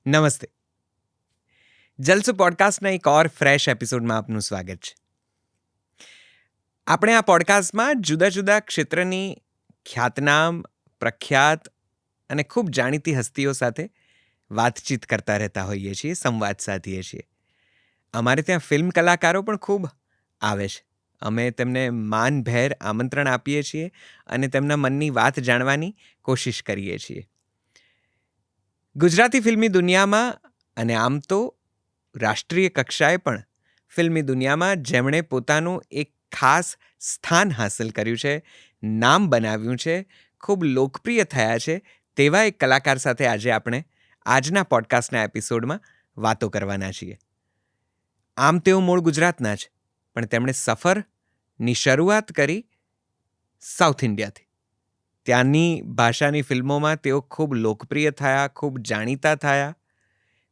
નમસ્તે. જલસો પોડકાસ્ટના એક ઓર ફ્રેશ એપિસોડમાં આપનું સ્વાગત છે. આપણે આ પોડકાસ્ટમાં જુદા જુદા ક્ષેત્રની ખ્યાતનામ, પ્રખ્યાત અને ખૂબ જાણીતી હસ્તીઓ સાથે વાતચીત કરતા રહેતા હોઈએ છીએ, સંવાદ સાધીએ છીએ. અમારે ત્યાં ફિલ્મ કલાકારો પણ ખૂબ આવે છે. અમે તેમને માનભેર આમંત્રણ આપીએ છીએ અને તેમના મનની વાત જાણવાની કોશિશ કરીએ છીએ. ગુજરાતી ફિલ્મી દુનિયામાં અને આમ તો રાષ્ટ્રીય કક્ષાએ પણ ફિલ્મી દુનિયામાં જેમણે પોતાનું એક ખાસ સ્થાન હાંસલ કર્યું છે, નામ બનાવ્યું છે, ખૂબ લોકપ્રિય થયા છે, તેવા એક કલાકાર સાથે આજે આપણે આજના પોડકાસ્ટના એપિસોડમાં વાતો કરવાના છીએ. આમ તેઓ મૂળ ગુજરાતના જ, પણ તેમણે સફરની શરૂઆત કરી સાઉથ ઇન્ડિયાથી. ત્યાંની ભાષાની ફિલ્મોમાં તેઓ ખૂબ લોકપ્રિય થયા, ખૂબ જાણીતા થયા.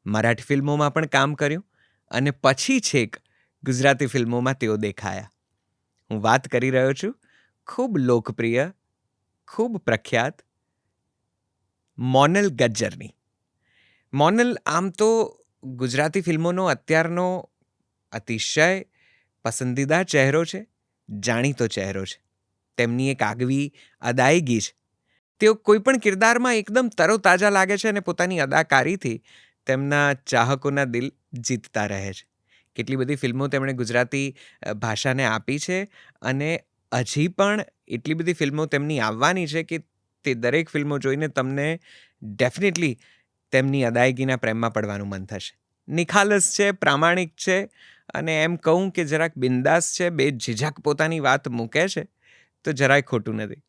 મરાઠી ફિલ્મોમાં પણ કામ કર્યું અને પછી છેક ગુજરાતી ફિલ્મોમાં તેઓ દેખાયા. હું વાત કરી રહ્યો છું ખૂબ લોકપ્રિય, ખૂબ પ્રખ્યાત મોનલ ગજ્જરની. મોનલ આમ તો ગુજરાતી ફિલ્મોનો અત્યારનો અતિશય પસંદીદા ચહેરો છે, જાણીતો ચહેરો છે. તેમની એક આગવી અદાયગી છે. તેઓ કોઈ પણ કિરદારમાં એકદમ તરોતાજા લાગે છે અને પોતાની અદાકારીથી તેમના ચાહકોના દિલ જીતતા રહે છે. કેટલી બધી ફિલ્મો તેમણે ગુજરાતી ભાષાને આપી છે અને હજી પણ એટલી બધી ફિલ્મો તેમની આવવાની છે કે તે દરેક ફિલ્મો જોઈને તમને ડેફિનેટલી તેમની અદાયગીના પ્રેમમાં પડવાનું મન થશે. નિખાલસ છે, પ્રામાણિક છે અને એમ કહું કે જરાક બિંદાસ છે, બેઝિઝક પોતાની વાત મૂકે છે તો જરાય ખોટું નથી.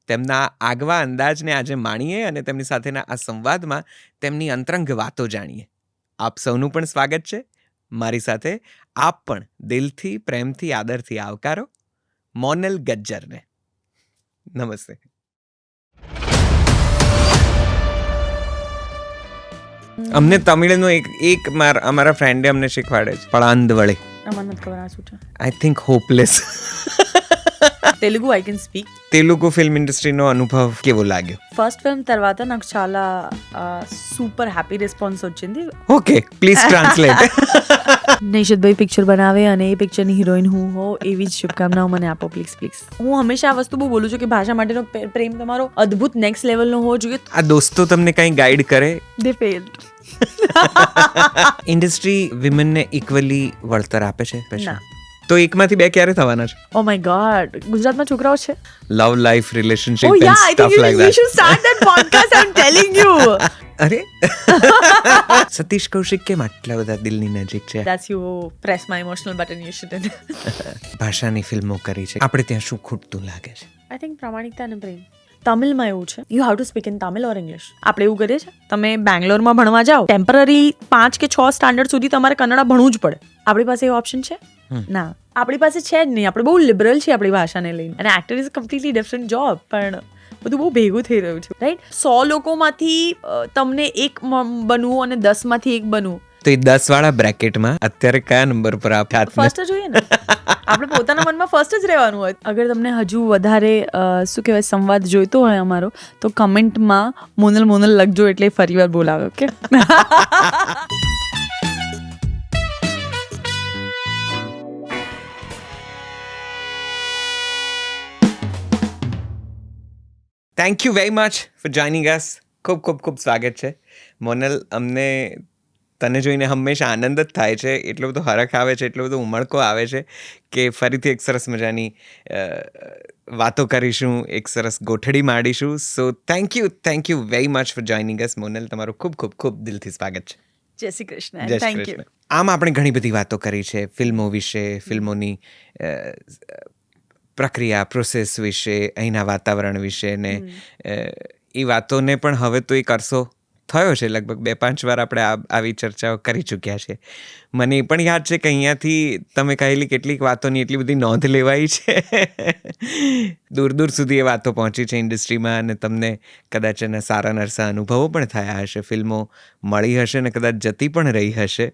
તેમના આગવા અંદાજને આજે માણીએ અને તેમની સાથેના આ સંવાદમાં તેમની અંતરંગ વાતો જાણીએ. આપ સૌનું પણ સ્વાગત છે. મારી સાથે આપ પણ દિલથી, પ્રેમથી, આદરથી આવકારો મોનલ ગજ્જરને. નમસ્તે. અમને તમિળનો એક અમારા ફ્રેન્ડે અમને શીખવાડે છે, પળાંદવળે. મને નથી ખબર આ શું છે. I think hopeless. Telugu I can speak. Telugu film ఇండస్ట్రీનો అనుభవం કેવો లాગ્યો? ఫస్ట్ ఫిల్మ్ తర్వాత నాకు చాలా సూపర్ హ్యాపీ రెస్పాన్స్ వచ్చింది. Okay, please translate. નિશિતભાઈ પિક્ચર બનાવે અને એ પિક્ચરની હિરોઈન હું હો એવી જ શુભકામનાઓ મને આપો પ્લીઝ પ્લીઝ. હું હંમેશા આ વસ્તુ બહુ બોલું છું કે ભાષા માટેનો પ્રેમ તમારો અદ્ભુત નેક્સ્ટ લેવલનો હોવો જોઈએ. આ દોસ્તો તમને કંઈ ગાઈડ કરે? દે ફેલ. ઇન્ડસ્ટ્રી વિમેનને ઇક્વલી વળતર આપે છે? ના. તો એકમાંથી બે ક્યારે થવાના છે? ઓ માય ગોડ, ગુજરાતમાં છોકરાઓ છે? Love life, relationship Oh and yeah, I stuff think like you that. should start that podcast. I'm telling you. અરે સતીશ કૌશિક કેમ આટલા બધા દિલની નજીક છે? That's you press my emotional button. You shouldn't. ભાષાની ફિલ્મો કરી છે, આપણે ત્યાં શું ખૂટતું લાગે છે? I think પ્રામાણિકતા અને પ્રેમ. તમિલમાં એવું છે, you how two speak in Tamil or English. આપણે એવું કરીએ છીએ, તમે બેંગ્લોરમાં ભણવા જાઓ, ટેમ્પરરી 5 કે 6 સ્ટાન્ડર્ડ સુધી તમારે કન્નડા ભણવું જ પડે. આપણી પાસે એ ઓપ્શન છે? ના, આપણી પાસે છે જ નહીં. આપણે બહુ લિબરલ છીએ આપણી ભાષાને લઈને. અને actor is a completely different job. પણ બધું બહુ ભેગું થઈ રહ્યું છે, રાઈટ? 100 લોકોમાંથી તમને એક બનવું અને 10માંથી એક બનવું. તો એ 10 વાળા બ્રેકેટમાં અત્યારે કયા નંબર પર આપ? ફર્સ્ટ જ જોઈએ ને. આપણે પોતાના મનમાં ફર્સ્ટ જ રહેવાનું હોય. અગર તમને હજુ વધારે શું કહેવાય સંવાદ જોઈતો હોય અમારો, તો કમેન્ટમાં મોનલ લખજો એટલે ફરીવાર બોલાવે. Okay. Thank you very much for joining અસ. ખૂબ સ્વાગત છે મોનલ. અમને તને જોઈને હંમેશા આનંદ જ થાય છે. એટલો બધો હરખ આવે છે, એટલો બધો ઉમળકો આવે છે કે ફરીથી એક સરસ મજાની વાતો કરીશું, એક સરસ ગોઠડી માંડીશું. So thank you very much for joining us Monal. તમારું ખૂબ દિલથી સ્વાગત છે. જય શ્રી કૃષ્ણ. જય શ્રી થેન્ક યુ. કૃષ્ણ. આમ આપણે ઘણી બધી વાતો કરી છે ફિલ્મો વિશે, ફિલ્મોની પ્રક્રિયા, પ્રોસેસ વિશે, અહીંના વાતાવરણ વિશે ને એ વાતોને પણ હવે તો એક અરસો થયો છે. લગભગ 2-5 વાર આપણે આવી ચર્ચાઓ કરી ચૂક્યા છે. મને એ પણ યાદ છે કે અહીંયાથી તમે કહેલી કેટલીક વાતોની એટલી બધી નોંધ લેવાઈ છે. દૂર સુધી એ વાતો પહોંચી છે ઇન્ડસ્ટ્રીમાં અને તમને કદાચ એના સારા નરસા અનુભવો પણ થયા હશે. ફિલ્મો મળી હશે ને કદાચ જતી પણ રહી હશે.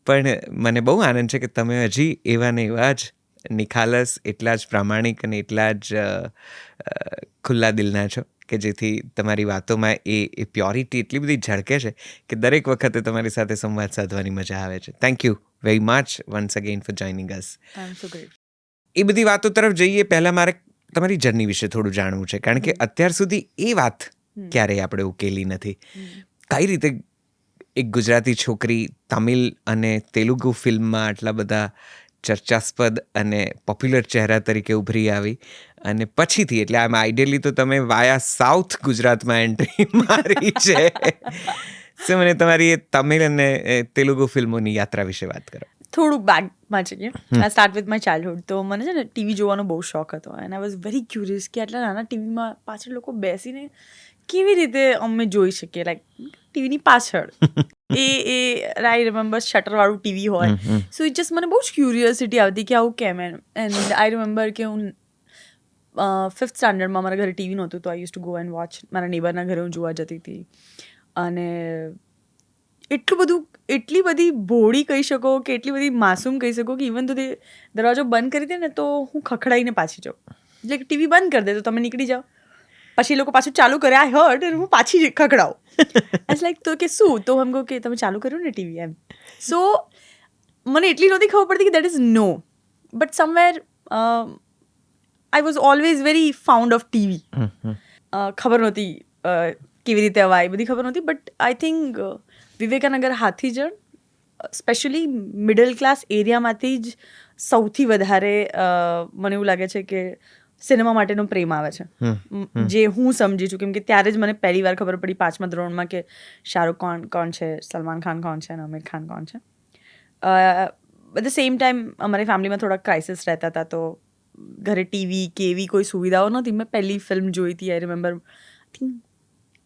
પણ મને બહુ આનંદ છે કે તમે હજી એવા ને એવા જ નિખાલસ, એટલા જ પ્રામાણિક અને એટલા જ ખુલ્લા દિલના છો કે જેથી તમારી વાતોમાં એ પ્યોરિટી એટલી બધી ઝળકે છે કે દરેક વખતે તમારી સાથે સંવાદ સાધવાની મજા આવે છે. Thank you very much once again for joining us. I am so great. એ બધી વાતો તરફ જઈએ પહેલાં મારે તમારી જર્ની વિશે થોડું જાણવું છે, કારણ કે અત્યાર સુધી એ વાત ક્યારેય આપણે ઉકેલી નથી. કઈ રીતે એક ગુજરાતી છોકરી તમિલ અને તેલુગુ ફિલ્મમાં આટલા બધા ચર્ચાસ્પદ અને પોપ્યુલર ચહેરા તરીકે ઉભરી આવી, અને પછીથી એટલે આમ આઈડિયલી તો તમે વાયા સાઉથ ગુજરાતમાં એન્ટ્રી મારી છે. સો મને તમારી એ તમિલ અને તેલુગુ ફિલ્મોની યાત્રા વિશે વાત કરો. થોડુંક બેકમાં છે કે આઈ સ્ટાર્ટ વિથ માય ચાઇલ્ડહુડ. તો મને છે ને ટીવી જોવાનો બહુ શોખ હતો and I was very curious કે આટલા નાના ટીવીમાં પાછળ લોકો બેસીને કેવી રીતે અમે જોઈ શકીએ, લાઈક ટીવીની પાછળ એ આઈ રિમેમ્બર શટરવાળું ટીવી હોય. સો ઇટ જસ્ટ મને બહુ જ ક્યુરિયોસિટી આવતી કે આવું કેમ. એન્ડ આઈ રિમેમ્બર કે હું 5th સ્ટાન્ડર્ડમાં મારા ઘરે ટીવી નહોતું, તો I use to go and watch. મારા નેબરના ઘરે હું જોવા જતી હતી. અને એટલી બધી ભોળી કહી શકો કે એટલી બધી માસૂમ કહી શકો કે ઇવન તો તે દરવાજો બંધ કરી દે ને તો હું ખખડાઈને પાછી જાઉં. એટલે કે ટીવી બંધ કરી દે તો તમે નીકળી જાઓ, પછી એ લોકો પાછું ચાલુ કરે આઈ હર્ટ અને હું પાછી ખખડાવું. ઇટ્સ લાઈક તો કે શું, તો એમ કહું કે તમે ચાલુ કર્યું ને ટીવી એમ. સો મને એટલી નહોતી ખબર પડતી કે that is no, but somewhere I was always very fond of TV. ખબર નહોતી કેવી રીતે અવાય, બધી ખબર નહોતી. But I think Vivekanagar Hathijan specially middle class એરિયામાંથી જ સૌથી વધારે મને એવું લાગે છે કે સિનેમા માટેનો પ્રેમ આવે છે, જે હું સમજી છું. કેમ કે ત્યારે જ મને પહેલી વાર ખબર પડી 5મા ધોરણમાં કે શાહરુખ ખાન કોણ છે, સલમાન ખાન કોણ છે અને આમિર ખાન કોણ છે. એટ ધ સેમ ટાઈમ અમારી ફેમિલીમાં થોડા ક્રાઇસિસ રહેતા હતા, તો ઘરે ટીવી કે એવી કોઈ સુવિધાઓ નહોતી. મેં પહેલી ફિલ્મ જોઈ હતી, I remember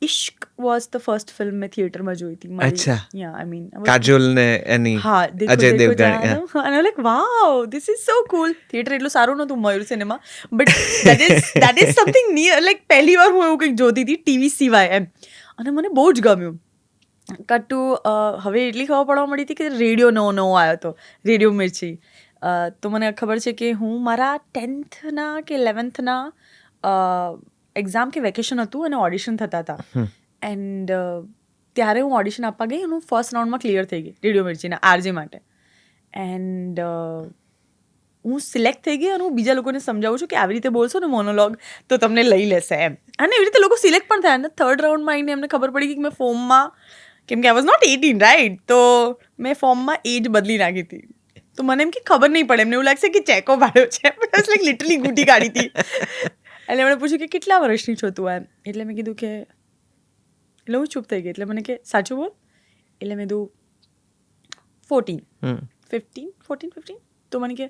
Ishq was the first film મેં થિયેટરમાં જોઈ હતી. અચ્છા. યા આઈ મીન કાજોલ ને એની હા, અજય દેવગણ. અને like wow this is so cool. Theatre એટલું સારું નહોતું Mayur cinema, but that is something near. Like પહેલી વાર હું એવું કંઈક જોતી હતી ટીવી સિવાય એમ, અને મને બહુ જ ગમ્યું. કટ ટુ હવે એટલી ખબર પડવા મળી હતી કે રેડિયો નવો આવ્યો હતો, રેડિયો મિર્ચી. તો મને ખબર છે કે હું મારા 10thના કે 11thના એક્ઝામ કે વેકેશન હતું અને ઓડિશન થતા હતા. એન્ડ ત્યારે હું ઓડિશન આપવા ગઈ અને હું ફર્સ્ટ રાઉન્ડમાં ક્લિયર થઈ ગઈ રેડિયો મિર્ચીના આરજે માટે. એન્ડ હું સિલેક્ટ થઈ ગઈ અને હું બીજા લોકોને સમજાવું છું કે આવી રીતે બોલશો ને મોનોલોગ તો તમને લઈ લેશે એમ. અને એવી રીતે લોકો સિલેક્ટ પણ થયા. અને 3rd રાઉન્ડમાં આવીને એમને ખબર પડી કે મેં ફોર્મમાં, કેમ કે આઈ વોઝ નોટ 18 રાઈટ, તો મેં ફોર્મમાં એજ બદલી નાખી હતી. તો મને એમ કે ખબર નહીં પડે, એમને એવું લાગશે કે ચેકો પાડ્યો છે, બટ લાઈક લિટરલી ગુટી કાઢી હતી. એટલે એમણે પૂછ્યું કે કેટલા વર્ષની છો તું એમ. એટલે મેં કીધું કે, એટલે હું ચૂપ થઈ ગઈ. એટલે મને કે સાચું બોલ. એટલે મેં કીધું 14. તો મને કે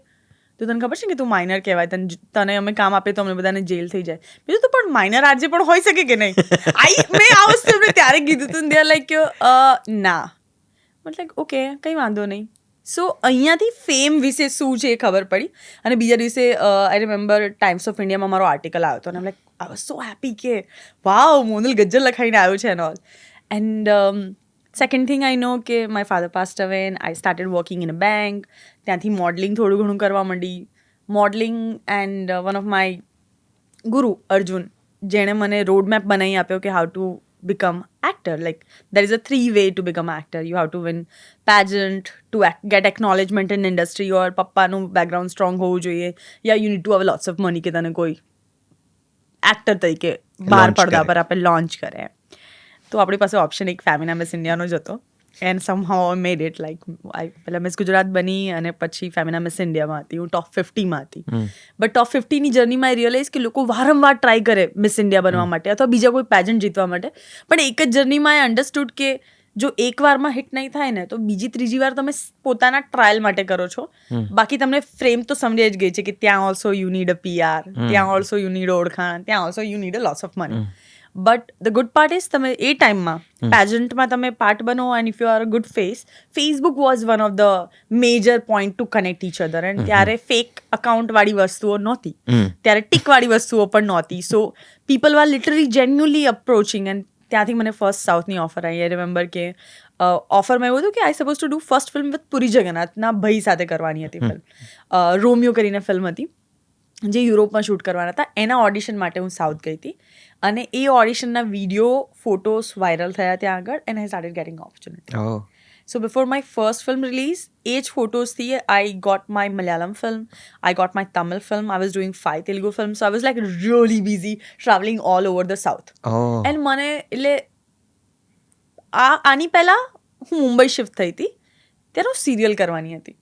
તું તને ખબર છે કે તું માઇનર કહેવાય, તને અમે કામ આપીએ તો અમને બધાને જેલ થઈ જાય. બીજું તો પણ માઇનર આજે પણ હોઈ શકે કે નહીં. મેં આ વસ્તુ એમને ત્યારે કીધું હતું. દે આર લાઈક ના. મતલબ ઓકે કંઈ વાંધો નહીં. સો અહીંયાથી ફેમ વિશે શું છે એ ખબર પડી. અને બીજા દિવસે આઈ રિમેમ્બર ટાઈમ્સ ઓફ ઇન્ડિયામાં મારો આર્ટિકલ આવ્યો હતો અને like I was so happy કે વાવ મોનલ ગજ્જર લખાઈને આવ્યો છે and all. And second thing I know કે my father passed away and I started working in a bank. ત્યાંથી મોડલિંગ થોડું ઘણું કરવા માંડી. Modelling and one of my guru Arjun, જેણે મને રોડ મેપ બનાવી આપ્યો કે how to become actor. Like there is a 3 way to become an actor. You have to win pageant to get acknowledgement in industry, or પપ્પાનું background strong હોવું જોઈએ, યા you need to have lots of money કે તને કોઈ actor તરીકે બહાર પડદા પર આપણે લોન્ચ કરે. તો આપણી પાસે ઓપ્શન એક ફેમિના મિસ ઇન્ડિયાનો જ હતો. And સમહાઉ I made it. Like પહેલાં મિસ ગુજરાત બની અને પછી ફેમિના મિસ ઇન્ડિયામાં હતી. હું ટોપ 50માં હતી. બટ ટોપ 50ની જર્નીમાં આઈ રિયલાઇઝ કે લોકો વારંવાર ટ્રાય કરે મિસ ઇન્ડિયા બનવા માટે અથવા બીજા કોઈ પેજન્ટ જીતવા માટે. પણ એક જ જર્નીમાં આઈ અન્ડરસ્ટુડ કે જો એકવારમાં હિટ નહીં થાય ને તો બીજી ત્રીજી વાર તમે પોતાના ટ્રાયલ માટે કરો છો. બાકી તમને ફ્રેમ તો સમજાઈ જ ગઈ છે કે ત્યાં also you need a PR, ત્યાં ઓલ્સો યુ નીડ ઓળખાણ, ત્યાં also you need a lots of money. But the good part is તમે એ ટાઈમમાં પેજન્ટમાં તમે પાર્ટ બનો and if you are a good face, Facebook was one of the major point to connect each other. And ત્યારે fake અકાઉન્ટવાળી વસ્તુઓ નહોતી, ત્યારે ટીકવાળી વસ્તુઓ પણ નહોતી. So people are literally genuinely approaching. And ત્યાંથી મને ફર્સ્ટ સાઉથની ઓફર આવી. આઈ રિમેમ્બર કે ઓફરમાં એવું હતું કે I suppose to do first film with Puri જગન્નાથના ભાઈ સાથે કરવાની હતી ફિલ્મ. રોમિયો કરીને ફિલ્મ હતી. જે યુરોપમાં શૂટ કરવાના હતા એના ઓડિશન માટે હું સાઉથ ગઈ હતી અને એ ઓડિશનના વિડીયો ફોટોસ વાયરલ થયા ત્યાં આગળ and I started getting opportunity Oh. So before my first film release એ જ ફોટોસથી I got my Malayalam film I got my Tamil film I was doing 5 Telugu film so I was like really busy travelling all over the south Oh. And મને એટલે આની પહેલાં હું Mumbai shift થઈ હતી ત્યારે હું સિરિયલ કરવાની હતી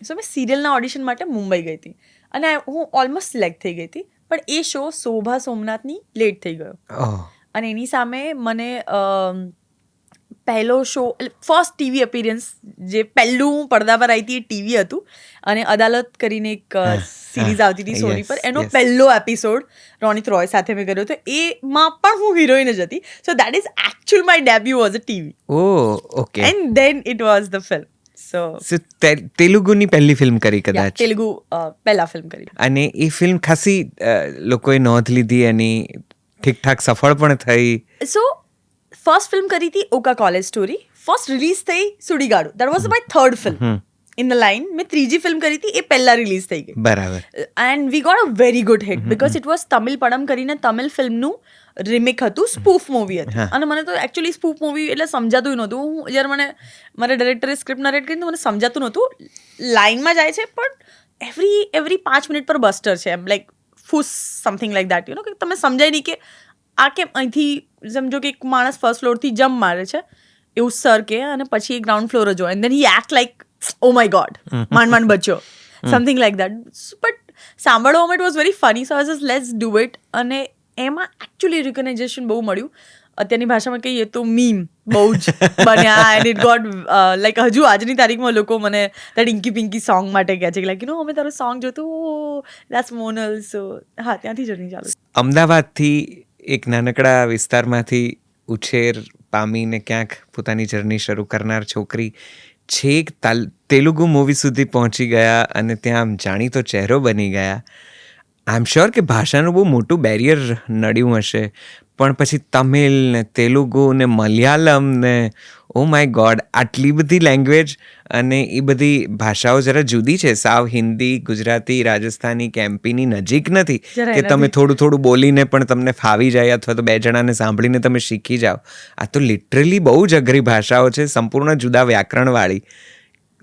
સો મેં સિરિયલના ઓડિશન માટે મુંબઈ ગઈ હતી અને હું ઓલમોસ્ટ સિલેક્ટ થઈ ગઈ હતી પણ એ શો શોભા સોમનાથની લેટ થઈ ગયો Oh. અને એની સામે મને પહેલો શો ફર્સ્ટ ટીવી અપિયરન્સ જે પહેલું હું પડદા પર આવી હતી એ ટીવી હતું અને અદાલત કરીને એક સિરીઝ આવતી હતી સોની પર એનો પહેલો એપિસોડ રોનિત રોય સાથે મેં કર્યો હતો એમાં પણ હું હિરોઈન જ હતી so that is actual my debut was a TV Oh, okay. And then it was the film so So, તેલુગુની પહેલી ફિલ્મ કરી કદાચ. તેલુગુ પહેલા ફિલ્મ કરી અને એ ફિલ્મ ખાસી લોકોએ નોંધ લીધી એની ઠીકઠાક સફળ પણ થઈ. સો ફર્સ્ટ ફિલ્મ કરી હતી Oka college story first release થઈ Sudigadu that was my third film in the line મેં ત્રીજી ફિલ્મ કરી હતી એ પહેલા રિલીઝ થઈ ગઈ બરાબર. And we got a very good hit because it was Tamil padam કરીને તમિલ ફિલ્મનું રિમેક હતું સ્પૂફ મૂવી હતી અને મને તો એકચ્યુઅલી સ્પૂફ મૂવી એટલે સમજાતું નહોતું હું જ્યારે મારા ડાયરેક્ટરે સ્ક્રિપ્ટ નરેટ કરીને મને સમજાતું નહોતું લાઇનમાં જાય છે પણ એવરી 5 મિનિટ પર બસ્ટર છે એમ લાઈક ફૂસ something like that you know કે તમે સમજાય નહીં કે આ કેમ અહીંથી સમજો કે એક માણસ ફર્સ્ટ ફ્લોરથી જમ્પ મારે છે એવું સર કે અને પછી એ ગ્રાઉન્ડ ફ્લોર જ હોય and then he act like oh my God માંડ બચ્યો સમથિંગ લાઈક દેટ બટ સાંભળવામાં it was very funny so I let's do it અને એમાં એકચ્યુઅલી રિકોગ્નાઇઝેશન બહુ મળ્યું અત્યારની ભાષામાં કહીએ તો મીમ બહુ જ બન્યા એન્ડ ઇટ ગોટ લાઈક હજુ આજની તારીખમાં લોકો મને દેટ ઇન્કી પિંકી સોંગ માટે કહે છે કે લાઈક યુ નો અમે તારું સોંગ જોતું દેટ્સ મોનલ સો હા ત્યાંથી જર્ની ચાલુ અમદાવાદથી એક નાનકડા વિસ્તારમાંથી ઉછેર પામીને ક્યાંક પોતાની જર્ની શરૂ કરનાર છોકરી છેક તેલુગુ મૂવી સુધી પહોંચી ગયા અને ત્યાં આમ જાણીતો ચહેરો બની ગયા. આઈ એમ શ્યોર કે ભાષાનું બહુ મોટું બેરિયર નડ્યું હશે પણ પછી તમિલ ને તેલુગુ ને મલયાલમ ને ઓ માય ગોડ આટલી બધી લેંગ્વેજ અને એ બધી ભાષાઓ જરા જુદી છે સાવ હિન્દી ગુજરાતી રાજસ્થાની કે એમપીની નજીક નથી કે તમે થોડું બોલીને પણ તમને ફાવી જાય અથવા તો બે જણાને સાંભળીને તમે શીખી જાઓ. આ તો લિટરલી બહુ જ અઘરી ભાષાઓ છે સંપૂર્ણ જુદા વ્યાકરણવાળી.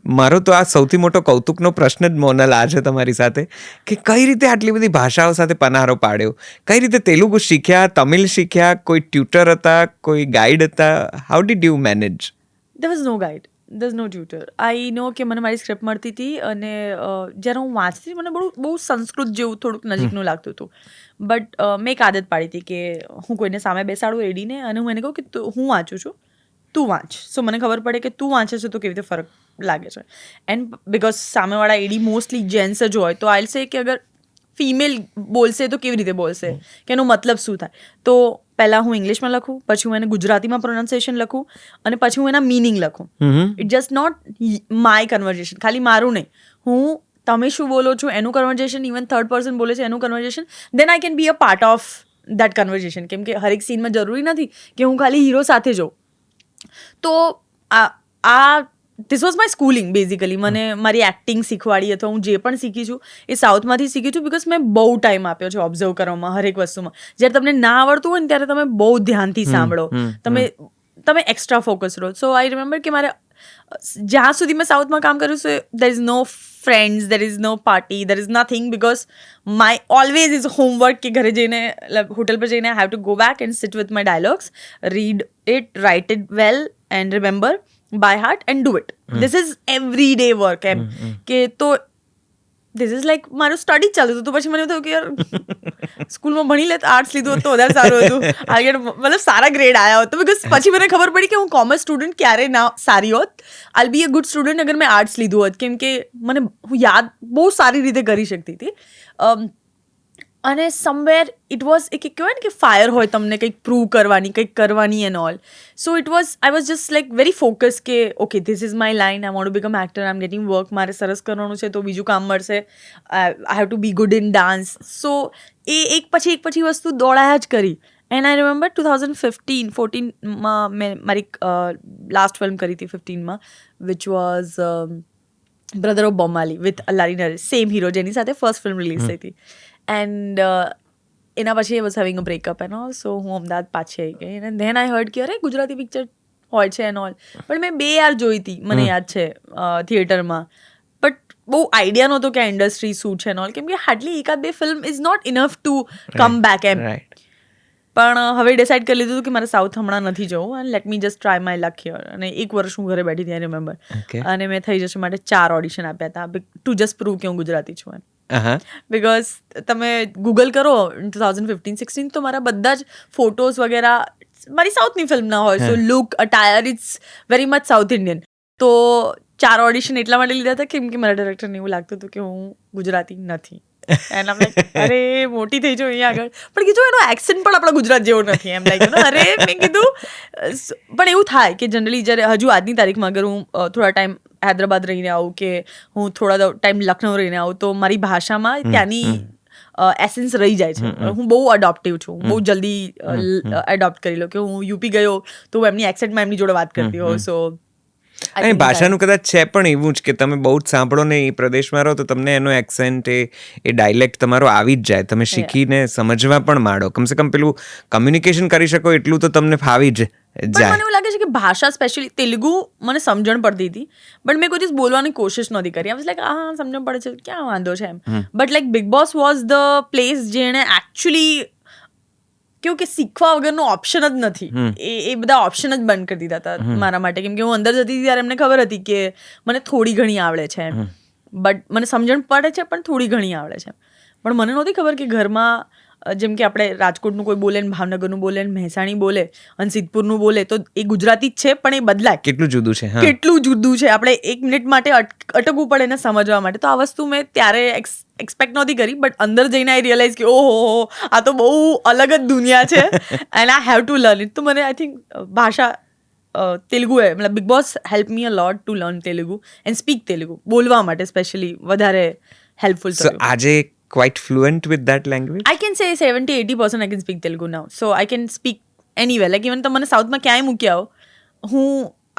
મારો તો આ સૌથી મોટો કૌતુકનો પ્રશ્ન જ મોનલ આ છે તમારી સાથે કે કઈ રીતે આટલી બધી ભાષાઓ સાથે પનારો પાડ્યો કઈ રીતે તેલુગુ શીખ્યા તમિલ શીખ્યા કોઈ ટ્યુટર હતા કોઈ ગાઈડ હતા how did you manage there was no guide there is no tutor I know કે મને મારી સ્ક્રિપ્ટ મળતી હતી અને જ્યારે હું વાંચતી મને બહુ સંસ્કૃત જેવું થોડુંક નજીકનું લાગતું હતું બટ મેં એક આદત પાડી હતી કે હું કોઈને સામે બેસાડું એડીને અને હું એને કહું કે હું વાંચું છું તું વાંચ સો મને ખબર પડે કે તું વાંચે છે તો કેવી રીતે ફરક લાગે છે એન્ડ બિકોઝ સામેવાળા એડી મોસ્ટલી જેન્ટ્સ જ હોય તો આઈલ સે કે અગર ફિમેલ બોલશે તો કેવી રીતે બોલશે કે એનો મતલબ શું થાય તો પહેલાં હું ઇંગ્લિશમાં લખું પછી હું એને ગુજરાતીમાં પ્રોનાઉન્સિએશન લખું અને પછી હું એના મિનિંગ લખું it just not my conversation ખાલી મારું નહીં હું તમે શું બોલો છો એનું કન્વર્ઝેશન ઇવન થર્ડ પર્સન બોલે છે એનું conversation then I can be a part of that conversation કેમ કે હરેક સીનમાં જરૂરી નથી કે હું ખાલી હીરો સાથે જાઉં તો આ this was my schooling basically મને મારી એક્ટિંગ શીખવાડી અથવા હું જે પણ શીખી છું એ સાઉથમાંથી શીખી છું બિકોઝ મેં બહુ ટાઈમ આપ્યો છે ઓબ્ઝર્વ કરવામાં હરેક વસ્તુમાં જ્યારે તમને ના આવડતું હોય ને ત્યારે તમે બહુ ધ્યાનથી સાંભળો તમે એક્સ્ટ્રા ફોકસ રહો સો આઈ રિમેમ્બર કે મારે જ્યાં સુધી મેં સાઉથમાં કામ કર્યું છે there is no friends there is no party there is nothing because my always is homework કે ઘરે જઈને હોટલ પર જઈને I have to go back and sit with my dialogues read it write it well and remember by heart and do it. This is everyday work એમ કે તો this is like મારું study ચાલુ હતું તો પછી મને થયું કે યાર સ્કૂલમાં ભણી લે આર્ટ્સ લીધું હોત તો વધારે સારું હતું મતલબ સારા ગ્રેડ આવ્યા હોત તો બિકોઝ પછી મને ખબર પડી કે હું કોમર્સ સ્ટુડન્ટ ક્યારે ના સારી હોત I'll B a good student અગર મેં આર્ટ્સ લીધું હોત કેમ કે મને હું યાદ બહુ સારી રીતે કરી શકતી હતી અને સમવેર ઇટ વોઝ એક કહેવાય ને કે ફાયર હોય તમને કંઈક પ્રૂવ કરવાની કંઈક કરવાની and all so it was I was just like very focus કે okay this is my line I want to become actor I am getting work મારે સરસ કરવાનું છે તો બીજું કામ મળશે I have to be good in dance so એ એક પછી વસ્તુ દોડાયા જ કરી એન્ડ આઈ રિમેમ્બર 2014માં મેં મારી લાસ્ટ ફિલ્મ કરી હતી 15માં which was brother of Bommali with Allari Naresh same hero જેની સાથે ફર્સ્ટ ફિલ્મ રિલીઝ થઈ હતી એન્ડ એના પછી I was having a breakup and all, so હું અમદાવાદ પાછી આવી ગઈ and then I heard કે અરે ગુજરાતી પિક્ચર હોય છે and all, પણ મેં 2 વાર જોઈ હતી, મને યાદ છે થિયેટરમાં, બટ બહુ આઈડિયા નહોતો કે આ ઇન્ડસ્ટ્રી શું છે and all, કેમ કે hardly 1-2 film is not enough to come back એમ. રાઈટ. પણ હવે ડિસાઇડ કરી લીધું કે મારે સાઉથ હમણાં નથી જવું and let me just try my luck here. અને 1 વર્ષ હું ઘરે બેઠી હતી આઈ રિમેમ્બર, Okay. અને મેં થઈ જશે માટે 4 ઓડિશન આપ્યા હતા ટુ જસ્ટ પ્રૂવ કે હું ગુજરાતી છું એમ. હા. બિકોઝ તમે ગૂગલ કરો 2015-16 તો મારા બધા જ ફોટોઝ વગેરે મારી સાઉથની ફિલ્મના હોય, so look attire it's very much south Indian. તો 4 ઓડિશન એટલા માટે લીધા હતા કેમ કે મારા ડાયરેક્ટરને એવું લાગતું હતું કે હું ગુજરાતી નથી. એન્ડ આમ લાઈક અરે મોટી થઈ જાઉં અહીંયા આગળ, પણ કીધું એનો એક્સેન્ટ પણ આપણા ગુજરાત જેવો નથી એમ લાઈક અરે મેં કીધું. પણ એવું થાય કે જનરલી જ્યારે હજુ આજની તારીખમાં અગર હું થોડા ટાઈમ હૈદરાબાદ રહીને આવું કે હું થોડા ટાઈમ લખનઉ રહીને આવું તો મારી ભાષામાં ત્યાંની એસેન્સ રહી જાય છે. હું બહુ અડોપ્ટિવ છું, બહુ જલ્દી એડોપ્ટ કરી લો કે હું યુપી ગયો તો એમની એક્સેન્ટમાં એમની જોડે વાત કરતી હોઉં. સો અને ભાષાનું કદાચ છે પણ એવું જ કે તમે બહુ જ સાંભળો ને એ પ્રદેશમાં રહો તો તમને એનો એક્સેન્ટ એ ડાયલેક્ટ તમારો આવી જ જાય, તમે શીખીને સમજવા પણ માંડો, કમસે કમ પેલું કમ્યુનિકેશન કરી શકો એટલું તો તમને ફાવી જ પણ જાય. મને એવું લાગે છે કે ભાષા સ્પેશિયલી તેલુગુ મને સમજણ પડતી હતી, બટ મેં કોઈ દિવસ બોલવાની કોશિશ નહોતી કરી. આઈ વોઝ લાઈક હા સમજણ પડે છે, ક્યાં વાંધો છે એમ. But like Bigg Boss was the place જેણે એકચ્યુઅલી કેવું કે શીખવા વગરનો ઓપ્શન જ નથી, એ બધા ઓપ્શન જ બંધ કરી દીધા હતા મારા માટે. કેમ કે હું અંદર જતી હતી ત્યારે એમને ખબર હતી કે મને થોડી ઘણી આવડે છે એમ, બટ મને સમજણ પડે છે પણ થોડી ઘણી આવડે છે. પણ મને નહોતી ખબર કે ઘરમાં જેમ કે આપણે રાજકોટનું કોઈ બોલે ને ભાવનગરનું બોલે ને મહેસાણી બોલે અને સિદ્ધપુરનું બોલે તો એ ગુજરાતી જ છે પણ એ બદલાય, કેટલું જુદું છે. કેટલું જુદું છે. આપણે 1 મિનિટ માટે અટકવું પડે એને સમજવા માટે. તો આ વસ્તુ મેં ત્યારે એક્સપેક્ટ નહોતી કરી, બટ અંદર જઈને આઈ રિયલાઇઝ કે ઓહો આ તો બહુ અલગ જ દુનિયા છે and I have to learn it. તો મને આઈ થિંક ભાષા તેલુગુ મતલબ big boss help me a lot to learn Telugu and speak Telugu, બોલવા માટે સ્પેશિયલી વધારે હેલ્પફુલ સો થયું. આજે quite fluent with that language? I can say 70-80% I can speak Telugu now. So I can speak anywhere. Like even તમે સાઉથમાં ક્યાંય મૂકી આવો,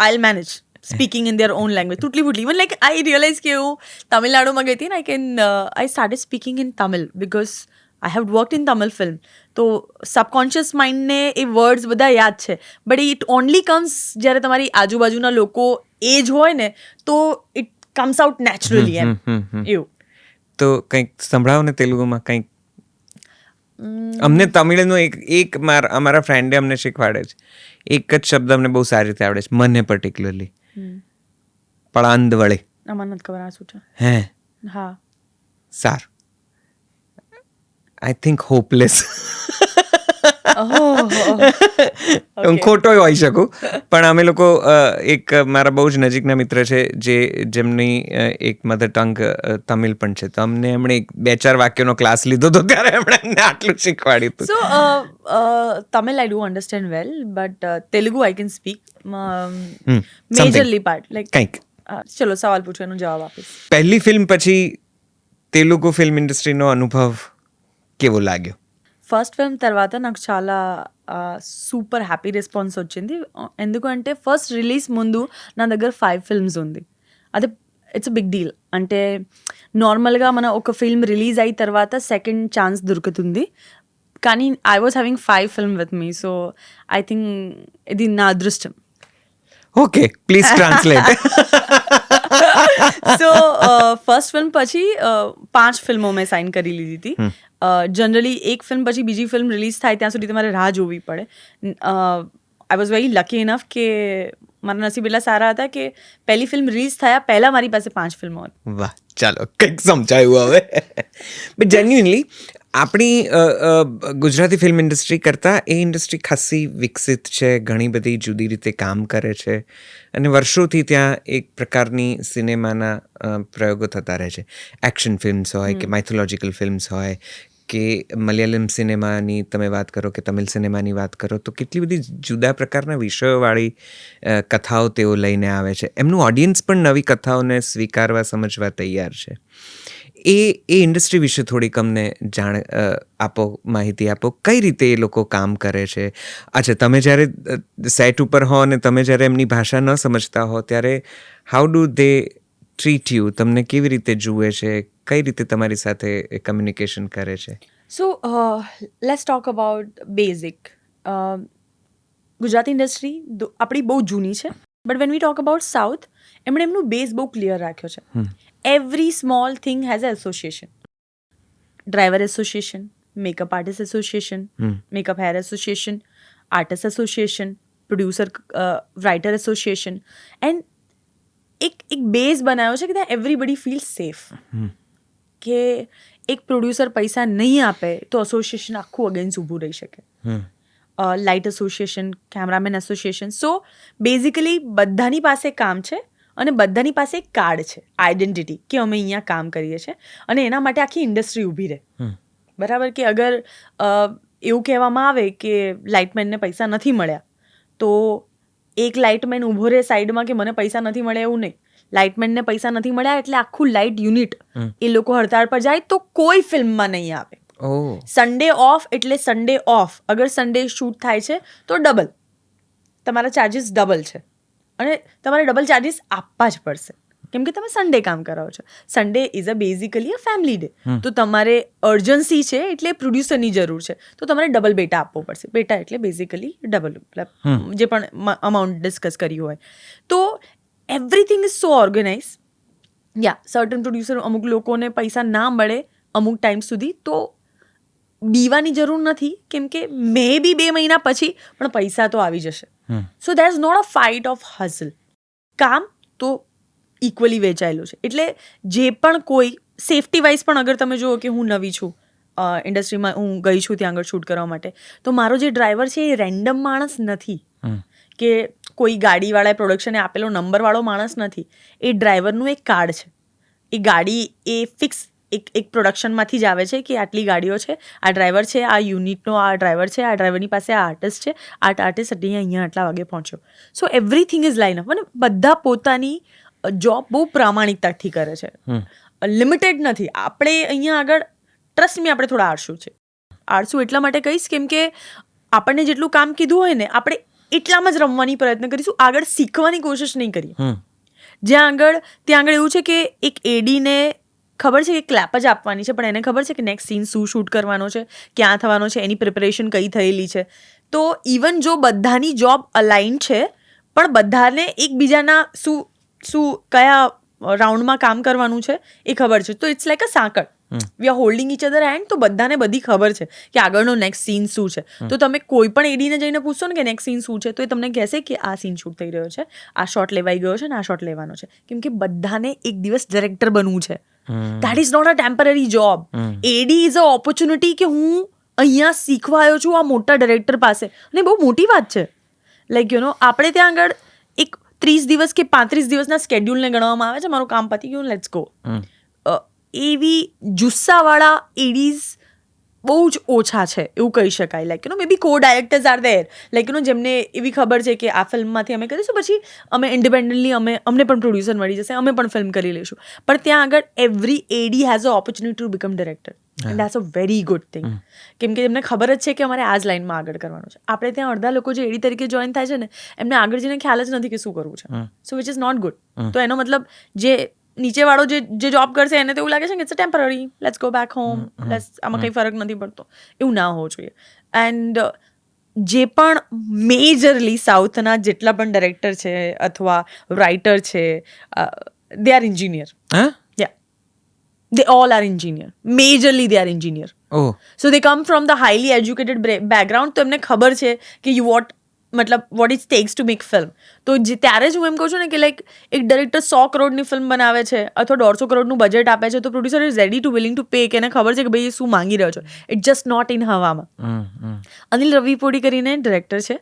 I'll manage speaking in their own language. તૂટલી ફૂટલી. Even like I realized કે હું તમિલનાડુમાં ગઈ હતી ને I started speaking in Tamil because I have worked in Tamil film. તો સબકોન્શિયસ માઇન્ડને એ વર્ડ્સ બધા યાદ છે, બટ ઇટ ઓનલી કમ્સ જ્યારે તમારી આજુબાજુના લોકો એ જ હોય ને તો ઇટ કમ્સ આઉટ નેચરલી એમ એવું. તો કંઈક સંભળાવો ને તેલુગુમાં કંઈક. અમને તમિળનો એક અમારા ફ્રેન્ડે અમને શીખવાડે છે, એક જ શબ્દ અમને બહુ સારી રીતે આવડે છે, મને પર્ટિક્યુલરલી, પળાંદવળે. આમાં નથી ખબર આ શું છે. હે હા સારું, આઈ થિંક હોપલેસ. હું ખોટો હોઈ શકું, પણ અમે લોકો એક મારા બહુ જ નજીકના મિત્ર છે જેમની એક મધર ટંગ તમિલ પણ છે, તો અમને એમણે 2-4 વાક્યોનો ક્લાસ લીધો હતો ત્યારે એમણે અમને આટલું શીખવાડ્યું હતું. સો Tamil I do understand well, but Telugu I can speak majorly part. Like કંઈક. ચલો સવાલ પૂછો એનો જવાબ આપીશ. પહેલી ફિલ્મ પછી తెలుగు ఫిల్మ్ ఇండస్ట్రీનો అనుభవ్ કેવો లాగ్યો? ఫస్ట్ ఫిల్మ్ తర్వాత నాకు చాలా సూపర్ హ్యాపీ రెస్పాన్స్ వచ్చింది. ఎందుకంటే ఫస్ట్ రిలీజ్ ముందు నా దగ్గర 5 ఫిల్మ్స్ ఉంది. అదే ఇట్స్ అ బిగ్ డీల్. అంటే నార్మల్గా మన ఒక ఫిల్మ్ రిలీజ్ అయిన తర్వాత సెకండ్ ఛాన్స్ దొరుకుతుంది, కానీ I was having 5 film with me. So I think ఇది నా అదృష్టం. Okay, please translate. So first film પછી 5 ફિલ્મો મેં સાઇન કરી લીધી હતી. જનરલી એક ફિલ્મ પછી બીજી ફિલ્મ રિલીઝ થાય ત્યાં સુધી તમારે રાહ જોવી પડે. I was very lucky enough કે મારા નસીબ એટલા સારા હતા કે પહેલી ફિલ્મ રિલીઝ થયા પહેલાં મારી પાસે 5 ફિલ્મો હતી. વાહ, ચાલો કંઈક સમજાયું હવે. બટ જેન્યુઇનલી આપણી ગુજરાતી ફિલ્મ ઇન્ડસ્ટ્રી કરતાં એ ઇન્ડસ્ટ્રી ખાસી વિકસિત છે, ઘણી બધી જુદી રીતે કામ કરે છે અને વર્ષોથી ત્યાં એક પ્રકારની સિનેમાના પ્રયોગો થતા રહે છે. એક્શન ફિલ્મ્સ હોય કે માઇથોલોજીકલ ફિલ્મ્સ હોય કે મલયાલમ સિનેમાની તમે વાત કરો કે તમિલ સિનેમાની વાત કરો, તો કેટલી બધી જુદા પ્રકારના વિષયોવાળી કથાઓ તેઓ લઈને આવે છે. એમનું ઓડિયન્સ પણ નવી કથાઓને સ્વીકારવા સમજવા તૈયાર છે. એ ઇન્ડસ્ટ્રી વિશે થોડીક અમને જાણ આપો, માહિતી આપો, કઈ રીતે એ લોકો કામ કરે છે. અચ્છા, તમે જ્યારે સેટ ઉપર હો અને તમે જ્યારે એમની ભાષા ન સમજતા હો ત્યારે how do they treat you? તમને કેવી રીતે જુએ છે? કઈ રીતે તમારી સાથે કમ્યુનિકેશન કરે છે? So let's talk about basic. Gujarati industry આપણી બહુ જૂની છે, but when we talk about south, એમણે એમનું બેઝ બહુ ક્લિયર રાખ્યો છે. Every small thing has a association. Driver association, makeup artist association, makeup hair association, artist association, producer writer association, and એક બેઝ બનાવ્યો છે કે ત્યાં એવરીબડી ફીલ સેફ. કે એક પ્રોડ્યુસર પૈસા નહીં આપે તો એસોસિએશન આખું અગેન્સ્ટ ઊભું રહી શકે. Light association, cameraman association. So basically બધાની પાસે કામ છે અને બધાની પાસે એક કાર્ડ છે, આઈડેન્ટિટી, કે અમે અહીંયા કામ કરીએ છીએ અને એના માટે આખી ઇન્ડસ્ટ્રી ઊભી રહે. બરાબર? કે અગર એવું કહેવામાં આવે કે લાઇટમેનને પૈસા નથી મળ્યા તો એક લાઇટમેન ઊભો રહે સાઈડમાં કે મને પૈસા નથી મળ્યા, એવું નહીં. લાઇટમેનને પૈસા નથી મળ્યા એટલે આખું લાઇટ યુનિટ એ લોકો હડતાળ પર જાય તો કોઈ ફિલ્મમાં નહીં આવે. સન્ડે ઓફ એટલે સન્ડે ઓફ. અગર સન્ડે શૂટ થાય છે તો ડબલ તમારા ચાર્જિસ ડબલ છે અને તમારે ડબલ ચાર્જિસ આપવા જ પડશે કેમ કે તમે સન્ડે કામ કરાવો છો. Sunday is a basically a family day. તો તમારે અર્જન્સી છે એટલે પ્રોડ્યુસરની જરૂર છે તો તમારે ડબલ બેટા આપવો પડશે. બેટા એટલે બેઝિકલી ડબલ, મતલબ જે પણ અમાઉન્ટ ડિસ્કસ કર્યું હોય. તો એવરીથિંગ ઇઝ સો ઓર્ગેનાઇઝ. યા સર્ટન પ્રોડ્યુસર, અમુક લોકોને પૈસા ના મળે અમુક ટાઈમ સુધી તો બીવાની જરૂર નથી કેમ કે મે બી 2 મહિના પછી પણ પૈસા તો આવી જશે. So there is not a fight of hassle. કામ તો ઇક્વલી વેચાયેલું છે. એટલે જે પણ કોઈ સેફટી વાઇઝ પણ અગર તમે જુઓ કે હું નવી છું ઇન્ડસ્ટ્રીમાં, હું ગઈ છું ત્યાં આગળ શૂટ કરવા માટે, તો મારો જે ડ્રાઈવર છે એ રેન્ડમ માણસ નથી કે કોઈ ગાડીવાળાએ પ્રોડક્શને આપેલો નંબરવાળો માણસ નથી. એ ડ્રાઈવરનું એક કાર્ડ છે. એ ગાડી એ ફિક્સ એક પ્રોડક્શનમાંથી જ આવે છે કે આટલી ગાડીઓ છે, આ ડ્રાઈવર છે, આ યુનિટનો આ ડ્રાઈવર છે, આ ડ્રાઈવરની પાસે આ આર્ટિસ્ટ છે, આર્ટિસ્ટ અહીંયા આટલા વાગે પહોંચ્યો. સો એવરીથિંગ ઇઝ લાઇન અપ અને બધા પોતાની જોબ બહુ પ્રામાણિકતાથી કરે છે. લિમિટેડ નથી. આપણે અહીંયા આગળ ટ્રસ્ટ મી આપણે થોડા આળસુ છે. આળસુ એટલા માટે કહીશ કેમ કે આપણને જેટલું કામ કીધું હોય ને આપણે એટલામાં જ રમવાની પ્રયત્ન કરીશું, આગળ શીખવાની કોશિશ નહીં કરીએ. ત્યાં આગળ એવું છે કે એક એડીને ખબર છે કે ક્લેપ જ આપવાની છે પણ એને ખબર છે કે નેક્સ્ટ સીન શું શૂટ કરવાનો છે, ક્યાં થવાનો છે, એની પ્રિપરેશન કઈ થયેલી છે. તો ઇવન જો બધાની જોબ અલાઇન છે પણ બધાને એકબીજાના શું કયા રાઉન્ડમાં કામ કરવાનું છે એ ખબર છે. તો ઇટ્સ લાઈક અ સાંકળ. We are holding each other hand. તો બધાને બધી ખબર છે કે આગળનો નેક્સ્ટ સીન શું છે. તો તમે કોઈ પણ એડીને જઈને પૂછશો ને કે નેક્સ્ટ સીન શું છે તો એ તમને કહેશે કે આ સીન શૂટ થઈ રહ્યો છે, આ શોટ લેવાઈ ગયો છે ને આ શોટ લેવાનો છે. કેમ કે બધાને એક દિવસ ડિરેક્ટર બનવું છે. That is not a temporary job. AD is a opportunity કે હું અહીંયા શીખવા આવ્યો છું આ મોટા ડિરેક્ટર પાસે, અને બહુ મોટી વાત છે. લાઈક આપણે ત્યાં આગળ એક 30 દિવસ કે 35 દિવસના સ્કેડ્યુલને ગણવામાં આવે છે. મારું કામ પતી ગયું, લેટ્સ ગો. એવી જુસ્સાવાળા એડીઝ બહુ જ ઓછા છે એવું કહી શકાય. લાઈક મે બી કો ડાયરેક્ટર્સ આર ધેર, લાઈક જેમને એવી ખબર છે કે આ ફિલ્મમાંથી અમે કરીશું, પછી અમે ઇન્ડિપેન્ડન્ટલી અમને પણ પ્રોડ્યુસર મળી જશે, અમે પણ ફિલ્મ કરી લઈશું. પણ ત્યાં આગળ every AD has a opportunity to become director and that's a very good thing. કેમ કે એમને ખબર જ છે કે અમારે આ જ લાઇનમાં આગળ કરવાનું છે. આપણે ત્યાં અડધા લોકો જે એડી તરીકે જોઈન થાય છે ને એમને આગળ જઈને ખ્યાલ જ નથી કે શું કરવું છે. સો વિચ ઇઝ નોટ ગુડ. તો એનો મતલબ જે નીચેવાળો જે જોબ કરશે એને તો એવું લાગે છે કે it's a temporary, let's go back home, આમાં કંઈ ફરક નથી પડતો. એવું ના હોવું જોઈએ. એન્ડ જે પણ મેજરલી સાઉથના જેટલા પણ ડિરેક્ટર છે અથવા રાઇટર છે, they are engineer. Yeah, they all are engineer. Majorly they are engineer. So they come from the highly educated background. તો એમને ખબર છે કે what it takes to make film. તો ત્યારે જ હું એમ કહું છું ને કે લાઈક એક ડિરેક્ટર 100 કરોડની ફિલ્મ બનાવે છે અથવા 150 કરોડનું બજેટ આપે છે તો producer is ready to willing to pay, કે એને ખબર છે કે ભાઈ શું માંગી રહ્યો છો. ઇટ જસ્ટ નોટ ઇન હવામાં. અનિલ રવિપુડી કરીને ડિરેક્ટર છે,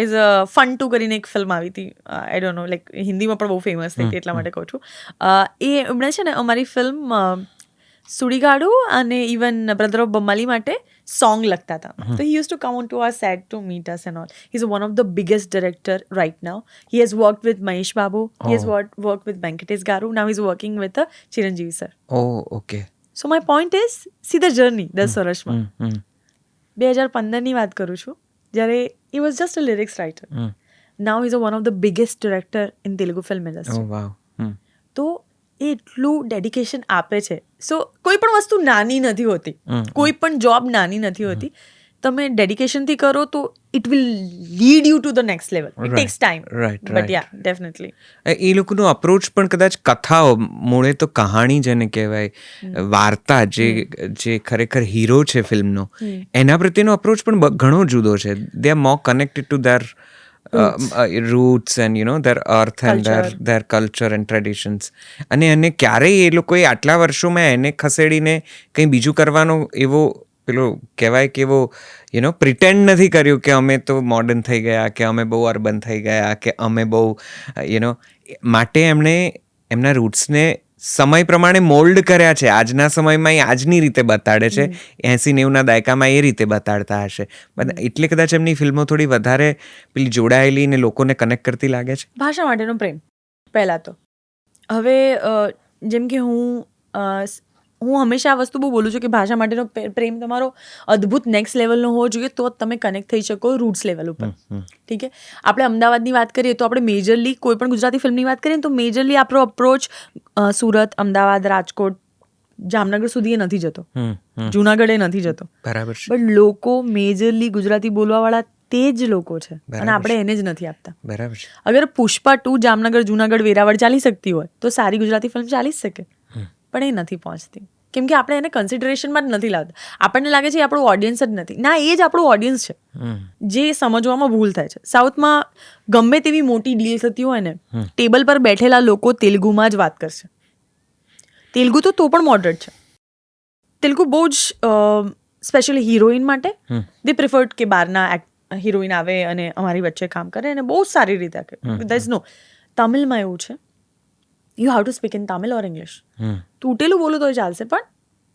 ઇઝ ફન ટુ કરીને એક ફિલ્મ આવી હતી, આઈ ડોન્ટ નો, લાઈક હિન્દીમાં પણ બહુ ફેમસ થઈ હતી એટલા માટે કહું છું. એમણે છે ને અમારી ફિલ્મ સુડીગાડુ અને ઇવન બ્રધર ઓફ બમ્માલી માટે સોંગ લખતા હતા. તો he use to come on to our set to meet us and all. He is one of the biggest director right now. He has worked with Mahesh Babu, he has worked with Venkatesh garu, now he is working with Chiranjeevi sir. Okay. So my point is, see the journey 10 વર્ષમાં. 2015ની વાત કરું છું જ્યારે he was just a lyrics writer. Now he is one of the biggest director in Telugu film industry. તો એ એટલું dedication આપે છે. સો કોઈ પણ વસ્તુ નાની નથી હોતી, કોઈ પણ જોબ નાની નથી હોતી. તમે ડેડિકેશનથી કરો તો it will lead you to the next level. It takes time, but yeah definitely. એ લોકોનો અપ્રોચ પણ કદાચ કથાઓ, મૂળે તો કહાણી જેને કહેવાય, વાર્તા, જે ખરેખર હીરો છે ફિલ્મનો, એના પ્રત્યેનો અપ્રોચ પણ ઘણો જુદો છે. They are more connected two there roots and their earth and their culture and traditions. અને ક્યારેય એ લોકોએ આટલા વર્ષોમાં એને ખસેડીને કંઈ બીજું કરવાનો એવો પેલો કહેવાય કે એવો પ્રિટેન્ડ નથી કર્યું કે અમે તો મોડર્ન થઈ ગયા, કે અમે બહુ અર્બન થઈ ગયા, કે અમે બહુ માટે એમણે એમના રૂટ્સને સમય પ્રમાણે મોલ્ડ કર્યા છે. આજના સમયમાં એ આજની રીતે બતાડે છે, 80-90ના દાયકામાં એ રીતે બતાડતા હશે. એટલે કદાચ એમની ફિલ્મો થોડી વધારે પેલી જોડાયેલી ને લોકોને કનેક્ટ કરતી લાગે છે. ભાષા માટેનો પ્રેમ પહેલાં તો. હવે જેમ કે હું હંમેશા આ વસ્તુ બહુ બોલું છું કે ભાષા માટેનો પ્રેમ તમારો અદ્ભુત નેક્સ્ટ લેવલનો હોવો જોઈએ, તો જ તમે કનેક્ટ થઈ શકો રૂટ્સ લેવલ ઉપર. ઠીક છે, આપણે અમદાવાદની વાત કરીએ તો આપણે મેજરલી કોઈ પણ ગુજરાતી ફિલ્મની વાત કરીએ તો મેજરલી આપણો અપ્રોચ સુરત, અમદાવાદ, રાજકોટ, જામનગર સુધી એ નથી જતો, જુનાગઢ એ નથી જતો. બરાબર. બટ લોકો મેજરલી ગુજરાતી બોલવાવાળા તે જ લોકો છે અને આપણે એને જ નથી આપતા. બરાબર. અગર પુષ્પા 2 જામનગર, જુનાગઢ, વેરાવળ ચાલી શકતી હોય તો સારી ગુજરાતી ફિલ્મ ચાલી જ શકે, પણ એ નથી પહોંચતી કેમ કે આપણે એને કન્સિડરેશનમાં જ નથી લાવતા. આપણને લાગે છે આપણું ઓડિયન્સ જ નથી. ના, એ જ આપણું ઓડિયન્સ છે, જે સમજવામાં ભૂલ થાય છે. સાઉથમાં ગમે તેવી મોટી ડીલ થતી હોય ને, ટેબલ પર બેઠેલા લોકો તેલુગુમાં જ વાત કરશે. તેલુગુ તો પણ મોડરેટ છે. તેલુગુ બહુ જ સ્પેશિયલી હિરોઈન માટે દે પ્રિફર્ડ કે બહારના હિરોઈન આવે અને અમારી વચ્ચે કામ કરે અને બહુ સારી રીતે કરે. દેર ઇઝ નો. તમિલમાં એવું છે, you have to speak in Tamil or English. તૂટેલું બોલું તો ચાલશે, પણ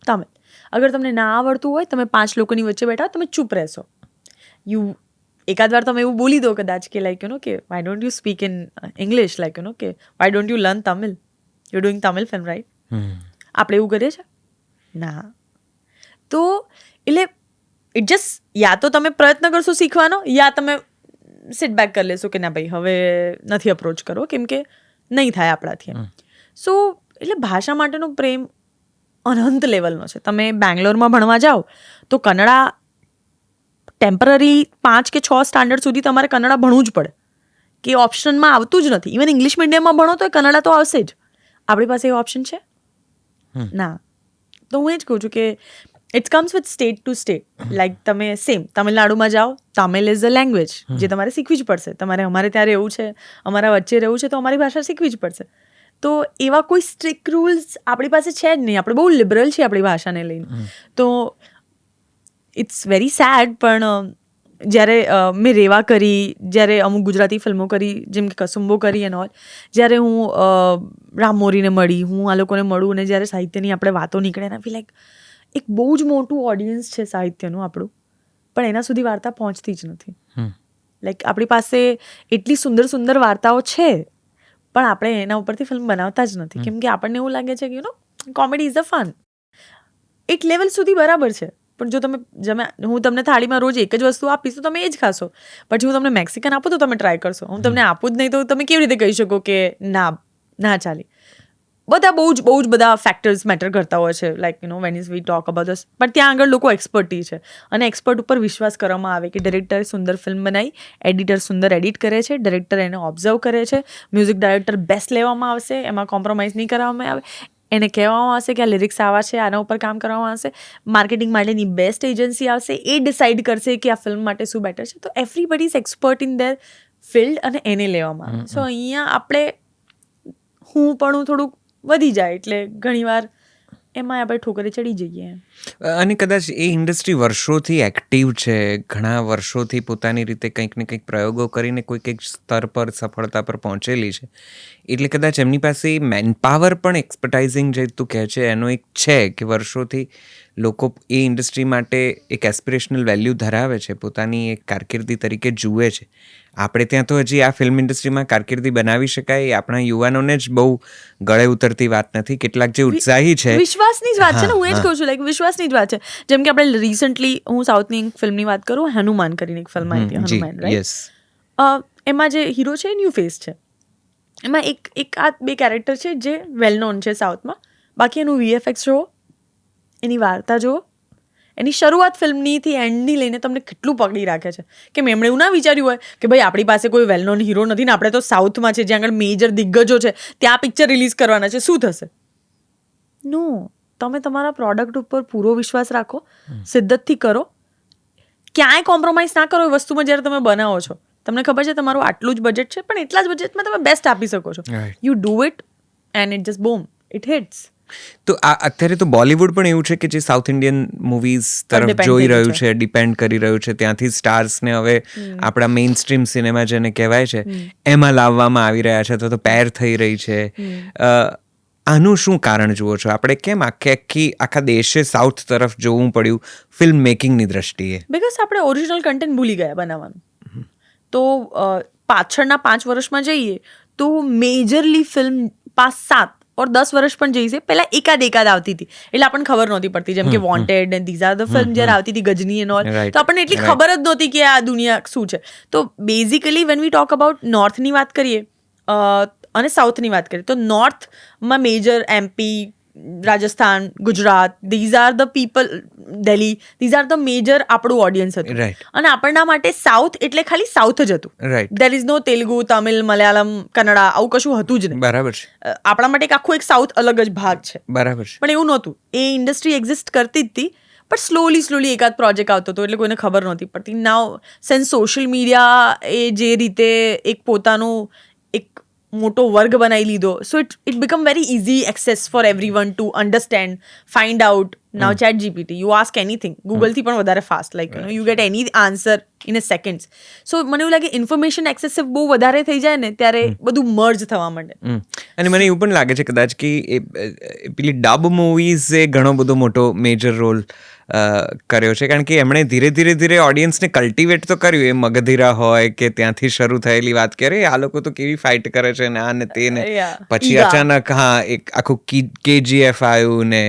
તમિલ. અગર તમને ના આવડતું હોય, તમે 5 લોકોની વચ્ચે બેઠા, તમે ચૂપ રહેશો. એકાદ વાર તમે એવું બોલી દો કદાચ કે કે why don't you speak in English, કે why don't you learn Tamil, you doing Tamil film, right? આપણે એવું કરીએ છીએ ના. તો એટલે ઇટ જસ્ટ, યા તો તમે પ્રયત્ન કરશો શીખવાનો, યા તમે સિટ બેક કરી લેશો કે ના ભાઈ હવે નથી અપ્રોચ કરો કેમ કે નહીં થાય આપણાથી. સો એટલે ભાષા માટેનો પ્રેમ અનંત લેવલનો છે. તમે બેંગ્લોરમાં ભણવા જાઓ તો કન્નડા ટેમ્પરરી 5 કે 6 સ્ટાન્ડર્ડ સુધી તમારે કન્નડા ભણવું જ પડે, કે ઓપ્શનમાં આવતું જ નથી. ઇવન ઇંગ્લિશ મીડિયમમાં ભણો તો કન્નડા તો આવશે જ. આપણી પાસે એ ઓપ્શન છે ના. તો હું એ જ કહું છું કે it's comes with state to state. Like તમે તમિલનાડુમાં જાઓ, તમિલ ઇઝ અ લેંગ્વેજ જે તમારે શીખવી જ પડશે. તમારે અમારે ત્યાં રહેવું છે, અમારા વચ્ચે રહેવું છે, તો અમારી ભાષા શીખવી જ પડશે. તો એવા કોઈ સ્ટ્રિક્ટ રૂલ્સ આપણી પાસે છે જ નહીં. આપણે બહુ લિબરલ છીએ આપણી ભાષાને લઈને. તો ઇટ્સ વેરી સેડ. પણ જ્યારે મેં રેવા કરી, જ્યારે અમુક ગુજરાતી ફિલ્મો કરી, જેમ કે કસુંબો કરી એન્ડ ઓલ, જ્યારે હું રામમોરીને મળી, હું આ લોકોને મળું અને જ્યારે સાહિત્યની આપણે વાતો નીકળે ને, ફીલ લાઈક એક બહુ જ મોટું ઓડિયન્સ છે સાહિત્યનું આપણું, પણ એના સુધી વાર્તા પહોંચતી જ નથી. લાઈક આપણી પાસે એટલી સુંદર સુંદર વાર્તાઓ છે, પણ આપણે એના ઉપરથી ફિલ્મ બનાવતા જ નથી કેમ કે આપણને એવું લાગે છે કે કોમેડી ઇઝ અ ફન. એક લેવલ સુધી બરાબર છે, પણ જો હું તમને થાળીમાં રોજ એક જ વસ્તુ આપીશ તો તમે એ જ ખાશો. પછી હું તમને મેક્સિકન આપું તો તમે ટ્રાય કરશો. હું તમને આપું જ નહીં તો તમે કેવી રીતે કહી શકો કે ના ચાલી? બધા બહુ જ બધા ફેક્ટર્સ મેટર કરતા હોય છે, like when is V talk about this. પણ ત્યાં આગળ લોકો એક્સપર્ટી છે અને એક્સપર્ટ ઉપર વિશ્વાસ કરવામાં આવે કે ડિરેક્ટરે સુંદર ફિલ્મ બનાવી, એડિટર સુંદર એડિટ કરે છે, ડિરેક્ટર એને ઓબ્ઝર્વ કરે છે, મ્યુઝિક ડાયરેક્ટર બેસ્ટ લેવામાં આવશે, એમાં કોમ્પ્રોમાઇઝ નહીં કરવામાં આવે, એને કહેવામાં આવશે કે આ લિરિક્સ આવા છે, આના ઉપર કામ કરવામાં આવશે, માર્કેટિંગ માટેની બેસ્ટ એજન્સી આવશે, એ ડિસાઇડ કરશે કે આ ફિલ્મ માટે શું બેટર છે. તો everybody is expert in their field અને એને લેવામાં આવે. સો અહીંયા આપણે હું થોડુંક વધી જાય એટલે ઘણીવાર એમાં આપણે ઠોકરે ચડી જઈએ. અને કદાચ એ ઇન્ડસ્ટ્રી વર્ષોથી એક્ટિવ છે, ઘણા વર્ષોથી પોતાની રીતે કંઈક ને કંઈક પ્રયોગો કરીને કોઈક સ્તર પર સફળતા પર પહોંચેલી છે. એટલે કદાચ એમની પાસે મેનપાવર પણ એક્સપર્ટાઇઝિંગ જે તું કહે છે એનો એક છે કે વર્ષોથી લોકો એ ઇન્ડસ્ટ્રી માટે એક એસ્પિરેશનલ વેલ્યુ ધરાવે છે, પોતાની એક કારકિર્દી તરીકે જુએ છે. આપણે ત્યાં તો હજી આ ફિલ્મ ઇન્ડસ્ટ્રીમાં કારકિર્દી બનાવી શકાય એ આપણા યુવાનોને જ બહુ ગળે ઉતરતી વાત નથી. કેટલાક જે ઉત્સાહી છે, વિશ્વાસની જ વાત છે ને, હું એ જ કહું છું, લાઈક વિશ્વાસની જ વાત છે. જેમ કે આપણે રિસન્ટલી હું સાઉથની ફિલ્મની વાત કરું, હનુમાન કરીને એક ફિલ્મ આવી હતી, હનુમાન, રાઈટ? એમાં જે હીરો છે એ ન્યૂ ફેસ છે, એમાં એક આ 2 કેરેક્ટર છે જે વેલ નોન છે સાઉથમાં. બાકી એનું VFX જુઓ, એની વાર્તા જુઓ, એની શરૂઆત ફિલ્મનીથી એન્ડની લઈને તમને કેટલું પકડી રાખે છે કે એમણે એવું ના વિચાર્યું હોય કે ભાઈ આપણી પાસે કોઈ વેલ નોન હીરો નથી ને આપણે તો સાઉથમાં છે જ્યાં આગળ મેજર દિગ્ગજો છે ત્યાં પિક્ચર રિલીઝ કરવાના છે, શું થશે? નો, તમે તમારા પ્રોડક્ટ ઉપર પૂરો વિશ્વાસ રાખો, શિદ્દતથી કરો, ક્યાંય કોમ્પ્રોમાઇઝ ના કરો એ વસ્તુમાં જ્યારે તમે બનાવો છો. તમને ખબર છે તમારું આટલું જ બજેટ છે પણ એટલા જ બજેટમાં તમે બેસ્ટ આપી શકો છો. You do it and it just બૂમ, ઇટ હિટ્સ. તો અત્યારે તો બોલિવૂડ પણ એવું છે કે જે સાઉથ ઇન્ડિયન મૂવીઝ તરફ depend જોઈ કરી રહ્યું છે. છે, ડિપેન્ડ કરી રહ્યું છે. ત્યાંથી સ્ટાર્સને હવે આપણા મેઇન સ્ટ્રીમ સિનેમા જેને કહેવાય છે એમાં લાવવામાં આવી રહ્યા છે, તો પેર થઈ રહી છે. આનું શું કારણ જુઓ છો? આપણે કેમ આખા દેશે સાઉથ તરફ જોવું પડ્યું ફિલ્મ મેકિંગની દ્રષ્ટિએ? બિકોઝ આપણે ઓરિજિનલ કન્ટેન્ટ ભૂલી ગયા બનાવવાનું. તો પાછળના 5 વર્ષમાં જઈએ તો મેજરલી ફિલ્મ 5-7 ઓર 10 વર્ષ પણ જઈ છે પહેલાં એકાદ આવતી હતી એટલે આપણને ખબર નહોતી પડતી. જેમ કે wanted and this are the film જ્યારે આવતી હતી, ગજની એન્ડ ઓલ, તો આપણને એટલી ખબર જ નહોતી કે આ દુનિયા શું છે. તો basically when we talk about નોર્થની વાત કરીએ અને સાઉથની વાત કરીએ તો નોર્થમાં major MP, Rajasthan, Gujarat, these are the people, Delhi, these are the major આપણું ઓડિયન્સ હતું. અને આપણના માટે સાઉથ એટલે ખાલી સાઉથ જ હતું. There is no Telugu, Tamil, Malayalam, Kannada આવું કશું હતું જ નહીં. બરાબર છે. આપણા માટે એક આખું એક સાઉથ અલગ જ ભાગ છે. બરાબર છે. પણ એવું નહોતું. એ ઇન્ડસ્ટ્રી એક્ઝિસ્ટ કરતી જ હતી પણ સ્લોલી એકાદ પ્રોજેક્ટ આવતો હતો એટલે કોઈને ખબર નહોતી પડતી. નાઉ સેન્સ સોશિયલ મીડિયા એ જે રીતે એક પોતાનું એક મોટો વર્ગ બનાવી લીધો, so it become very easy access for everyone to understand, find out. Now ChatGPT, you ask anything, ગૂગલથી પણ વધારે fast, like you get any answer in a seconds. So મને એવું લાગે ઇન્ફોર્મેશન એક્સેસિવ બહુ વધારે થઈ જાય ને ત્યારે બધું મર્જ થવા માંડે. અને મને એવું પણ લાગે છે કદાચ કે પેલી ડબ મૂવીઝે ઘણો બધો મોટો મેજર રોલ કર્યો છે, કારણ કે એમણે ધીરે ઓડિયન્સને કલ્ટિવેટ તો કર્યું. એ મગધીરા હોય કે ત્યાંથી શરૂ થયેલી વાત કરે આ લોકો તો કેવી ફાઇટ કરે છે ને આ ને તે ને, પછી અચાનક એક આખું KGF આવ્યું ને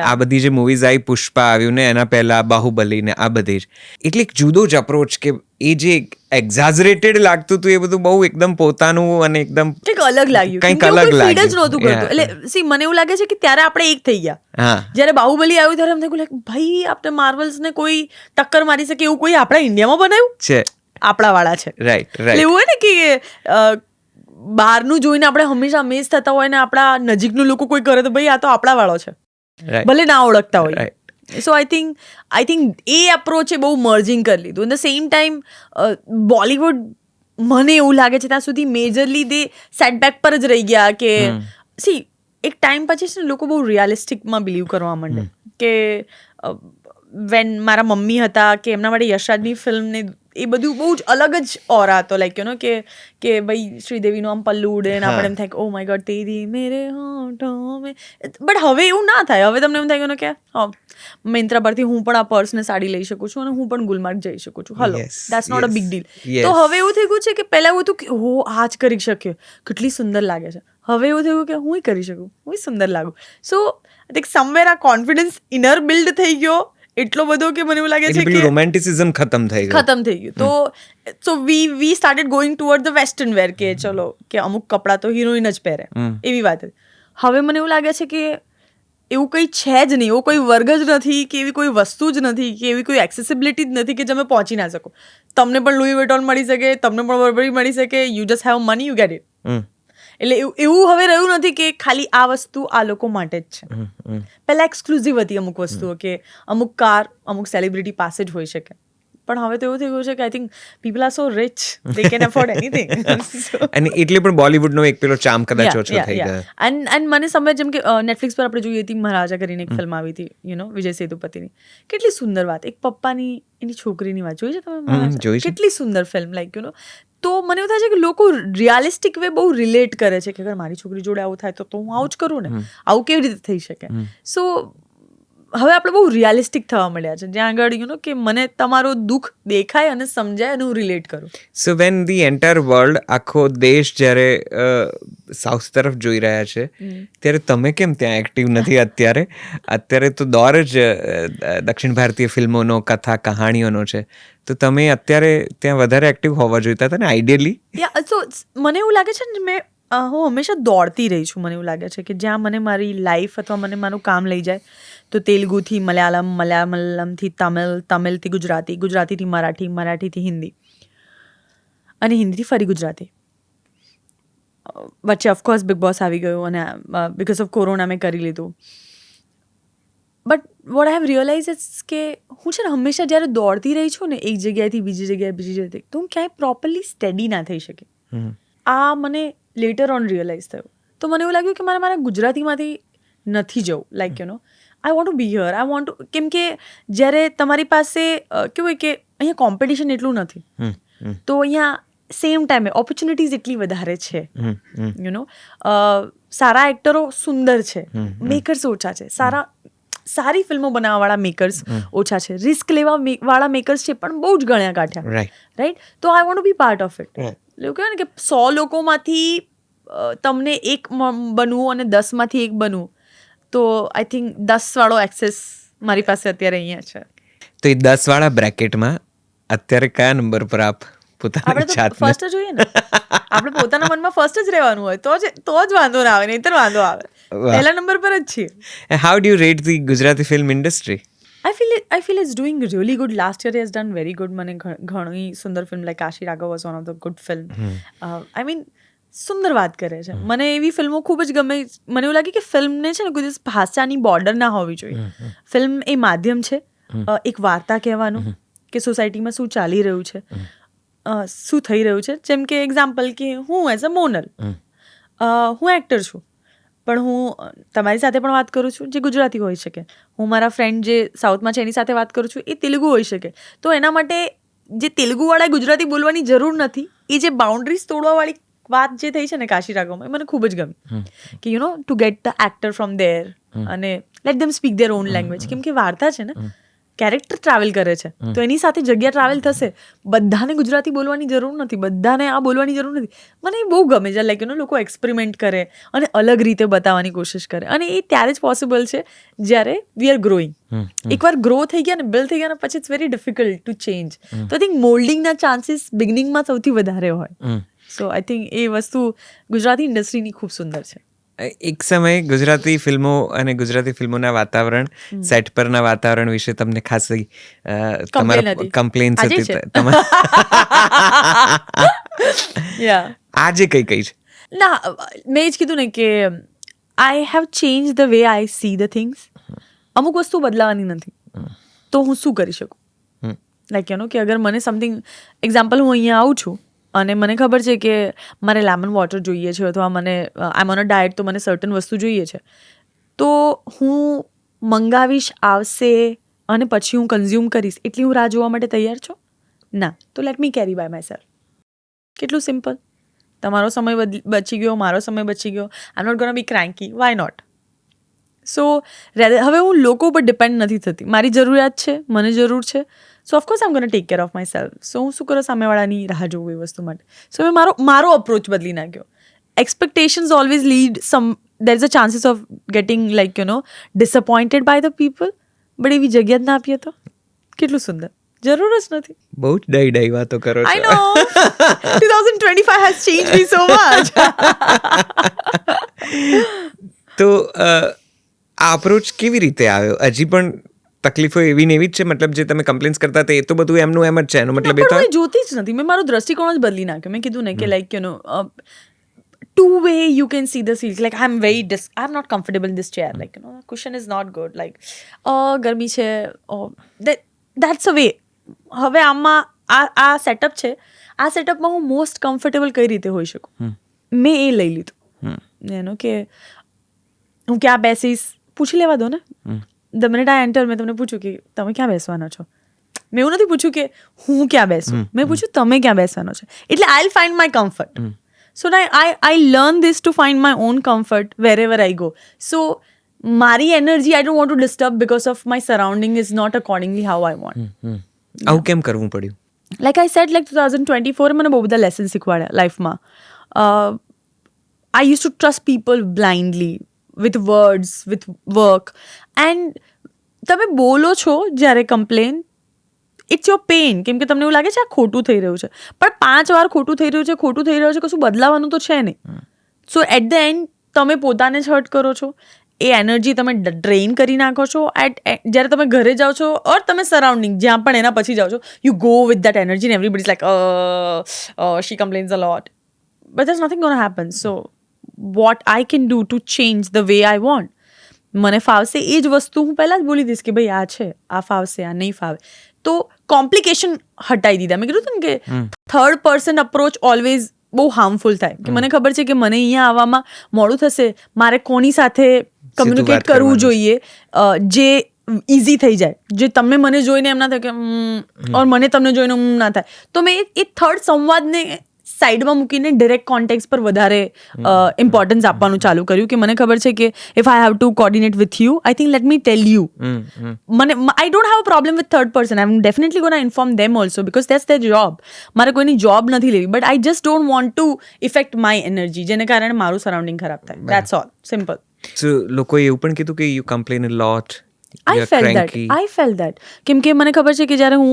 આ બધી જે મૂવીઝ આવી, પુષ્પા આવ્યું ને એના પહેલા બાહુબલી ને આ બધી જ, એટલે એક જુદો જ અપ્રોચ કે એ જે એક્ઝાઝરેટેડ લાગતું હતું એ બધું બહુ એકદમ પોતાનું અને એકદમ કંઈક અલગ લાગ્યું, કંઈક અલગ ફીડ જ નહોતું કરતું. એટલે સી મને એવું લાગે છે કે ત્યારે આપણે એક થઈ ગયા. જ્યારે બાહુબલી આવ્યું ત્યારે અમને લાગ્યું ભાઈ આપણે માર્વલ્સ ને કોઈ ટક્કર મારી શકે એવું કોઈ આપણા ઇન્ડિયામાં બનાવ્યું છે, આપણા વાળા છે. રાઈટ. એવું હોય ને કે બહારનું જોઈને આપણે હંમેશા અમેઝ થતા હોય ને આપણા નજીકનું લોકો કોઈ કરે તો ભાઈ આ તો આપણા વાળો છે, ભલે ના ઓળખતા હોય. સો આઈ થિંક એ અપ્રોચે બહુ મર્જિંગ કરી લીધું. At the same time Bollywood મને એવું લાગે છે ત્યાં સુધી મેજરલી દે સેટબેક પર જ રહી ગયા કે સી એક ટાઈમ પછી છે ને લોકો બહુ રિયાલિસ્ટિકમાં બિલીવ કરવા માંડે કે વેન મારા મમ્મી હતા કે એમના માટે યશરાજની ફિલ્મને એ બધું બહુ જ અલગ જ ઓરા હતો, લાઈક યુ નો કે ભાઈ શ્રીદેવીનું આમ પલ્લુ ઉડે ને આપણે એમ થાય કે ઓ માય ગોડ તેરી મેરે હોઠો મે. બટ હવે એવું ના થાય. હવે તમને એમ થાય કે મિંત્રા પરથી હું પણ આ પર્સને સાડી લઈ શકું છું અને હું પણ ગુલમાર્ગ જઈ શકું છું. Hello, that's not a big deal. તો હવે એવું થઈ ગયું છે કે પહેલાં એવું હતું કે હો આ જ કરી શકીએ, કેટલી સુંદર લાગે છે. હવે એવું થયું કે હું કરી શકું, હું સુંદર લાગું. સો આઈ થિંક સમવેર આ કોન્ફિડન્સ ઇનર બિલ્ડ થઈ ગયો એટલો બધો કે મને એવું લાગે છે કે રોમેન્ટિસિઝમ ખતમ થઈ ગયું. તો we started going toward the western wear કે ચલો કે અમુક કપડાં તો હિરોઈન જ પહેરે, એવી વાત. હવે મને એવું લાગે છે કે એવું કંઈ છે જ નહીં, એવો કોઈ વર્ગ જ નથી કે એવી કોઈ વસ્તુ જ નથી કે એવી કોઈ એક્સેસિબિલિટી જ નથી કે તમે પહોંચી ના શકો. તમને પણ લુઈ વિટોન મળી શકે, તમને પણ બર્બરી મળી શકે, you just have money, you get it. એટલે એવું હવે રહ્યું નથી કે ખાલી આ વસ્તુ આ લોકો માટે જ છે. પહેલાં એક્સક્લુઝિવ હતી અમુક વસ્તુઓ કે અમુક કાર અમુક સેલિબ્રિટી પાસે જ હોઈ શકે, પણ હવે તો એવું થઈ ગયું છે કે I think people are so rich they can afford anything. અને એટલે પણ બોલિવૂડનો એક પેલો ચાર્મ કદાચ ઓછો થઈ ગયો. એન્ડ મને સમય જેમ કે નેટફ્લિક્સ પર આપણે જોઈએ હતી મહારાજા કરીને એક ફિલ્મ આવી હતી, યુ નો વિજય સેતુપતિની. કેટલી સુંદર વાત, એક પપ્પાની એની છોકરીની વાત જોઈ છે તમે? કેટલી સુંદર ફિલ્મ, લાઈક યુ નો. તો મને એવું થાય છે કે લોકો રિયાલિસ્ટિક વે બહુ રિલેટ કરે છે કે અગર મારી છોકરી જોડે આવું થાય તો હું આવું જ કરું ને, આવું કેવી રીતે થઈ શકે. સો હવે આપણે બહુ રિયાલિસ્ટિક થવા મળ્યા છે જ્યાં આગળ યુ નો કે મને તમારો દુઃખ દેખાય અને સમજાય અને હું રિલેટ કરું. So when the entire world, આખો દેશ જ્યારે સાઉથ તરફ જોઈ રહ્યા છે ત્યારે તમે કેમ ત્યાં એક્ટિવ નથી અત્યારે? અત્યારે તો દોર જ દક્ષિણ ભારતીય ફિલ્મોનો, કથા કહાણીઓનો છે, તો તમે અત્યારે ત્યાં વધારે એક્ટિવ હોવા જોઈતા હતા ને આઈડિયલી. સો મને એવું લાગે છે ને મેં હું હંમેશા દોડતી રહી છું, મને એવું લાગે છે કે જ્યાં મને મારી લાઈફ અથવા મને મારું કામ લઈ જાય, તો તેલુગુથી મલયાલમ, મલયાલમથી તમિલ, તમિલથી ગુજરાતી, ગુજરાતીથી મરાઠી, મરાઠીથી હિન્દી અને હિન્દીથી ફરી ગુજરાતી. વચ્ચે ઓફકોર્સ બિગ બોસ આવી ગયું અને બિકોઝ ઓફ કોરોના મેં કરી લીધું. But what I have realise is કે હું છે ને હંમેશા જ્યારે દોડતી રહી છું ને એક જગ્યાએથી બીજી જગ્યાએ તો હું ક્યાંય પ્રોપરલી સ્ટેડી ના થઈ શકે. આ મને લેટર ઓન રિયલાઇઝ થયું. તો મને એવું લાગ્યું કે મારા ગુજરાતીમાંથી નથી જવું. Like you know I want to be here, I want to, કેમ કે જ્યારે તમારી પાસે કેવું હોય કે અહીંયા કોમ્પિટિશન એટલું નથી, તો અહીંયા સેમ ટાઈમે ઓપોર્ચ્યુનિટીઝ એટલી વધારે છે. યુ નો સારા એક્ટરો સુંદર છે, મેકર્સ ઓછા છે, સારી ફિલ્મો બનાવવાવાળા મેકર્સ ઓછા છે, રિસ્ક લેવા વાળા મેકર્સ છે પણ બહુ જ ગણ્યા કાઢ્યા. રાઈટ. તો I want to be part of it. એવું કહેવાય ને કે 100 લોકોમાંથી તમને એક બનવું અને 10માંથી એક બનવું, તો આઈ થિંક 10 વાળો એક્સેસ મારી પાસે અત્યારે અહીંયા છે. તો એ 10 વાળા બ્રેકેટમાં અત્યારે કયા નંબર પર આપ આપણે તો ફર્સ્ટ જોઈએ ને, આપણે પોતાના મનમાં ફર્સ્ટ જ રહેવાનું હોય તો જ વાંધો ના આવે, નહીંતર વાંધો આવે. પહેલા નંબર પર જ છીએ. How do you rate the Gujarati film industry? I feel it's doing really good. Last year it has done very good. મને ઘણી સુંદર film like Kashi Raghav was one of the good film. I mean સુંદર વાત કરે છે. મને એવી ફિલ્મો ખૂબ જ ગમે. મને એવું લાગે કે ફિલ્મને છે ને કોઈ દિવસ ભાષાની બોર્ડર ના હોવી જોઈએ. ફિલ્મ એ માધ્યમ છે એક વાર્તા કહેવાનું, કે સોસાયટીમાં શું ચાલી રહ્યું છે, શું થઈ રહ્યું છે. જેમ કે એક્ઝામ્પલ કે હું એઝ અ મોનલ, હું એક્ટર છું, પણ હું તમારી સાથે પણ વાત કરું છું જે ગુજરાતી હોઈ શકે, હું મારા ફ્રેન્ડ જે સાઉથમાં છે એની સાથે વાત કરું છું એ તેલુગુ હોઈ શકે. તો એના માટે જે તેલુગુવાળાએ ગુજરાતી બોલવાની જરૂર નથી, એ જે બાઉન્ડ્રીઝ તોડવાવાળી વાત જે થઈ છે ને કાશી રાઘવમાં, એ મને ખૂબ જ ગમી. કે you know to get the actor from there અને let them speak their own language. કેમ કે વાર્તા છે ને, કેરેક્ટર ટ્રાવેલ કરે છે તો એની સાથે જગ્યા ટ્રાવેલ થશે. બધાને ગુજરાતી બોલવાની જરૂર નથી, બધાને આ બોલવાની જરૂર નથી. મને એ બહુ ગમે છે લાઈક યુ નો લોકો એક્સપેરિમેન્ટ કરે અને અલગ રીતે બતાવવાની કોશિશ કરે, અને એ ત્યારે જ પોસિબલ છે જ્યારે વી આર ગ્રોઈંગ. એકવાર ગ્રો થઈ ગયા ને, બિલ્ડ થઈ ગયા ને, પછી it's very difficult to change. તો આઈ થિંક મોલ્ડિંગના ચાન્સીસ બિગનિંગમાં સૌથી વધારે હોય. સો આઈ થિંક એ વસ્તુ ગુજરાતી ઇન્ડસ્ટ્રીની ખૂબ સુંદર છે. એક સમયે ગુજરાતી ફિલ્મો અને ગુજરાતી ફિલ્મોના વાતાવરણ, સેટ પરના વાતાવરણ વિશે તમને ખાસી તમારા કમ્પ્લેન્સ હતી. આજે કઈ છે? ના, મેં જ કીધું ને કે I have change the way I see the things. અમુક વસ્તુ બદલાવાની નથી, તો હું શું કરી શકું? લાઈક યુ નો કે અગર મને સમથિંગ, એક્ઝામ્પલ હું અહીંયા આવું છું અને મને ખબર છે કે મારે લેમન વોટર જોઈએ છે, અથવા મને આઈ એમ ઓન અ ડાયટ, તો મને સર્ટન વસ્તુ જોઈએ છે, તો હું મંગાવીશ, આવશે અને પછી હું કન્ઝ્યુમ કરીશ એટલી હું રાહ જોવા માટે તૈયાર છું? ના. તો let me carry by myself. કેટલું સિમ્પલ. તમારો સમય બચી ગયો, મારો સમય બચી ગયો. I am not gonna be cranky, why not? So હવે હું લોકો પર ડિપેન્ડ નથી થતી. મારી જરૂરિયાત છે, મને જરૂર છે, so of course I am gonna take care of myself. So હું શું કરું, સામેવાળાની રાહ જોવું એ વસ્તુ માટે. સો મેં મારો અપ્રોચ બદલી નાખ્યો. Expectations always lead there is a chances of getting like you know disappointed by the people. But એવી જગ્યા જ ના આપીએ તો કેટલું સુંદર. જરૂર જ નથી. બહુ જ ડાઈ વાતો કરો છો. I know 2025 has changed me so much. તો આ અપ્રોચ કેવી રીતે આવ્યો? હજી પણ તકલીફો એવી ને એવી જ છે? મતલબ જે તમે કમ્પ્લેન્સ કરતા હતા એ તો બધું એમનું એમ જ છે, એનો મતલબ એ તો જોતી જ નથી. મેં મારો દ્રષ્ટિકોણ જ બદલી નાખ્યો. મેં કીધું ને કે like you no two way you can see the seats. Like I'm I'm not comfortable in this chair. Like you know, the cushion is not good. Like ગરમી છે. That's a way. હવે આમાં આ સેટઅપ છે, આ સેટઅપમાં હું most comfortable કઈ રીતે હોઈ શકું, મેં એ લઈ લીધું. એનો કે હું ક્યાં બેસીશ પૂછી લેવા દો ને. ધ મિનિટ આઈ એન્ટર, મેં તમને પૂછ્યું કે તમે ક્યાં બેસવાના છો. મેં એવું નથી પૂછ્યું કે હું ક્યાં બેસું, મેં પૂછ્યું તમે ક્યાં બેસવાનો છે. એટલે I will find my comfort. So I learn this to find my own comfort wherever I go. So મારી energy I don't want to disturb because of my surrounding is not accordingly how I want. આવું કેમ કરવું પડ્યું? Like I said, like 2024 મને બહુ બધા lesson શીખવાડ્યા લાઈફમાં. I used to trust people blindly with words, with work. And તમે બોલો છો જ્યારે કમ્પ્લેન, ઇટ્સ યોર પેઇન. કેમ કે તમને એવું લાગે છે આ ખોટું થઈ રહ્યું છે, પણ 5 વાર ખોટું થઈ રહ્યું છે કશું બદલાવાનું તો છે નહીં. સો એટ ધ એન્ડ તમે પોતાને જ હર્ટ કરો છો, એ એનર્જી તમે ડ્રેઇન કરી નાખો છો. જ્યારે તમે ઘરે જાઓ છો ઓર તમે સરાઉન્ડિંગ જ્યાં પણ એના પછી જાઓ છો, you go with that energy ને everybody like she complains a lot, but there's nothing gonna happen. So what I can do to change the way I want, મને ફાવશે એ જ વસ્તુ હું પહેલાં જ બોલી દઈશ કે ભાઈ આ છે, આ ફાવશે, આ નહીં ફાવે. તો કોમ્પ્લિકેશન હટાવી દીધા. મેં કીધું હતું ને કે થર્ડ પર્સન અપ્રોચ ઓલવેઝ બહુ હાર્મફુલ થાય. કે મને ખબર છે કે મને અહીંયા આવવામાં મોડું થશે, મારે કોની સાથે કમ્યુનિકેટ કરવું જોઈએ જે ઇઝી થઈ જાય, જે તમે મને જોઈને એમ ના થાય કે ઓર મને તમને જોઈને ના થાય. તો મેં એ થર્ડ સંવાદને સાઈડમાં મૂકીને ડિરેક્ટ કોન્ટેક્ટ પર વધારે ઇમ્પોર્ટન્સ આપવાનું ચાલુ કર્યું. કે મને ખબર છે કે if I have to coordinate with you, I think let me tell you. મને I don't have a problem with third person, I am definitely gonna inform them also because that's their job. મારે કોઈની job નથી લેવી, but I just don't want to effect my energy, જેને કારણે મારું surrounding ખરાબ થાય. That's all, simple. સો લોકોએ એવું પણ કીધું કે you complain a lot. I felt that. કેમ કે મને ખબર છે કે જ્યારે હું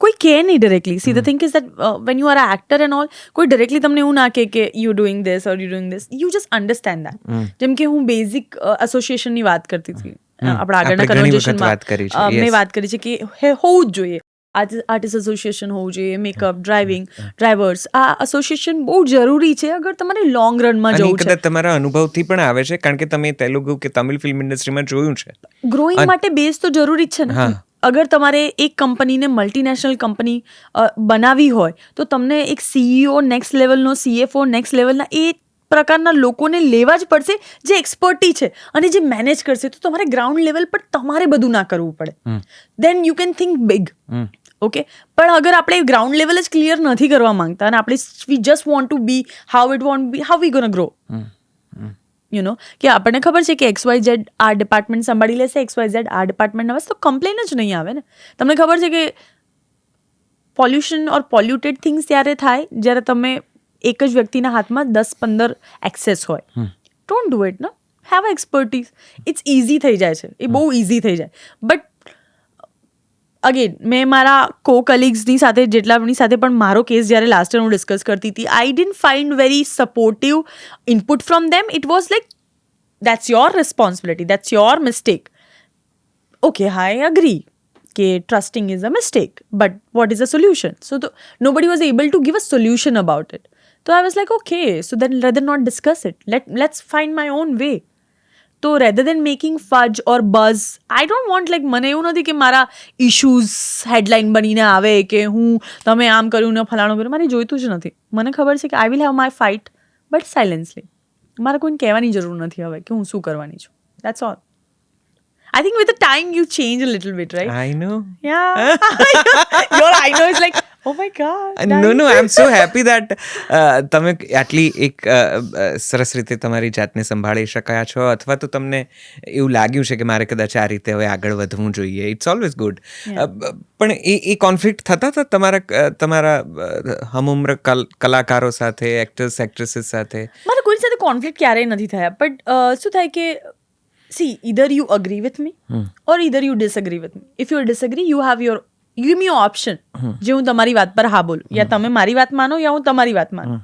કોઈ કહે નહીં directly. See the thing is that when you are a actor and all, કોઈ ડિરેક્ટલી તમને એવું ના કહે કે you doing this or you doing this, you just understand that. જેમ કે હું બેઝિક એસોસિએશનની વાત કરતી હતી આપણા આગળના કન્વર્ઝેશનમાં. મેં વાત કરી છે કે હોવું જ જોઈએ, આર્ટિસ્ટ એસોસિએશન હોવું જોઈએ, મેકઅપ, ડ્રાઈવર્સ, આ એસોસિએશન બહુ જરૂરી છે અગર તમારે લોંગ રનમાં જવું છે. કદાચ તમારા અનુભવથી પણ આવે છે, કારણ કે તમે તેલુગુ કે તમિલ ફિલ્મ ઇન્ડસ્ટ્રીમાં જોયું છે. ગ્રોઈંગ માટે બેઝ તો જરૂરી જ છે ને. અગર તમારે એક કંપનીને મલ્ટીનેશનલ કંપની બનાવવી હોય તો તમને એક CEO નેક્સ્ટ લેવલનો, CFO નેક્સ્ટ લેવલના એ પ્રકારના લોકોને લેવા જ પડશે જે એક્સપર્ટી છે અને જે મેનેજ કરશે. તો તમારે ગ્રાઉન્ડ લેવલ પર તમારે બધું ના કરવું પડે. Then you can think big. Okay, પણ અગર આપણે ગ્રાઉન્ડ લેવલ જ ક્લિયર નથી કરવા માંગતા અને આપણે we just want to be how it want be, how we gonna grow. You know, કે આપણને ખબર છે કે XYZ આ ડિપાર્ટમેન્ટ સંભાળી લેશે, XYZ આ ડિપાર્ટમેન્ટના બસ, તો કમ્પ્લેન જ નહીં આવે ને. તમને ખબર છે કે પોલ્યુશન ઓર પોલ્યુટેડ થિંગ્સ ત્યારે થાય જ્યારે તમે એક જ વ્યક્તિના હાથમાં 10-15 એક્સેસ હોય. Don't do it. No have expertise. It's easy થઈ જાય છે, એ બહુ ઇઝી થઈ જાય. બટ અગેન મેં મારા કો કલીગ્સની સાથે, જેટલાની સાથે પણ મારો કેસ જ્યારે લાસ્ટ યર હું ડિસ્કસ કરતી હતી, I didn't find very supportive input from them. It was like that's your responsibility, that's your mistake. Okay, I agree કે trusting is a mistake, but what is a solution? So nobody was able to give a solution about it. So I was like, okay, so then rather not discuss it. Let's find my own way. તો rather than making fudge or buzz, I don't want, like મને એવું નથી કે મારા issues headline બનીને આવે કે તમે આમ કર્યું ને ફલાણું કર્યું. મારે જોઈતું જ નથી. મને ખબર છે કે I will have my fight, but silently. મારે કોઈને કહેવાની જરૂર નથી હવે કે હું શું કરવાની છું. That's all. I think with the time you change a little bit, right? I know. Yeah. Your I know is like, oh my God. No, I'm so happy that તમે આટલી એક સરસ રીતે તમારી જાતને સંભાળી શકાયા છો, અથવા તો તમને એવું લાગ્યું છે કે મારે કદાચ આ રીતે હવે આગળ વધવું જોઈએ. It's always good. પણ એ કોન્ફ્લિક્ટ થતા હતા તમારા હમઉમ્ર કલાકારો સાથે, એક્ટર્સ એક્ટ્રેસીસ સાથે? મારા કોઈ સાથે કોન્ફ્લિક્ટ ક્યારેય નથી થયા. બટ શું થાય કે see, either you agree with me or either you disagree with me. If you disagree, you give me your option. જે હું તમારી વાત પર હા બોલું, યા તમે મારી વાત માનો યા હું તમારી વાત માનો.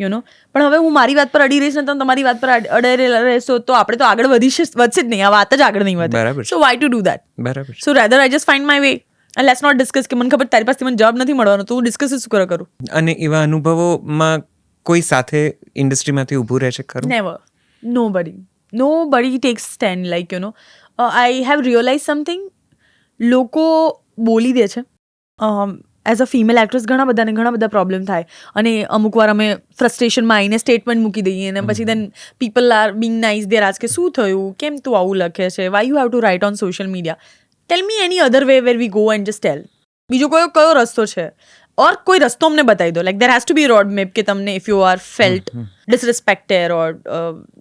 યુ નો, પણ હવે હું મારી વાત પર અડી રહીશ ને તમે તમારી વાત પર અડાઈ રહેશો તો આપણે તો આગળ વધશે જ નહીં. આ વાત જ આગળ નહીં વધે. So why to do that? બરાબર. So rather I just find my way and let's not discuss કે મને ખબર તારી પાસેથી મને જવાબ નથી મળવાનો, તો હું ડિસ્કસ શું કરું. અને એવા અનુભવોમાં કોઈ સાથે ઇન્ડસ્ટ્રીમાંથી ઊભું રહે છે ખરું? Never. Nobody takes stand, like, you know. I have realized something. લોકો બોલી દે છે. એઝ અ ફિમેલ એક્ટ્રેસ ઘણા બધા પ્રોબ્લેમ થાય અને અમુક વાર અમે ફ્રસ્ટ્રેશનમાં આવીને સ્ટેટમેન્ટ મૂકી દઈએ અને પછી then people are being nice, there ask કે શું થયું, કેમ તું આવું લખે છે, why you have to write on social media. Tell me any other way where we go and just tell. બીજો કયો રસ્તો છે? ઓર કોઈ રસ્તો અમને બતાવી દો. Like there has to be road map કે તમને if you are felt disrespected or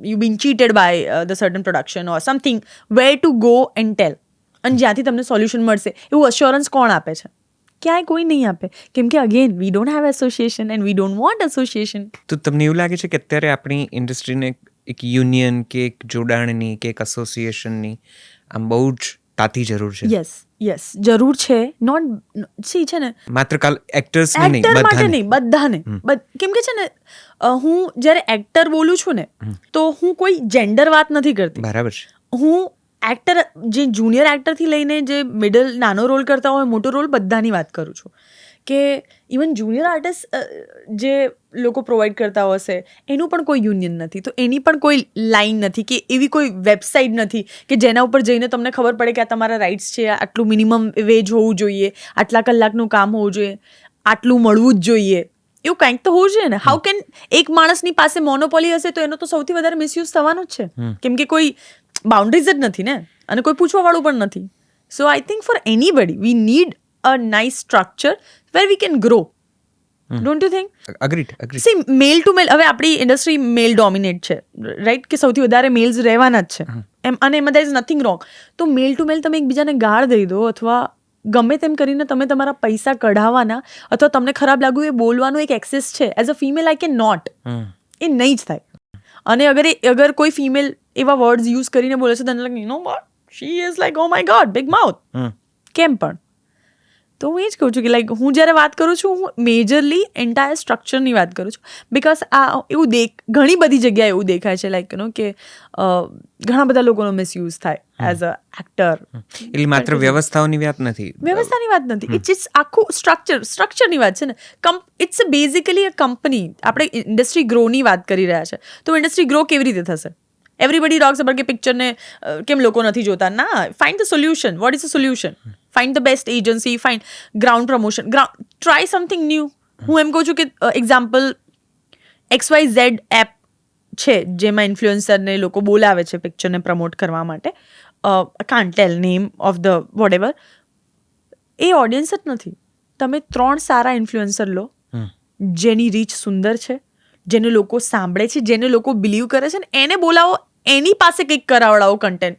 you been cheated by the certain production or something, where to go and tell. અને જ્યાંથી તમને સોલ્યુશન મળશે એવું અશ્યોરન્સ કોણ આપે છે? ક્યાંય કોઈ નહીં આપે. કેમ કે again V don't have association and we don't want association. તો તમને એવું લાગે છે કે અત્યારે આપણી ઇન્ડસ્ટ્રીને એક યુનિયન કે એક જોડાણની કે એક એસોસિએશનની આમ બહુ જ તાતી જરૂર છે. યસ જરૂર છે. નોટ સી છે ને માત્ર એક્ટર્સ નહીં, એક્ટર માટે બધાને. નહીં, બધાને. કેમ કે છે ને હું જ્યારે એક્ટર બોલું છું ને તો હું કોઈ જેન્ડર વાત નથી કરતી. બરાબર છે. હું એક્ટર, જે જુનિયર એક્ટરથી લઈને જે મિડલ નાનો રોલ કરતા હોય, મોટો રોલ, બધાની વાત કરું છું. કે ઇવન જુનિયર આર્ટિસ્ટ જે લોકો પ્રોવાઈડ કરતા હશે એનું પણ કોઈ યુનિયન નથી, તો એની પણ કોઈ લાઈન નથી, કે એવી કોઈ વેબસાઇટ નથી કે જેના ઉપર જઈને તમને ખબર પડે કે આ તમારા રાઇટ્સ છે, આટલું મિનિમમ વેજ હોવું જોઈએ, આટલા કલાકનું કામ હોવું જોઈએ, આટલું મળવું જ જોઈએ. એવું કંઈક તો હોવું જોઈએ ને. હાઉ કેન એક માણસની પાસે મોનોપોલી હશે તો એનો તો સૌથી વધારે મિસયુઝ થવાનો જ છે, કેમ કે કોઈ બાઉન્ડ્રીઝ જ નથી ને, અને કોઈ પૂછવાવાળું પણ નથી. So I think for anybody we need a nice structure where we can grow. Don't you think? Agreed. See, male to male, હવે આપણી ઇન્ડસ્ટ્રી મેલ ડોમિનેટ છે, રાઈટ, કે સૌથી વધારે મેલ્સ રહેવાના જ છે એમ, અને એમાં there is nothing wrong. તો મેલ ટુ મેલ તમે એકબીજાને ગાળ દઈ દો અથવા ગમે તેમ કરીને તમે તમારા પૈસા કઢાવવાના અથવા તમને ખરાબ લાગ્યું એ બોલવાનું એક એક્સેસ છે. As a female I can not, એ નહીં જ થાય. અને અગર કોઈ ફિમેલ એવા વર્ડ્સ યુઝ કરીને બોલે છે then like, you know what, she is like, oh my god, big mouth. કેમ પણ? તો હું એ જ કહું છું કે લાઈક હું જ્યારે વાત કરું છું, હું મેજરલી એન્ટાયર સ્ટ્રક્ચરની વાત કરું છું. બિકોઝ આ એવું ઘણી બધી જગ્યાએ એવું દેખાય છે, લાઈક કે ઘણા બધા લોકોનો મિસયુઝ થાય એઝ અ એક્ટર. એટલે માત્ર વ્યવસ્થાઓની વાત નથી. વ્યવસ્થાની વાત નથી, ઇટ્સ આખું સ્ટ્રક્ચરની વાત છે ને. It's basically a company. આપણે ઇન્ડસ્ટ્રી ગ્રોની વાત કરી રહ્યા છે, તો ઇન્ડસ્ટ્રી ગ્રો કેવી રીતે થશે? એવરીબડી ટોક્સ અબાઉટ કે પિક્ચરને કેમ લોકો નથી જોતા. ના, find the solution. Vote is the solution? Find the best agency, find ground promotion, try something new. હું એમ કહું છું કે એક્ઝામ્પલ XYZ એપ છે જેમાં ઇન્ફ્લુએન્સરને લોકો બોલાવે છે પિક્ચરને પ્રમોટ કરવા માટે. Can't tell name of the whatever. એ ઓડિયન્સ જ નથી. તમે 3 સારા ઇન્ફ્લુએન્સર લો જેની રીચ સુંદર છે, જેને લોકો સાંભળે છે, જેને લોકો બિલીવ કરે છે, ને એને બોલાવો, એની પાસે કંઈક કરાવડાવો કન્ટેન્ટ,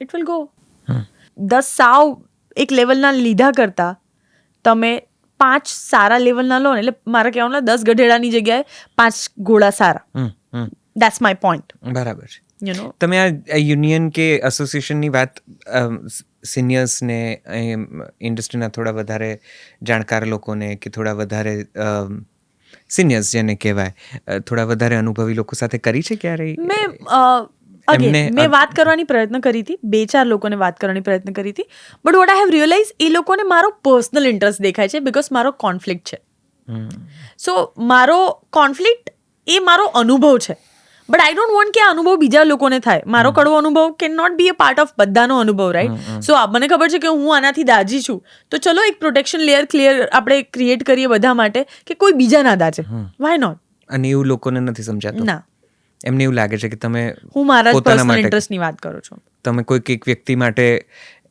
ઇટ વિલ ગો. 10 સાવ એક લેવલના લીધા કરતા તમે 5 સારા લેવલના લો ને, એટલે મારા કહેવાનો 10 ગધેડાની જગ્યાએ 5 ઘોડા સારા. That's my point. બરાબર છે. યુ નો, તમે આ યુનિયન કે એસોસિએશનની વાત સિનિયર્સને, ઇન્ડસ્ટ્રીના થોડા વધારે જાણકાર લોકોને કે થોડા વધારે સિનિયર્સ જેને કહેવાય, થોડા વધારે અનુભવી લોકો સાથે કરી છે ક્યારેય? મેં વાત કરવાની પ્રયત્ન કરી હતી, 2-4 લોકોને વાત કરવાની પ્રયત્ન કરી હતી. But what I have realise, એ લોકોને મારો પર્સનલ ઇન્ટરેસ્ટ દેખાય છે, બિકોઝ મારો કોન્ફ્લિક્ટ છે. સો મારો કોન્ફ્લિક્ટ એ મારો અનુભવ છે. બટ આઈ ડોન્ટ વોન્ટ કે આ અનુભવ બીજા લોકોને થાય. મારો કડવો અનુભવ can not be a part of બધાનો અનુભવ, રાઈટ? સો મને ખબર છે કે હું આનાથી દાજી છું, તો ચલો એક પ્રોટેક્શન લેયર આપણે ક્રિએટ કરીએ બધા માટે, કે કોઈ બીજા ના દાજે. Why not? અને એવું લોકોને નથી સમજાતું. ના, એમને એવું લાગે છે કે તમે હું મારા પર્સનલ ઇન્ટરેસ્ટની વાત કરું છું. તમે કોઈક એક વ્યક્તિ માટે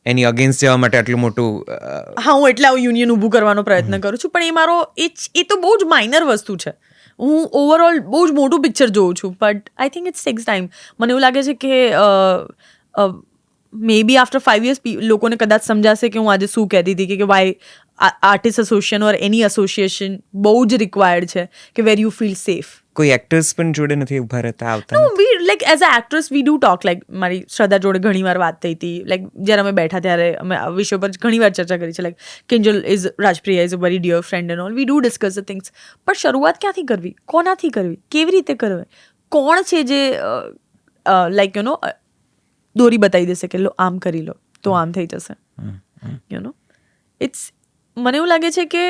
એની અગેન્સ્ટ જવા માટે આટલું મોટું હા, હું એટલે યુનિયન ઊભું કરવાનો પ્રયત્ન કરું છું, પણ એ મારો એ તો બહુ જ માઇનર વસ્તુ છે. હું ઓવરઓલ બહુ જ મોટું પિક્ચર જોઉં છું, but I think it's takes time. મને એવું લાગે છે કે મે બી આફ્ટર 5 years લોકોને કદાચ સમજાશે કે હું આજે શું કહેતી હતી, કે why artist association or any association બહુ જ રિક્વાયર્ડ છે, કે વેર યુ ફીલ સેફ. કોઈ એક્ટર્સ પણ જોડે નથી ઉભા રહેતા આવતા? No, we like as a actress we do talk. Like મારી શ્રદ્ધા જોડે ઘણી વાર વાત થઈ હતી, લાઈક જ્યારે અમે બેઠા ત્યારે અમે આ વિષય પર ઘણી વાર ચર્ચા કરી છે. Like Kinjal is Rajpriya is a very dear friend and all, we do discuss the things. પણ શરૂઆત ક્યાંથી કરવી, કોનાથી કરવી, કેવી રીતે કરવી? કોણ છે જે લાઈક યુ નો દોરી બતાવી દેશે કે લો આમ કરી લો તો આમ થઈ જશે? યુ નો, ઇટ્સ, મને એવું લાગે છે કે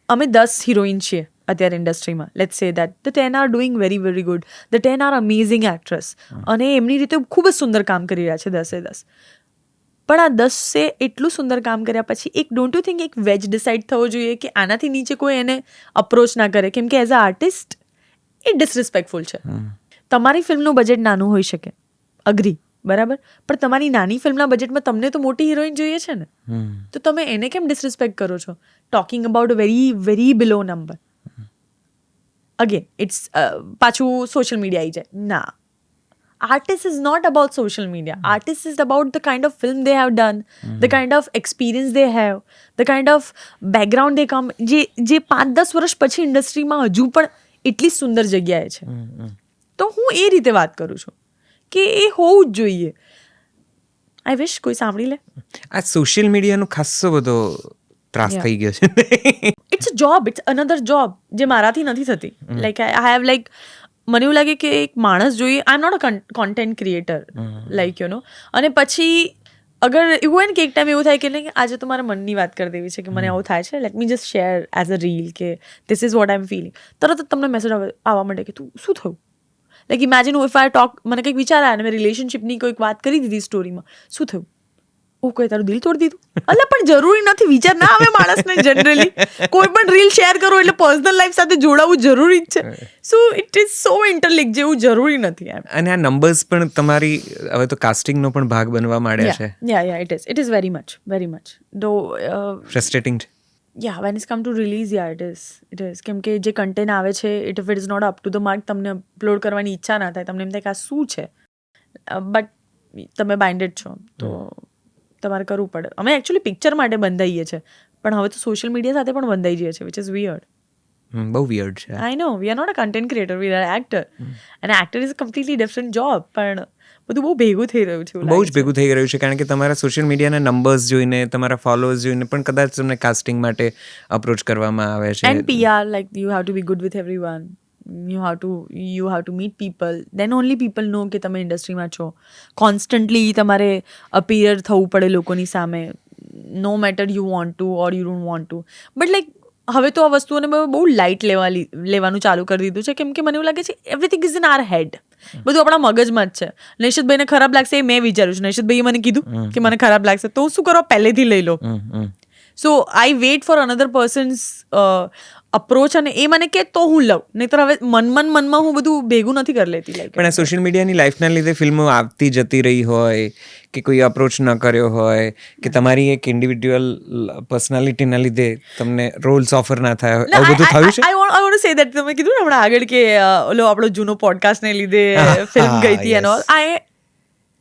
અમે 10 હિરોઈન છીએ અત્યારે ઇન્ડસ્ટ્રીમાં. Let's say that the 10 are doing very very good, the 10 R amazing actress, અને એમની રીતે ખૂબ જ સુંદર કામ કરી રહ્યા છે 10 પણ આ 10 એટલું સુંદર કામ કર્યા પછી એક, ડોન્ટ યુ થિંક, એક વેજ ડિસાઇડ થવો જોઈએ કે આનાથી નીચે કોઈ એને અપ્રોચ ના કરે? કેમ કે એઝ અ આર્ટિસ્ટ એ ડિસરિસ્પેક્ટફુલ છે. તમારી ફિલ્મનું બજેટ નાનું હોઈ શકે, અગ્રી, બરાબર, પણ તમારી નાની ફિલ્મના બજેટમાં તમને તો મોટી હિરોઈન જોઈએ છે ને, તો તમે એને કેમ ડિસરિસ્પેક્ટ કરો છો? Talking about very very below number. Again it's પાછું સોશિયલ મીડિયા આવી જાય. ના, artist is not about social media. Artist is about the kind of film they have done, the kind of experience they have, the kind of background they come, જે 5-10 વર્ષ પછી ઇન્ડસ્ટ્રીમાં હજુ પણ એટલી સુંદર જગ્યાએ છે. તો હું એ રીતે વાત કરું છું કે એ હોવું જ જોઈએ. આઈ વિશ કોઈ સાંભળી લે. આ સોશિયલ મીડિયાનો ખાસો બધો ત્રાસ Yeah. થઈ ગયો છે. It's a job, it's another job જે મારાથી નથી થતી. લાઈક આઈ હેવ લાઈક મને એવું લાગે કે એક માણસ જોઈએ, I am not a content creator like you know. અને પછી અગર એવું હોય ને કે એક ટાઈમ એવું થાય કે નહીં આજે તો મારે મનની વાત કરી દેવી છે કે મને આવું થાય છે, let me just share as a reel કે this is what I am feeling. તરત જ તમને મેસેજ આવવા માંડે કે તું શું થયું. Like imagine if I talk, મને કંઈક વિચાર આવ્યા અને મેં રિલેશનશિપની કોઈક વાત કરી દીધી સ્ટોરીમાં, શું થયું? ઓ કોઈ તારું દિલ તોડી દીધું? એટલે પણ જરૂરી નથી, વિચાર ના આવે માણસને જનરલી. કોઈ પણ રીલ શેર કરો એટલે પર્સનલ લાઈફ સાથે જોડાવું જરૂરી જ છે. So it is so interlink, જેવું જરૂરી નથી એમ. અને આ નંબર્સ પણ તમારી હવે તો કાસ્ટિંગનો પણ ભાગ બનવા માંડ્યા છે. Ya it is very much though frustrating છે. Ya when is come to release it is કેમ કે જે કન્ટેન્ટ આવે છે it if it is not up to the mark, તમને અપલોડ કરવાની ઈચ્છા ના થાય, તમને એમ થાય કે આ શું છે, બટ તમે બાઇન્ડેડ છો તો તમારે કરવું પડે. અમે એકચ્યુઅલી પિક્ચર માટે બંધાઈએ છીએ પણ હવે તો સોશિયલ મીડિયા સાથે પણ બંધાઈ જઈએ છીએ, વિચ ઇઝ વિયર્ડ. બહુ વિયર્ડ છે. I know we are not a content creator, we are actor. અને actor is a completely different job. પણ બધું બહુ ભેગું થઈ રહ્યું છે. બહુ જ ભેગું થઈ રહ્યું છે કારણ કે તમારા સોશિયલ મીડિયાના નંબર્સ જોઈને, તમારા ફોલોઅર્સ જોઈને પણ કદાચ તમને કાસ્ટિંગ માટે અપ્રોચ કરવામાં આવે છે. And PR, like you have to be good with everyone. You have to meet people. Then only people know કે તમે ઇન્ડસ્ટ્રીમાં છો. કોન્સ્ટન્ટલી તમારે અપિયર થવું પડે લોકોની સામે, no matter you want to or you don't want to. But like હવે તો આ વસ્તુઓને બહુ લાઇટ લેવાનું ચાલુ કરી દીધું છે, કેમ કે મને એવું લાગે છે એવરીથિંગ ઇઝ ઇન આર હેડ. બધું આપણા મગજમાં જ છે. નૈશદભાઈને ખરાબ લાગશે એ મેં વિચાર્યું છે, નૈશદભાઈએ મને કીધું કે મને ખરાબ લાગશે તો શું કરો પહેલેથી લઈ લો. So I wait for another persons approach અને એ મને કે તો હું લઉં, નહીંતર હવે મનમાં હું બધું ભેગું નથી કરી લેતી. લાઈક પણ આ સોશિયલ મીડિયાની લાઈફના લીધે ફિલ્મો આવતી જતી રહી હોય કે કોઈ અપ્રોચ ન કર્યો હોય કે તમારી એક ઇન્ડિવિડ્યુઅલ પર્સનાલિટીના લીધે તમને રોલ્સ ઓફર ના થયા હોય, આવું બધું થયું છે? આઈ વોન્ટ ટુ સે દેટ તમે કીધું ને હમણાં આગળ કે ઓલો આપણો જૂનો પોડકાસ્ટને લીધે ફિલ્મ ગઈ હતી and all.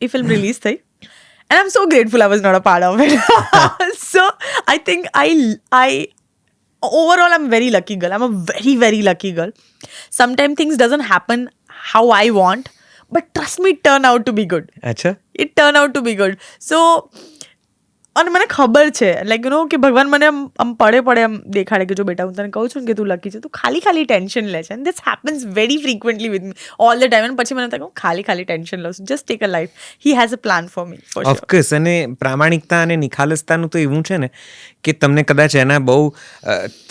A film release થઈ and I'm so grateful I was not a part of it. So I think overall I'm very lucky girl. I'm a very very lucky girl. Sometimes things doesn't happen how I want, but trust me, it turn out to be good. અચ્છા. It turn out to be good. So અને મને ખબર છે like you know કે ભગવાન મને આમ પડે એમ દેખાડે કે જો બેટા હું તને કહું છું ને કે તું લકી છે, તું ખાલી ટેન્શન લે છે. And this happens very frequently with me all the time. અને પછી મને થાય ખાલી ટેન્શન લઉં છું, just take a life, he has a plan for me for sure. Of course. અને પ્રામાણિકતા અને નિખાલસતાનું તો એવું છે ને કે તમને કદાચ એના બહુ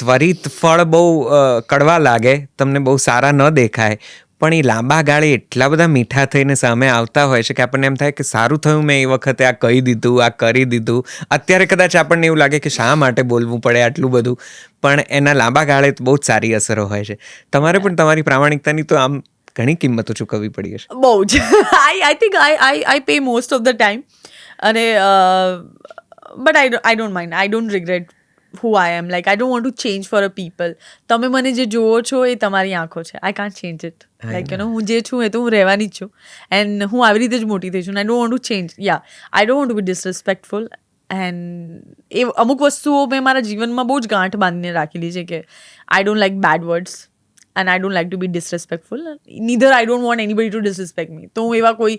ત્વરિત ફળ બહુ કડવા લાગે, તમને બહુ સારા ન દેખાય, પણ એ લાંબા ગાળે એટલા બધા મીઠા થઈને સામે આવતા હોય છે કે આપણને એમ થાય કે સારું થયું મેં એ વખતે આ કહી દીધું, આ કરી દીધું. અત્યારે કદાચ આપણને એવું લાગે કે શા માટે બોલવું પડે આટલું બધું, પણ એના લાંબા ગાળે બહુ જ સારી અસરો હોય છે. તમારે પણ તમારી પ્રામાણિકતાની તો આમ ઘણી કિંમતો ચૂકવવી પડી હશે. બહુ જ. I think I pay most of the time. અને but I don't mind, I don't regret who I am. Like I don't want to change for a people. તમે મને જે જોવો છો એ તમારી આંખો છે. I can't change it. Like you know, હું જે છું એ તો હું રહેવાની જ છું. And હું આવી રીતે જ મોટી થઈ છું. I don't want to change. Yeah, I don't want to be disrespectful. And એ અમુક વસ્તુઓ મેં મારા જીવનમાં બહુ જ ગાંઠ બાંધીને રાખેલી છે કે I don't like bad words. And I don't like to be disrespectful. Neither I don't want anybody to disrespect me. તો હું એવા કોઈ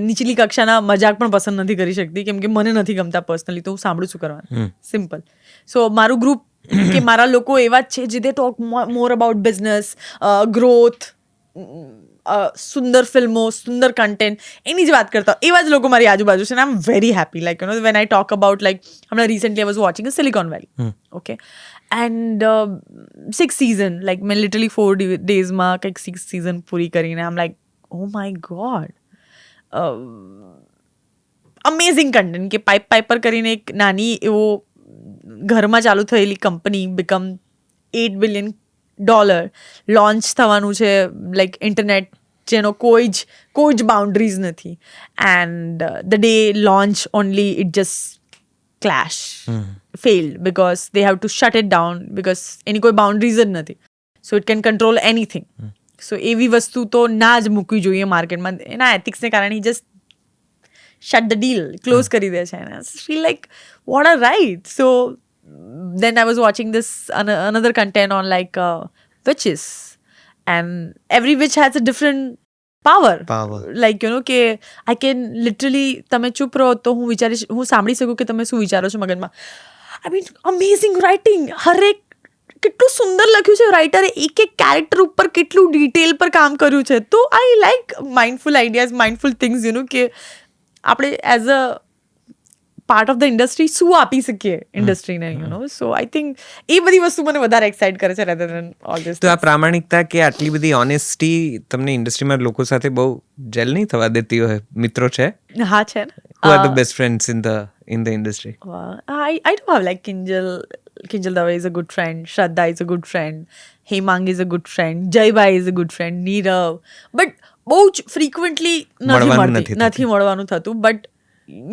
નીચલી કક્ષાના મજાક પણ પસંદ નથી કરી શકતી, કેમ કે મને નથી ગમતા પર્સનલી, તો હું સાંભળું છું કરવાનું. સિમ્પલ. સો મારું ગ્રુપ કે મારા લોકો એવા જ છે જે they talk more about business, growth, સુંદર ફિલ્મો, સુંદર કન્ટેન્ટ, એની જ વાત કરતા એવા જ લોકો મારી આજુબાજુ છે. અને I am very happy. Like you know when I talk about like હમણાં recently I was watching silicon valley. Okay. And 6 season, like મેં લિટરલી 4 daysમાં કંઈક 6 season પૂરી કરીને આમ like oh my god, amazing content. કે પાઇપર કરીને એક નાની એવો ઘરમાં ચાલુ થયેલી કંપની બીકમ $8 billion લોન્ચ થવાનું છે, લાઈક ઇન્ટરનેટ જેનો કોઈ જ બાઉન્ડ્રીઝ નથી. And the day launch only it just clash, failed because they have to shut it down because એની કોઈ બાઉન્ડ્રીઝ જ નથી. So it can control anything. So એવી વસ્તુ તો ના જ મૂકવી જોઈએ માર્કેટમાં. એના એથિક્સને કારણે just shut the deal, close કરી દે છે. And I feel like what a right. So then I was watching this another content on like witches, and every witch has a different power Power. Like you know કે I can literally તમે ચૂપ રહો તો હું સાંભળી શકું કે તમે શું વિચારો છો મગજમાં. I mean amazing writing. હરેક કેટલું સુંદર લખ્યું છે રાઇટરે, એક એક કેરેક્ટર ઉપર કેટલું ડિટેલ પર કામ કર્યું છે. તો I like mindful ideas, mindful things, you know કે આપણે as a part of the industry શું આપી શકીએ ઇન્ડસ્ટ્રીને, you know. So I think એ બધી વસ્તુ મને વધારે એક્સાઇટ કરે છે રેધર ધેન ઓલ ધીસ. તો આ પ્રામાણિકતા કે આટલી બધી ઓનેસ્ટી તમને ઇન્ડસ્ટ્રીમાં લોકો સાથે બહુ જેલ નહીં થવા દેતી હોય? મિત્રો છે? હા છે ને. Who are the best friends in the industry? I do have like Kinjal Dave is a good friend, Shraddha is a good friend, Hemang is a good friend, Jai Bhai is a good friend, Neerav. But બહુ જ frequently મળવાનું નથી મળવાનું થતું. But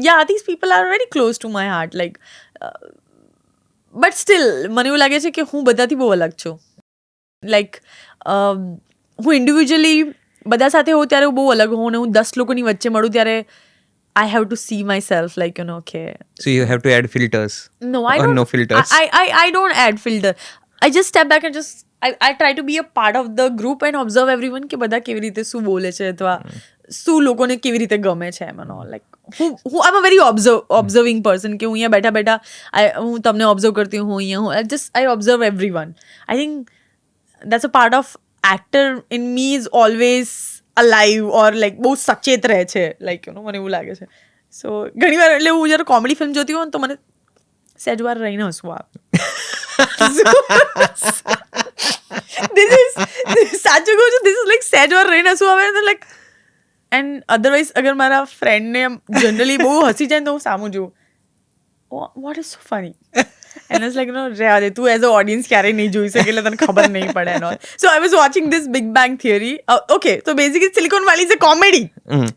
yeah, these people are very close to my heart. Like, but still, મને એવું લાગે છે કે હું બધાથી બહુ અલગ છું. Like, હું ઇન્ડિવિજ્યુઅલી બધા સાથે હોઉં ત્યારે હું બહુ અલગ હોઉં, ને હું 10 લોકોની વચ્ચે મળું ત્યારે I have to see myself like, you know, okay. So you have to add filters? No, I or don't. No filters? I don't add filter. I just step back and just I try to be a part of the group and observe everyone કે બધા કેવી રીતે શું બોલે છે અથવા શું લોકોને કેવી રીતે ગમે છે એમ. લાઈક હું આઈ એમ અ વેરી ઓબ્ઝર્વિંગ પર્સન કે હું અહીંયા બેઠા બેઠા હું તમને ઓબ્ઝર્વ કરતી હું અહીંયા I observe everyone. I think that's a part of actor in me is always alive or like બહુ સચેત રહે છે, લાઈક યુ નો, મને એવું લાગે છે. સો ઘણી વાર એટલે હું જ્યારે કોમેડી ફિલ્મ જોતી હોઉં ને તો મને સહેજ વાર રહીને હસવું આવે. સાચું કહું છું, ધીસ ઇઝ લાઈક સહેજ વાર રહીને હસવું આવે લાઈક. એન્ડ અધરવાઇઝ અગર મારા ફ્રેન્ડને જનરલી બહુ હસી જાય ને તો હું સામું જોઉં, what is so funny. And it's like, you know, રહેવા દે, તું એઝ અ ઓડિયન્સ ક્યારેય નહીં જોઈ શકે એટલે તને ખબર નહીં પડે એનો. So I was watching this Big Bang Theory. Okay, so basically Silicon Valley is a comedy. And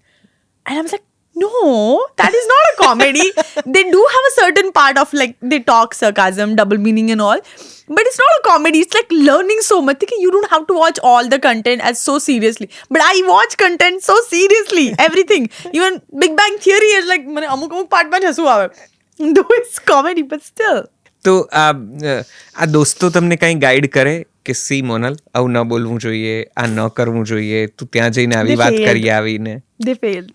I was like, no, that is not a comedy. They do have a certain part of like, they talk sarcasm, double meaning and all. But it's not a comedy. It's like learning so much. You don't have to watch all the content as so seriously. But I watch content so seriously. Everything. Even Big Bang Theory is like, મને અમુક part માં હસવું આવે. Though it's comedy, but still. તો આ દોસ્તો તમને કંઈ ગાઈડ કરે કે સી મોનલ, આવું ન બોલવું જોઈએ, આ ન કરવું જોઈએ, તું ત્યાં જઈને આવી વાત કરી આવીને? They failed.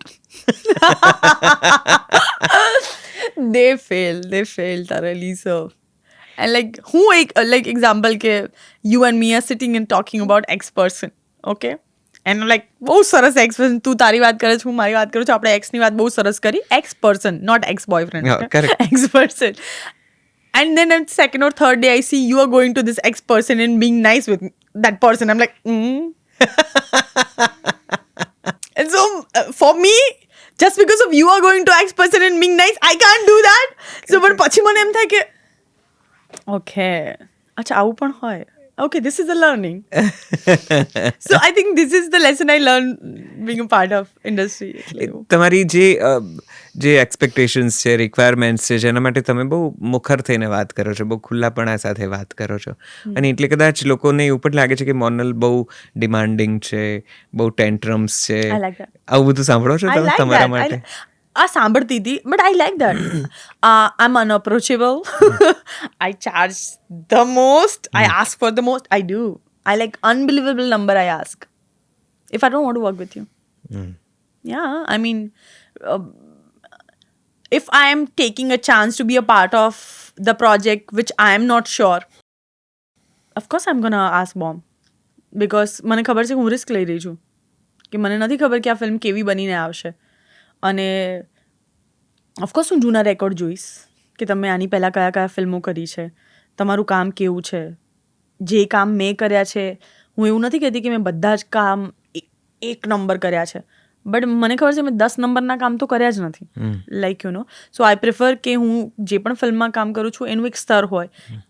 They failed thoroughly. So, and like who like example ke you and me are sitting and talking about X person, okay, and like બહુ સરસ X person, તું તારી વાત કરે છે, હું મારી વાત કરું છું, આપણે X ની વાત બહુ સરસ કરી. X person, not ex boyfriend. Yeah, correct. X person. And then at second or third day I see you are going to this X person and being nice with that person. I'm like, And so for me, just because of you are going to X person and being nice, I can't do that. So but પછી મને એમ થાય કે okay, અચ્છા આવું પણ હોય. Okay, this is the learning. So I think this is the lesson I learned being a part of industry. તમારી જે એક્સપેક્ટેશન્સ છે, રિક્વાયરમેન્ટ્સ છે, જેના માટે તમે બહુ મુખર થઈને વાત કરો છો, બહુ ખુલ્લાપણા સાથે વાત કરો છો, અને એટલે કદાચ લોકોને એવું પણ લાગે છે કે મોનલ બહુ ડિમાન્ડિંગ છે, બહુ ટેન્ટ્રમ્સ છે. I like that. આવું બધું સાંભળો છો તમે તમારા માટે? સાંભળતી હતી, but I like that. I'm unapproachable. I charge the most. I ask for the most. I do. I like unbelievable number I ask if I don't want to work with you. Yeah, I mean, if I am taking a chance to be a part of the project which I am not sure, of course I'm gonna ask Bomb, because મને ખબર છે કે હું risk લઈ રહી છું, કે મને નથી ખબર કે આ ફિલ્મ કેવી બનીને આવશે. અને ઓફકોર્સ હું જૂના રેકોર્ડ જોઈશ કે તમે આની પહેલાં કયા કયા ફિલ્મો કરી છે, તમારું કામ કેવું છે, જે કામ મેં કર્યા છે. હું એવું નથી કહેતી કે મેં બધા જ કામ એક નંબર કર્યા છે, બટ મને ખબર છે મેં 10 નંબરના કામ તો કર્યા જ નથી, like you no. So I prefer કે હું જે પણ ફિલ્મમાં કામ કરું છું એનું એક સ્તર હોય,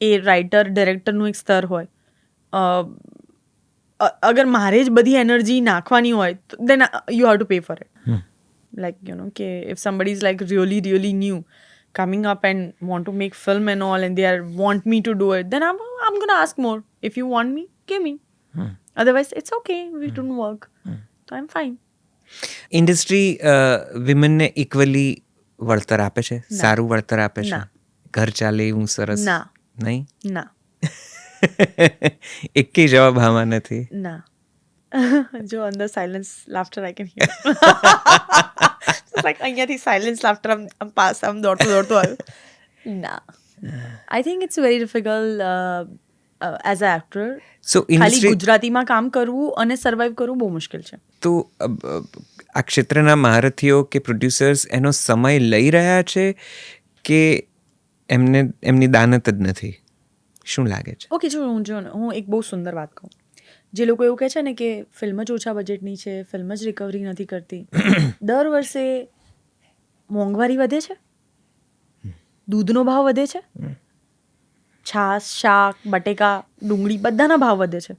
એ રાઇટર ડિરેક્ટરનું એક સ્તર હોય. અગર મારે જ બધી એનર્જી નાખવાની હોય then you have to pay for it. Like, you know, if somebody is like really, really new coming up and want to make film and all and they want me to do it, then I'm going to ask more. If you want me, give me. Otherwise, it's okay. We don't work. So I'm fine. Industry વિમેનને equally વળતર આપે છે? સારું વળતર આપે છે? ઘર ચાલે એવું સરસ? નહીં. ના. એકેય જવાબ આમાં નથી. ના. જો અંદર silence laughter I can hear like અહીંયાથી સાયલન્સ લાફ્ટર આમ પાસ આમ દોડતું આવ્યું ના I think it's very difficult as a actor so ખાલી ઇન્ડસ્ટ્રી ગુજરાતીમાં કામ કરવું અને સર્વાઈવ કરવું બહુ મુશ્કેલ છે. તો આ ક્ષેત્રના મહારથીઓ કે પ્રોડ્યુસર્સ એનો સમય લઈ રહ્યા છે કે એમની દાનત જ નથી? શું લાગે છે? ઓકે હું એક બહુ સુંદર વાત કહું. જે લોકો એવું કહે છે ને કે ફિલ્મ જ ઓછા બજેટની છે, ફિલ્મ જ રિકવરી નથી કરતી, દર વર્ષે મોંઘવારી વધે છે, દૂધનો ભાવ વધે છે, છાશ, શાક, બટેકા, ડુંગળી બધાના ભાવ વધે છે.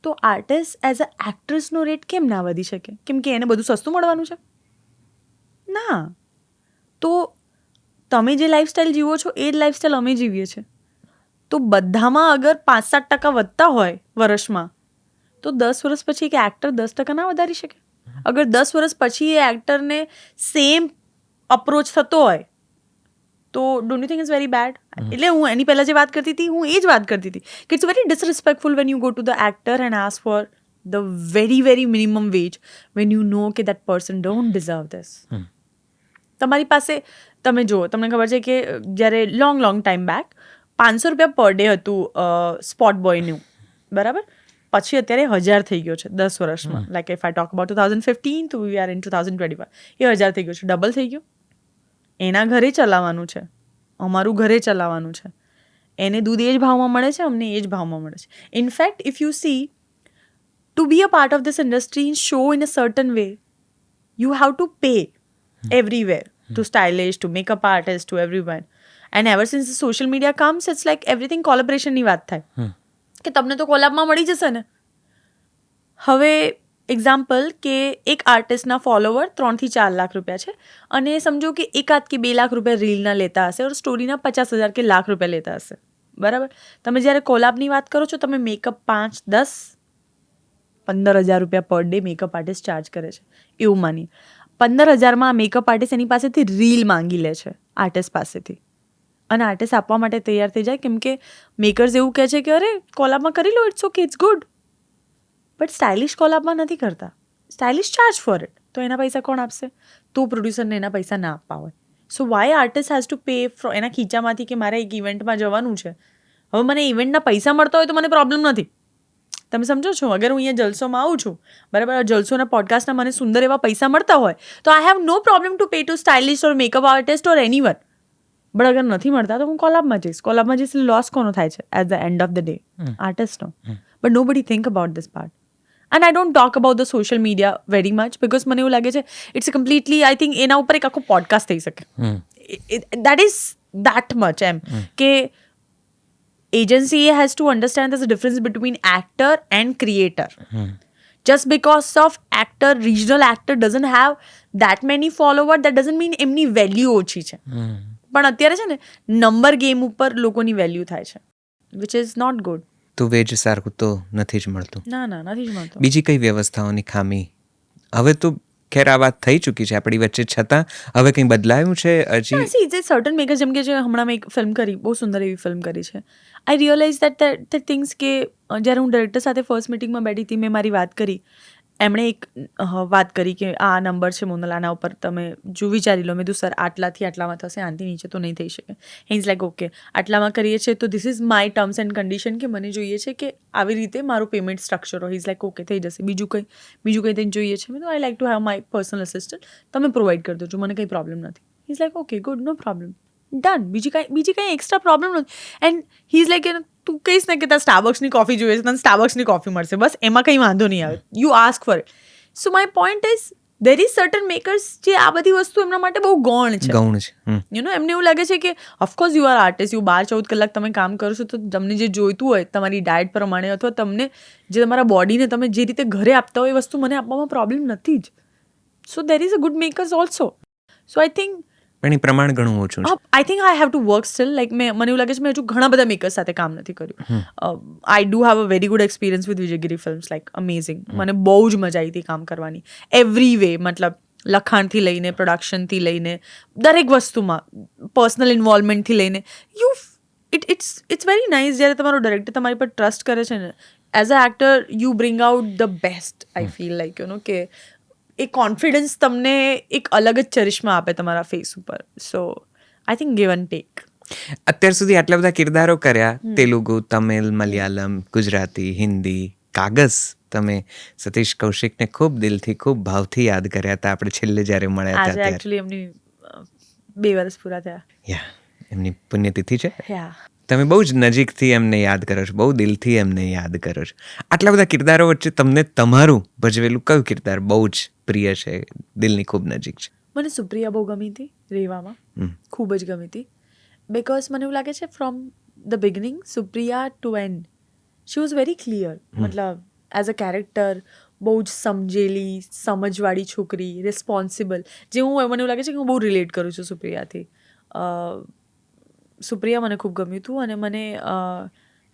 તો આર્ટિસ્ટ એઝ અ એક્ટ્રેસનો રેટ કેમ ના વધી શકે? કેમ કે એને બધું સસ્તું મળવાનું છે? ના. તો તમે જે લાઈફસ્ટાઈલ જીવો છો એ જ લાઈફસ્ટાઈલ અમે જીવીએ છીએ. તો બધામાં અગર 5-7% વધતા હોય વર્ષમાં, તો 10 વર્ષ પછી એક એક્ટર 10% ના વધારી શકે? અગર 10 વર્ષ પછી એ એક્ટરને સેમ અપ્રોચ થતો હોય તો don't you think it's very bad? એટલે હું એની પહેલાં જે વાત કરતી હતી હું એ જ વાત કરતી હતી કે it's very disrespectful when you go to the actor and ask for the very very minimum wage when you know કે that person don't deserve this. તમારી પાસે તમે જુઓ, તમને ખબર છે કે જ્યારે લોંગ ટાઈમ બેક 500 રૂપિયા પર ડે હતું સ્પોટ બોયનું, બરાબર? પછી અત્યારે 1000 થઈ ગયો છે 10 વર્ષમાં. Like if I talk about 2015 તો વી આર ઇન 2025, એ 1000 થઈ ગયો છે, ડબલ થઈ ગયો. એના ઘરે ચલાવવાનું છે, અમારું ઘરે ચલાવવાનું છે. એને દૂધ એ જ ભાવમાં મળે છે, અમને એ જ ભાવમાં મળે છે. In fact if you see to be a part of this industry show in a certain way you have to pay everywhere, to stylish, to makeup artist, to everyone. And ever since the social media comes, it's like everything collaboration ની વાત થાય કે તમને તો કોલાબમાં મળી જશે ને. હવે એક્ઝામ્પલ કે એક આર્ટિસ્ટના ફોલોવર 3-4 લાખ રૂપિયા છે અને સમજો કે 1 કે 2 લાખ રૂપિયા રીલના લેતા હશે और સ્ટોરીના 50,000 કે લાખ રૂપિયા લેતા હશે, બરાબર? તમે જ્યારે કોલાબની વાત કરો છો, તમે મેકઅપ 5, 10, 15,000 રૂપિયા per day makeup artist charge કરે છે એવું માની. 15,000માં મેકઅપ આર્ટિસ્ટ એની પાસેથી રીલ માંગી લે છે આર્ટિસ્ટ પાસેથી, અને આર્ટિસ્ટ આપવા માટે તૈયાર થઈ જાય કેમ કે મેકર્સ એવું કહે છે કે અરે કોલાબમાં કરી લો, it's okay, it's good. But stylish કોલાબમાં નથી કરતા, સ્ટાઇલિશ ચાર્જ ફોર ઇટ. તો એના પૈસા કોણ આપશે? તો પ્રોડ્યુસરને એના પૈસા ના આપવા હોય. So why artist has to pay એના ખીચામાંથી કે મારે એક ઇવેન્ટમાં જવાનું છે. હવે મને ઇવેન્ટના પૈસા મળતા હોય તો મને પ્રોબ્લેમ નથી. તમે સમજો છો? અગર હું અહીંયા જલસોમાં આવું છું, બરાબર, જલસોના પોડકાસ્ટના મને સુંદર એવા પૈસા મળતા હોય તો I have no problem to pay to stylist or makeup artist or anyone. But અગર નથી મળતા તો હું કોલાબમાં જઈશ. કોલાબમાં જઈશ લોસ કોનો થાય છે at the end of the day? આર્ટિસ્ટનો. But nobody think about this part. And I don't talk about the social media very much because મને એવું લાગે છે it's a completely, I think એના ઉપર એક આખો પોડકાસ્ટ થઈ શકે. દેટ ઇઝ દેટ મચ એમ કે agency has to understand there's a difference between actor and creator. Just because of actor, regional actor doesn't have that many followers, that doesn't mean એમની value ઓછી છે. પણ અત્યારે છે ને નંબર ગેમ ઉપર લોકોની વેલ્યુ થાય છે, which is not good. તો વેજ સારું તો નથી જ મળતું. ના નથી જ મળતું. બીજી કઈ વ્યવસ્થાઓની ખામી? હવે તો ખેર આ વાત થઈ ચૂકી છે આપણી વચ્ચે, છતાં હવે કંઈ બદલાયું છે હજી? સી જે સર્ટન મેકર, જેમ કે જે હમણાં મેં એક ફિલ્મ કરી, બહુ સુંદર એવી ફિલ્મ કરી છે. આઈ રિયલાઇઝ દેટ થિંગ્સ કે જ્યારે હું ડાયરેક્ટર સાથે ફર્સ્ટ મિટિંગમાં બેઠી હતી, મેં મારી વાત કરી, એમણે એક વાત કરી કે આ નંબર છે મોનલ, આના ઉપર તમે જો વિચારી લો. મેં કીધું સર આટલાથી આટલામાં થશે, આનાથી નીચે તો નહીં થઈ શકે. હી ઇઝ લાઈક ઓકે, આટલામાં કરીએ છીએ તો this is my terms and condition કે મને જોઈએ છે કે આવી રીતે મારું પેમેન્ટ સ્ટ્રક્ચર હોય. હી ઇઝ લાઈક ઓકે, થઈ જશે. બીજું કંઈ તેને જોઈએ છે. મેં તો I like to have my personal assistant, તમે પ્રોવાઈડ કરી દેજો, મને કંઈ પ્રોબ્લેમ નથી. He is like okay, good, no problem, done. બીજી કંઈ એક્સ્ટ્રા પ્રોબ્લેમ નથી. એન્ડ હી ઇઝ લાઈક તું કહીશ ને કે તારે સ્ટારબક્સની કોફી જોઈએ છે, તને સ્ટારબક્સની કોફી મળશે, બસ, એમાં કંઈ વાંધો નહીં આવે. You ask for it. So my point is there is certain makers જે આ બધી વસ્તુ એમના માટે બહુ ગૌણ છે. યુ નો, એમને એવું લાગે છે કે of course you are artist, you 12-14 કલાક તમે કામ કરો છો, તો તમને જે જોઈતું હોય તમારી ડાયટ પ્રમાણે અથવા તમને જે તમારા બોડીને તમે જે રીતે ઘરે આપતા હોય એ વસ્તુ મને આપવામાં પ્રોબ્લેમ નથી જ. So there is a good makers also. So I think પણ એ પ્રમાણ ઘણું ઓછું છે. I think I have to work still. Like મને એવું લાગે છે મેં હજુ ઘણા બધા મેકર્સ સાથે કામ નથી કર્યું. I do have a very good experience with Vijaygiri films, like amazing. મને બહુ જ મજા આવી હતી કામ કરવાની, એવરી વે. મતલબ લખાણથી લઈને, પ્રોડક્શનથી લઈને, દરેક વસ્તુમાં, પર્સનલ ઇન્વોલ્વમેન્ટથી લઈને. ઇટ્સ વેરી નાઇસ જ્યારે તમારો ડાયરેક્ટર તમારી પર ટ્રસ્ટ કરે છે ને as a actor you bring out the best I feel like કે એ કોન્ફિડન્સ તમને એક અલગ જ ચરિશ્મા આપે તમારા ફેસ ઉપર. So I think give and take. અત્યાર સુધી આટલા બધા કિરદારો કર્યા, તેલુગુ, તમિલ, મલયાલમ, ગુજરાતી, હિન્દી, કાગઝ. તમે સતીશ કૌશિકને ખૂબ દિલથી, ખૂબ ભાવથી યાદ કર્યા હતા આપણે છેલ્લે જ્યારે મળ્યા હતા આજે ત્યારે. એકચ્યુઅલી એમની 2 વર્ષ પૂરા થયા. યા, એમની પુણ્યતિથિ છે. યા તમે બહુ જ નજીકથી એમને યાદ કરો છો, બહુ દિલથી એમને યાદ કરો છો. આટલા બધા કિરદારો વચ્ચે તમને તમારું ભજવેલું કયું કિરદાર બહુ જ પ્રિય છે, દિલની ખૂબ નજીક છે? મને સુપ્રિયા બહુ ગમી હતી રેવામાં. ખૂબ જ ગમી હતી. બિકોઝ મને એવું લાગે છે from the beginning Supriya to end she was very clear. મતલબ એઝ અ કેરેક્ટર બહુ જ સમજેલી, સમજવાળી છોકરી, રિસ્પોન્સિબલ. જે મને એવું લાગે છે કે હું બહુ રિલેટ કરું છું સુપ્રિયાથી. સુપ્રિયા મને ખૂબ ગમ્યું હતું. અને મને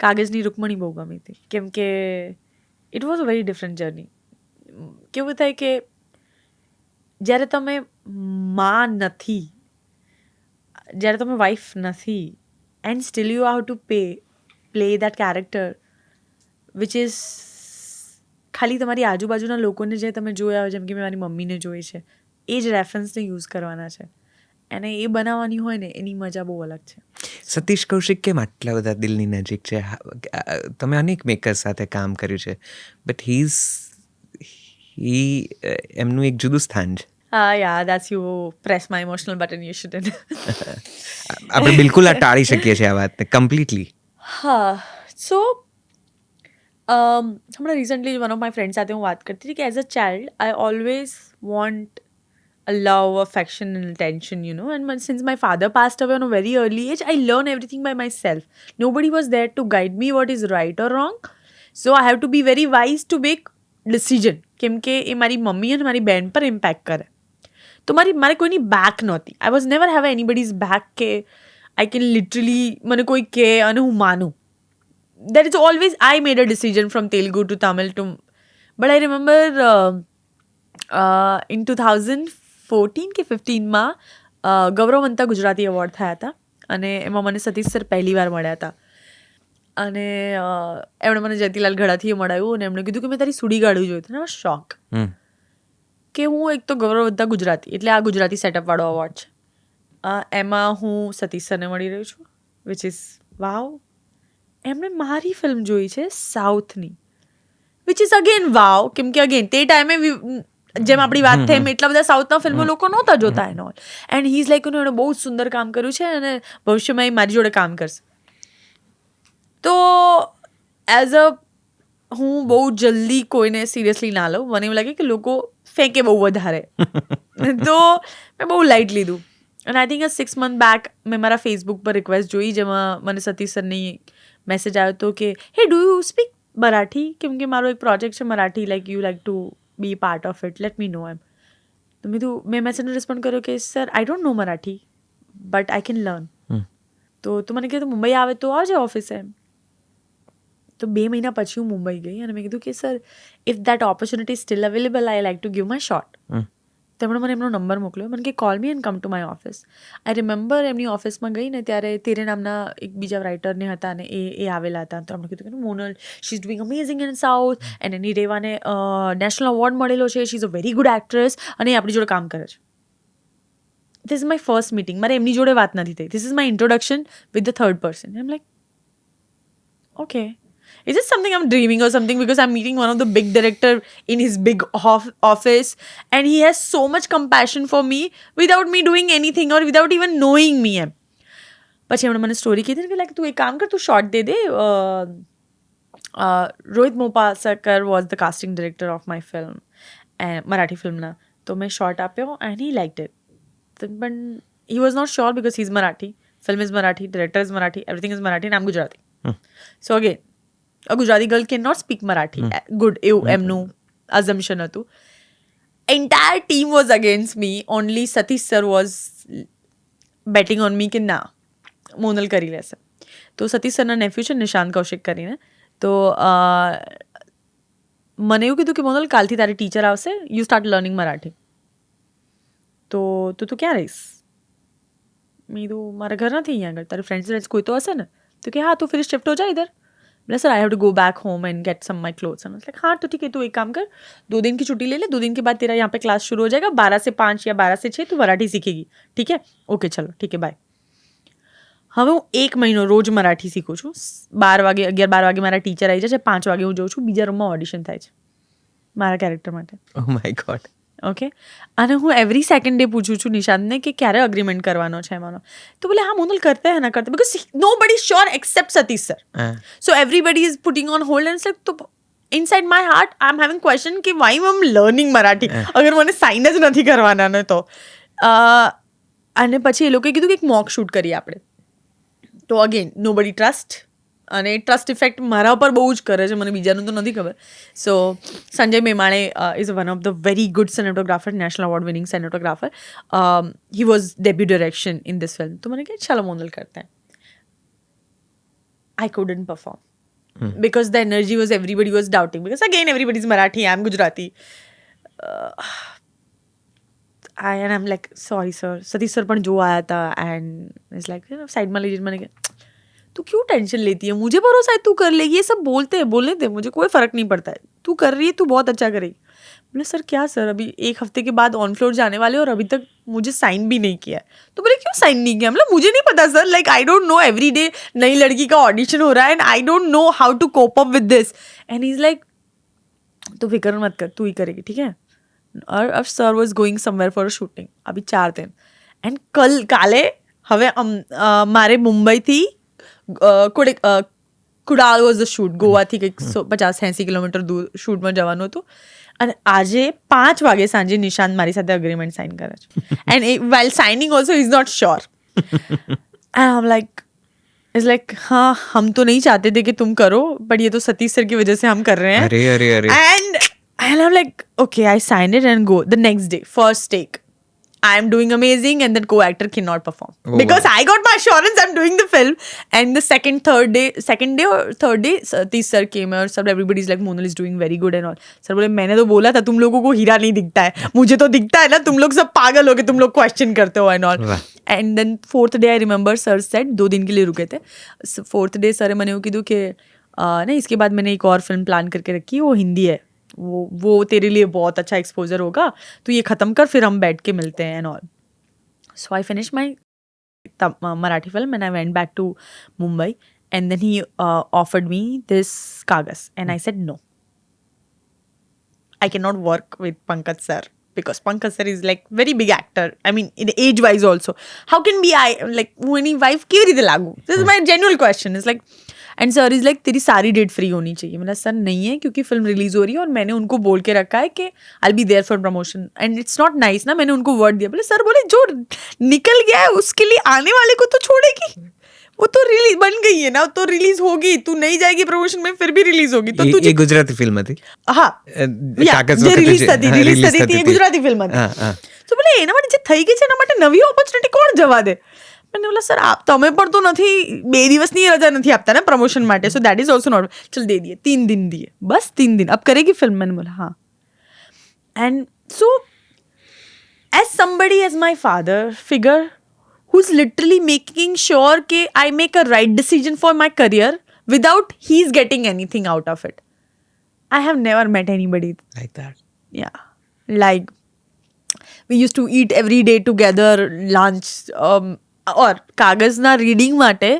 કાગઝની રૂકમણી બહુ ગમી હતી, કેમ કે it was a very different journey. કેવું થાય કે જ્યારે તમે માં નથી, જ્યારે તમે વાઇફ નથી, and steel you how to play that character which is ખાલી તમારી આજુબાજુના લોકોને જે તમે જોયા હોય, જેમ કે મેં મારી મમ્મીને જોઈ છે, એ જ રેફરન્સને યુઝ કરવાના છે. અને એ બનાવવાની હોય ને એની મજા બહુ અલગ છે. સતીશ કૌશિક કેમ આટલા બધા દિલની નજીક છે? તમે અનેક મેકર્સ સાથે કામ કર્યું છે, બટ એમનું એક જુદું સ્થાન છે. Ya that's you press my emotional button you shouldn't. આપણે બિલકુલ આ ટાળી શકીએ છીએ આ વાતને કમ્પ્લીટલી. હા. સો હમણાં recently one of my friend સાથે હું વાત કરતી હતી કે as a child I always want love, affection, and attention, And since my father passed away on a very early age, I learned everything by myself. Nobody was there to guide me what is right or wrong. So I have to be very wise to make decision. કેમ કે એ મારી mummy અને મારી બેન પર impact કરે. તો મારે કોઈની બેક નહોતી. I was never have anybody's back કે આઈ કેન લિટરલી મને કોઈ કહે અને હું માનું. There is always, I made a decision from Telugu to Tamil to, but I remember in 2014 કે 15માં ગૌરવવંતા ગુજરાતી એવોર્ડ થયા હતા અને એમાં મને સતીશ સર પહેલી વાર મળ્યા હતા. અને એમણે મને જયતીલાલ ગઢાથીએ મળાવ્યું અને એમણે કીધું કે મેં તારી સુડી ગાડું જોયું હતું. શોક કે હું એક તો ગૌરવવંતા ગુજરાતી એટલે આ ગુજરાતી સેટઅપવાળો એવોર્ડ છે, એમાં હું સતીશ સરને મળી રહી છું, વિચ ઇઝ વાવ. એમણે મારી ફિલ્મ જોઈ છે સાઉથની, વિચ ઇઝ અગેન વાવ. કેમ કે અગેન તે ટાઈમે જેમ આપણી વાત થઈ એમ એટલા બધા સાઉથના ફિલ્મો લોકો નહોતા જોતા and all. And he is like એણે બહુ જ સુંદર કામ કર્યું છે અને ભવિષ્યમાં એ મારી જોડે કામ કરશે. તો એઝ અ હું બહુ જલ્દી કોઈને સિરિયસલી ના લઉં. મને એવું લાગે કે લોકો ફેંકે બહુ વધારે, તો મેં બહુ લાઇટ લીધું. અને આઈ થિંક 6 months બેક મેં મારા ફેસબુક પર રિક્વેસ્ટ જોઈ, જેમાં મને સતીશ સરની મેસેજ આવ્યો હતો કે હે ડુ યુ સ્પીક મરાઠી, કેમ કે મારો એક પ્રોજેક્ટ છે Marathi, like you like to be part of it, let me know એમ. તો મેં મેસેજને રિસ્પોન્ડ કર્યો કે sir I don't know Marathi but I can learn. તો મને કીધું મુંબઈ આવે તો આવજે ઓફિસે એમ. તો 2 મહિના પછી હું મુંબઈ ગઈ અને મેં કીધું કે sir if that opportunity still available I like to give my shot. તેમણે મને એમનો નંબર મોકલ્યો, મને કે call me and come to my office. I remember એમની ઓફિસમાં ગઈ ને ત્યારે તેરે નામના એક બીજા રાઇટરને હતા અને એ આવેલા હતા. તો એમણે કીધું કે Monal she is doing amazing in south and એની રેવાને નેશનલ એવોર્ડ મળેલો છે, she is a very good actress અને એ આપણી જોડે કામ કરે છે. This is my first meeting. મારે એમની જોડે વાત નથી થઈ. This is my introduction with the third person. I am like okay, is it something I'm dreaming or something, because I'm meeting one of the big director in his big office and he has so much compassion for me without me doing anything or without even knowing me એમ. પછી એમણે મને story કીધી કે like તું એક કામ કર, તું શોર્ટ દે દે. Rohit Mopaskar was the casting director of my film, Marathi ફિલ્મના. તો મેં શોર્ટ આપ્યો એન્ડ હી લાઇક્ડ ઇટ, પણ he was not sure because he is Marathi, film is Marathi, director is Marathi, everything is Marathi, નામ Gujarati. So again a Gujarati girl cannot speak Marathi good, એવું એમનું assumption હતું. Entire team was against me, only Satish sir was betting on me કે ના Monel કરી લેશે. તો Satish સરના nephew છે નિશાંત કૌશિક કરીને, તો મને એવું કીધું કે મોનલ કાલથી તારી ટીચર આવશે, યુ સ્ટાર્ટ લર્નિંગ મરાઠી. તો તું ક્યાં રહીશ? મેં કીધું મારા ઘર નથી અહીંયા આગળ, તારી ફ્રેન્ડ્સ કોઈ તો હશે ને? તો કે હા તું ફિર શિફ્ટ હો જા ઇધર. बोला sir I have to go back home and get some my clothes and like हाँ तो ठीक है तू एक काम कर 2 दिन की छुट्टी ले ले 2 दिन के बाद तेरा यहाँ पे क्लास शुरू हो जाएगा 12 से 5 या 12 से 6 तू मराठी सीखेगी ठीक है ओके चलो ठीक है बाय હવે હું 1 મહિનો રોજ મરાઠી શીખું છું 11-12 વાગે મારા ટીચર આવી જાય છે 5 વાગે હું જાઉં છું બીજા રૂમમાં ઓડિશન થાય છે મારા કેરેક્ટર માટે ઓ માય ગોડ ઓકે અને હું એવરી સેકન્ડ ડે પૂછું છું નિશાંતને કે ક્યારે અગ્રીમેન્ટ કરવાનો છે એમાંનો તો બોલે હા મોનલ કરતે હે ના કરતે because nobody sure except Satish sir so everybody is putting on hold and like तो inside my heart I am having question કે why I am learning Marathi અગર મને સાઇન જ નથી કરવાના ને તો અને પછી એ લોકોએ કીધું કે એક મોક શૂટ કરીએ આપણે તો અગેન નો બડી ટ્રસ્ટ અને ટ્રસ્ટ ઇફેક્ટ મારા પર બહુ જ કરે છે મને બીજાનું તો નથી ખબર સો Sanjay Memane is one of the very good cinematographer national award winning cinematographer he was debut direction in this film तो मैंने कहा चलो मोनल करते हैं I couldn't perform because the energy was everybody was doubting because again everybody is Marathi I'm Gujarati and I'm like sorry sir Satish sir पण जो आया था and it's like साइड में लीजिए मैंने कहा तू क्यों टेंशन लेती है मुझे भरोसा है तू कर लेगी ये सब बोलते हैं बोलने दे मुझे कोई फर्क नहीं पड़ता है तू कर रही है तू बहुत अच्छा करेगी बोले सर क्या सर अभी 1 हफ्ते के बाद ऑन फ्लोर जाने वाले और अभी तक मुझे साइन भी नहीं किया है तो बोले क्यों साइन नहीं किया मतलब मुझे नहीं पता sir like I don't know every day नई लड़की का ऑडिशन हो रहा है and I don't know how to cope up with this and he is like तू फिक्र मत कर तू ही करेगी ठीक है और अब sir was going somewhere for shooting अभी 4 दिन एंड કાલે હવે મારે મુંબઈથી કુડાલ વોઝ ધ શૂટ ગોવાથી કંઈક 50-80 કિલોમીટર દૂર શૂટમાં જવાનું હતું અને આજે 5 વાગે સાંજે નિશાંત મારી સાથે અગ્રીમેન્ટ સાઇન કરે છે and while signing also is not sure and I am like is like हाँ हम तो नहीं चाहते थे कि तुम करो बट ये तो सतीश सर की वजह से हम कर रहे हैं अरे अरे अरे and I'm like okay I signed it and go the next day first take I am doing amazing and that co-actor cannot perform because I got my assurance I'm doing the film and the second day or third day Satish sir came और सब everybody's like Monal is doing very good and all sir बोले मैंने तो बोला था तुम लोगों को हीरा नहीं दिखता है मुझे तो दिखता है ना तुम लोग सब पागल हो गए तुम लोग क्वेश्चन करते हो and all and then fourth day I remember sir said 2 दिन के लिए रुके थे fourth day सर मैंने वो कीधु कि नहीं इसके बाद मैंने एक और फिल्म प्लान करके रखी वो हिंदी है वो तेरे लिए बहुत अच्छा एक्सपोजर होगा तो ये ख़त्म कर फिर हम बैठ के मिलते हैं and all so I finish my Marathi film and I went back to Mumbai and then he offered me this Kaagaz and I said no I can not work with Pankaj sir because Pankaj sir is like very big actor. I mean, in age wise also. How can be I like when wife केवी रीते लागू? This is my genuine question. It's like and sir is like तेरी सारी debt free होनी चाहिए. मैंने sir नहीं है क्योंकि फिल्म रिलीज हो रही है और मैंने उनको बोल के रखा है कि I'll be there for promotion and it's not nice ना मैंने उनको वर्ड दिया. बोले सर बोले जो निकल गया है उसके लिए आने वाले को तो छोड़ेगी. वो तो रिलीज बन गई है ना तो रिलीज होगी तू नहीं जाएगी प्रमोशन में फिर भी रिलीज होगी तो तुझे गुजराती फिल्म હતી હા કાગઝ જે વખતે રિલીઝ જે- થતી હા, રિલીઝ release થતી હતી એ થતી ગુજરાતી ફિલ્મ હા, હતી હા. તો બોલે એના માટે જે થઈ ગઈ છે એના માટે નવી ઓપોર્ચ્યુનિટી કોણ જવા દે મને બોલા સર આપ તમે પણ તો નથી 2 દિવસની રજા નથી આપતા ને પ્રમોશન માટે so that is also not ચલ દે દિए 3 दिन दिए बस 3 दिन अब करेगी फिल्म मैंने बोला हाँ and so as somebody as my father figure who's literally making sure कि I make a right decision for my career without he's getting anything out of it. I have never met anybody. like that Yeah. Like, we used to eat every day together, lunch. और કાગઝના reading માટે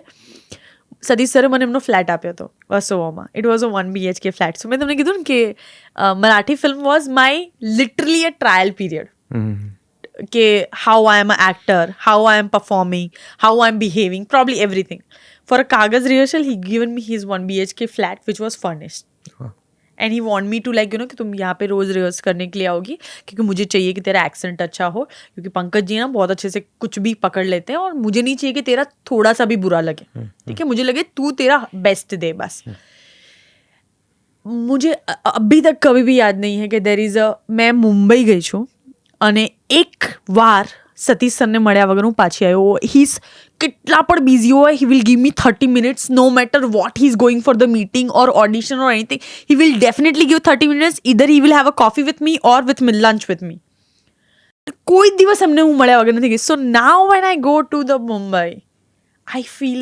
સતીશ સરે મને એમનો flat આપ્યો હતો વસોવામાં it was a 1 BHK flat so મેં તમને કીધું ને કે Marathi film was my literally a trial period કે how I am an actor, how I am performing, how I am behaving, probably everything. For a Kagaz rehearsal, he given me his 1 BHK flat which was furnished. Wow. And he want me to like you know कि तुम यहाँ पे रोज rehearse करने के लिए आओगी क्योंकि मुझे चाहिए कि तेरा एक्सेंट अच्छा हो क्योंकि पंकज जी ना बहुत अच्छे से कुछ भी पकड़ लेते हैं और मुझे नहीं चाहिए कि तेरा थोड़ा सा भी बुरा लगे ठीक है मुझे लगे तू तेरा बेस्ट दे बस मुझे अभी तक कभी भी याद नहीं है कि देर इज अ मैं मुंबई गई છું અને એક વાર સતીશ સરને મળ્યા વગર હું પાછી આવ્યો હી કેટલા પણ બિઝી હોય he will give me 30 minutes no matter what he is going for the meeting or audition or anything he will definitely give 30 minutes either he will have a coffee with me or with lunch with me કોઈ દિવસ એમને હું મળ્યા વગર નથી ગઈ so now when I go to the Mumbai I feel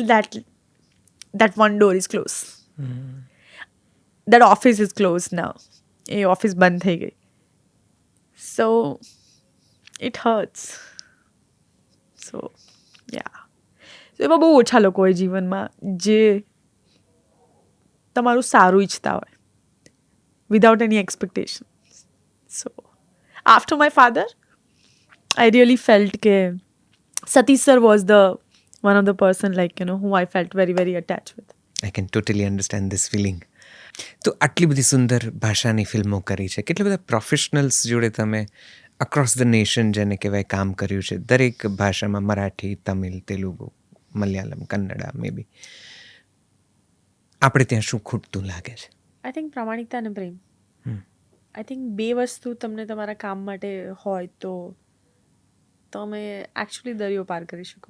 that one door is closed that office is close now. A office બંધ થઈ ગઈ. So it hertz. સો યા, એવા બહુ ઓછા લોકો હોય જીવનમાં જે તમારું સારું ઈચ્છતા હોય without any expectation. So after my father I really felt કે Satish sir was the one of the person who I felt very very attached with. I can totally understand this feeling. તો આટલી બધી સુંદર ભાષાની ફિલ્મો કરી છે, કેટલા બધા પ્રોફેશનલ્સ જોડે તમે અક્રોસ ધ નેશન જેને કહેવાય કામ કર્યું છે, દરેક ભાષામાં, મરાઠી, તમિલ, તેલુગુ, મલયાલમ, કન્નડા, મે બી. આપણે ત્યાં શું ખૂટતું લાગે છે? આઈ થિંક પ્રામાણિકતા અને પ્રેમ. આઈ થિંક બે વસ્તુ તમને તમારા કામ માટે હોય તો તમે એકચ્યુઅલી દરિયો પાર કરી શકો.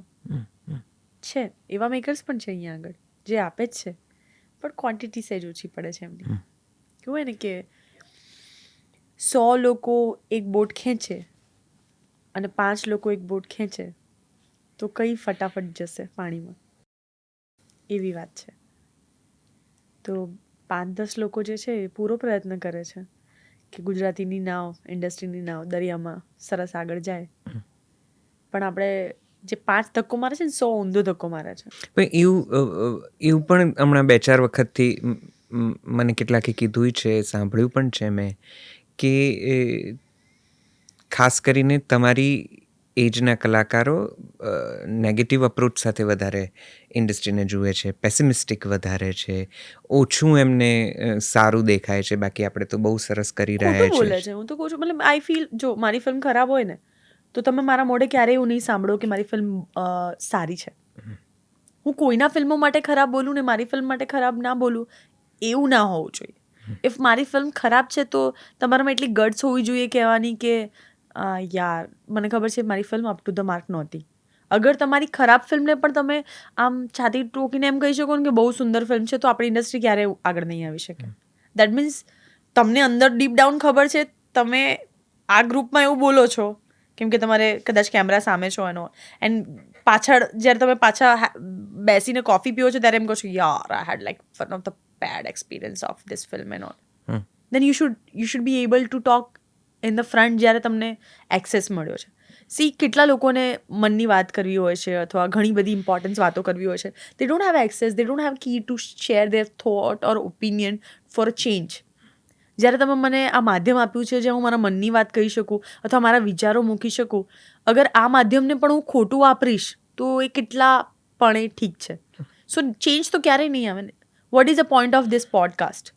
છે એવા મેકર્સ પણ છે અહીંયા આગળ જે આપે જ છે, પણ ક્વોન્ટિટી સહેજ ઓછી પડે છે એમની. કેવું હોય ને કે 100 લોકો એક બોટ ખેંચે અને 5 લોકો એક બોટ ખેંચે તો કઈ ફટાફટ જશે પાણીમાં, એવી વાત છે. તો 5-10 લોકો જે છે એ પૂરો પ્રયત્ન કરે છે કે ગુજરાતીની નાવ, ઇન્ડસ્ટ્રીની નાવ દરિયામાં સરસ આગળ જાય, પણ આપણે જે 5 ધક્કો મારે છે ને 100 ઊંધો ધક્કો મારે છે. પણ એવું પણ હમણાં 2-4 વખતથી મને કેટલાકે કીધું છે, સાંભળ્યું પણ છે મેં, કે ખાસ કરીને તમારી એજના કલાકારો નેગેટિવ અપ્રોચ સાથે વધારે ઇન્ડસ્ટ્રીને જુએ છે, પેસિમિસ્ટિક વધારે છે, ઓછું એમને સારું દેખાય છે. બાકી આપણે તો બહુ સરસ કરી રહ્યા ખોટું બોલે છીએ. છે. હું તો કહું છું, મતલબ આઈ ફીલ, જો મારી ફિલ્મ ખરાબ હોય ને તો તમે મારા મોઢે ક્યારેય એવું નહીં સાંભળો કે મારી ફિલ્મ સારી છે. હું કોઈના ફિલ્મો માટે ખરાબ બોલું ને મારી ફિલ્મ માટે ખરાબ ના બોલું, એવું ના હોવું જોઈએ. ઇફ મારી ફિલ્મ ખરાબ છે તો તમારામાં એટલી ગટ્સ હોવી જોઈએ કહેવાની કે યાર મને ખબર છે મારી film up to the mark નહોતી. અગર તમારી ખરાબ ફિલ્મને પણ તમે આમ છાતી ટોકીને એમ કહી શકો ને કે બહુ સુંદર ફિલ્મ છે, તો આપણી ઇન્ડસ્ટ્રી ક્યારેય આગળ નહીં આવી શકે. દેટ મીન્સ તમને અંદર ડીપ ડાઉન ખબર છે, તમે આ ગ્રુપમાં એવું બોલો છો કેમ કે તમારે કદાચ કેમેરા સામે છો એનો, એન્ડ પાછળ જ્યારે તમે પાછા બેસીને કોફી પીઓ છો ત્યારે એમ કહો છો યાર I had like one of the bad experience of this film and all, then you should be able to talk in the front જ્યારે તમને એક્સેસ મળ્યો છે. સી કેટલા લોકોને મનની વાત કરવી હોય છે અથવા ઘણી બધી ઇમ્પોર્ટન્સ વાતો કરવી હોય છે, they don't have access, they don't have key to share their thought or opinion for a change. જ્યારે તમે મને આ માધ્યમ આપ્યું છે જ્યાં હું મારા મનની વાત કહી શકું અથવા મારા વિચારો મૂકી શકું, અગર આ માધ્યમને પણ હું ખોટું વાપરીશ તો એ કેટલાપણે ઠીક છે. સો ચેન્જ તો ક્યારેય નહીં આવે ને. What is the point of this podcast?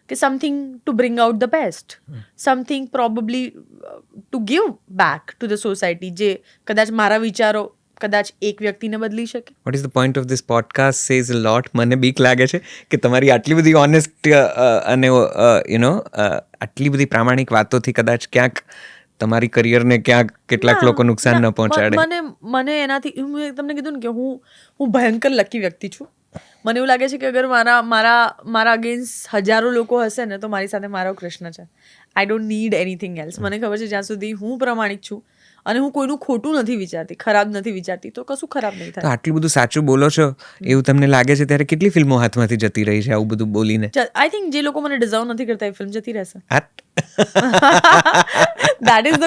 કે something to bring out the best, something probably to give back to the society, જે કદાચ મારા વિચારો કદાચ એક વ્યક્તિને બદલી શકે. What is the point of this podcast says a lot. મને બીક લાગે છે કે તમારી આટલી બધી ઓનેસ્ટ અને આટલી બધી પ્રામાણિક વાતોથી કદાચ ક્યાંક તમારી કરિયરને ક્યાંક કેટલાક લોકો નુકસાન ન પહોંચાડે. મને એનાથી, હું તમને કીધું ને કે હું ભયંકર લકી વ્યક્તિ છું. મને એવું લાગે છે કે અગર મારા અગેન્સ્ટ હજારો લોકો હશે ને તો મારી સાથે મારો કૃષ્ણ છે. I don't need anything else. મને ખબર છે જ્યાં સુધી હું પ્રમાણિક છું અને હું કોઈનું ખોટું નથી વિચારતી, ખરાબ નથી વિચારતી, તો કશું ખરાબ નહીં તો થાય. આટલું બધું સાચું બોલો છો એવું તમને લાગે છે ત્યારે કેટલી ફિલ્મો હાથમાંથી જતી રહી છે આવું બધું બોલીને? આઈ થિંક જે લોકો મને ડિઝર્વ નથી કરતા એ ફિલ્મ જતી રહેશે. હાટ That is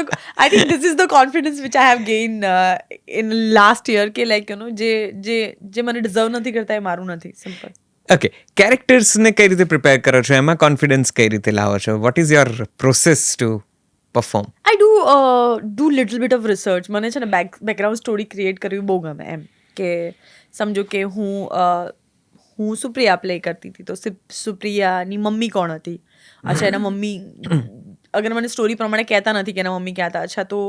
I think this is the confidence which I have gained in last year કે જે મને ડિઝર્વ નથી કરતા એ મારું નથી. સિમ્પલ. ઓકે, કેરેક્ટર્સને કઈ રીતે પ્રિપેર કરો છો? એમાં કોન્ફિડન્સ કઈ રીતે લાવો છો? What is your process two perform? I do little bit of research. મને છે ને બેકગ્રાઉન્ડ સ્ટોરી ક્રિએટ કરવી બહુ ગમે. એમ કે સમજો કે હું સુપ્રિયા પ્લે કરતી હતી તો સુપ્રિયાની મમ્મી કોણ હતી, અચ્છા એના મમ્મી અગર મને સ્ટોરી પ્રમાણે કહેતા નથી કે એના મમ્મી ક્યાં હતા, અચ્છા તો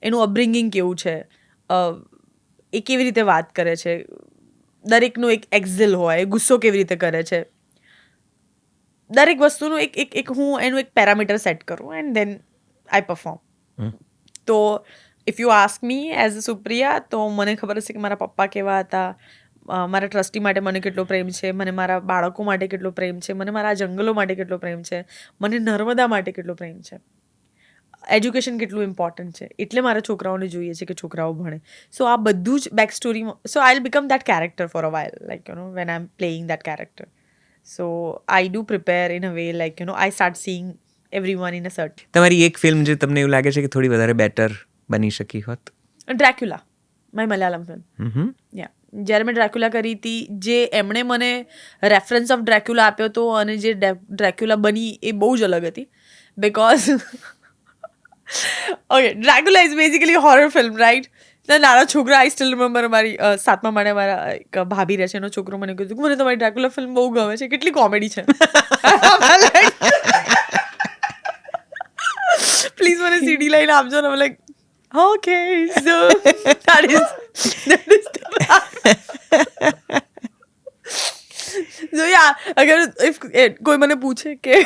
એનું અપબ્રિંગિંગ કેવું છે, એ કેવી રીતે વાત કરે છે, દરેકનું એક એક્ઝિલ હોય, ગુસ્સો કેવી રીતે કરે છે, દરેક વસ્તુનું એક હું એનું એક પેરામીટર સેટ કરું એન્ડ દેન આઈ પરફોર્મ. તો if you ask me as a Supriya તો મને ખબર હશે કે મારા પપ્પા કેવા હતા, મારા ટ્રસ્ટી માટે મને કેટલો પ્રેમ છે, મને મારા બાળકો માટે કેટલો પ્રેમ છે, મને મારા જંગલો માટે કેટલો પ્રેમ છે, મને નર્મદા માટે કેટલો પ્રેમ છે, એજ્યુકેશન કેટલું ઇમ્પોર્ટન્ટ છે, એટલે મારા છોકરાઓને જોઈએ છે કે છોકરાઓ ભણે. સો આ બધું જ બેક સ્ટોરીમાં, so I will become that character for a while, like when I am playing that character. So I do prepare in a way like I start seeing everyone in a sort. તમારી એક film જે તમને એવું લાગે છે કે થોડી વધારે બેટર બની શકી હોત? Dracula, my Malayalam film. હમ. જ્યારે મેં ડ્રેક્યુલા કરી હતી, જે એમણે મને રેફરન્સ ઓફ ડ્રેક્યુલા આપ્યો હતો અને જે ડ્રેક્યુલા બની એ બહુ જ અલગ હતી. Because okay, Dracula is basically horror film, right? નાના છોકરા, આઈ સ્ટીલ રિમેમ્બર, મારી 7મા માળે મારા એક ભાભી રહે છે, એનો છોકરો મને કીધું મને તમારી ડ્રેક્યુલા ફિલ્મ બહુ ગમે છે, કેટલી કોમેડી છે. પ્લીઝ મને સીડી લઈને આપજો ને. Like okay, so that is so yeah, અગર if કોઈ મને પૂછે કે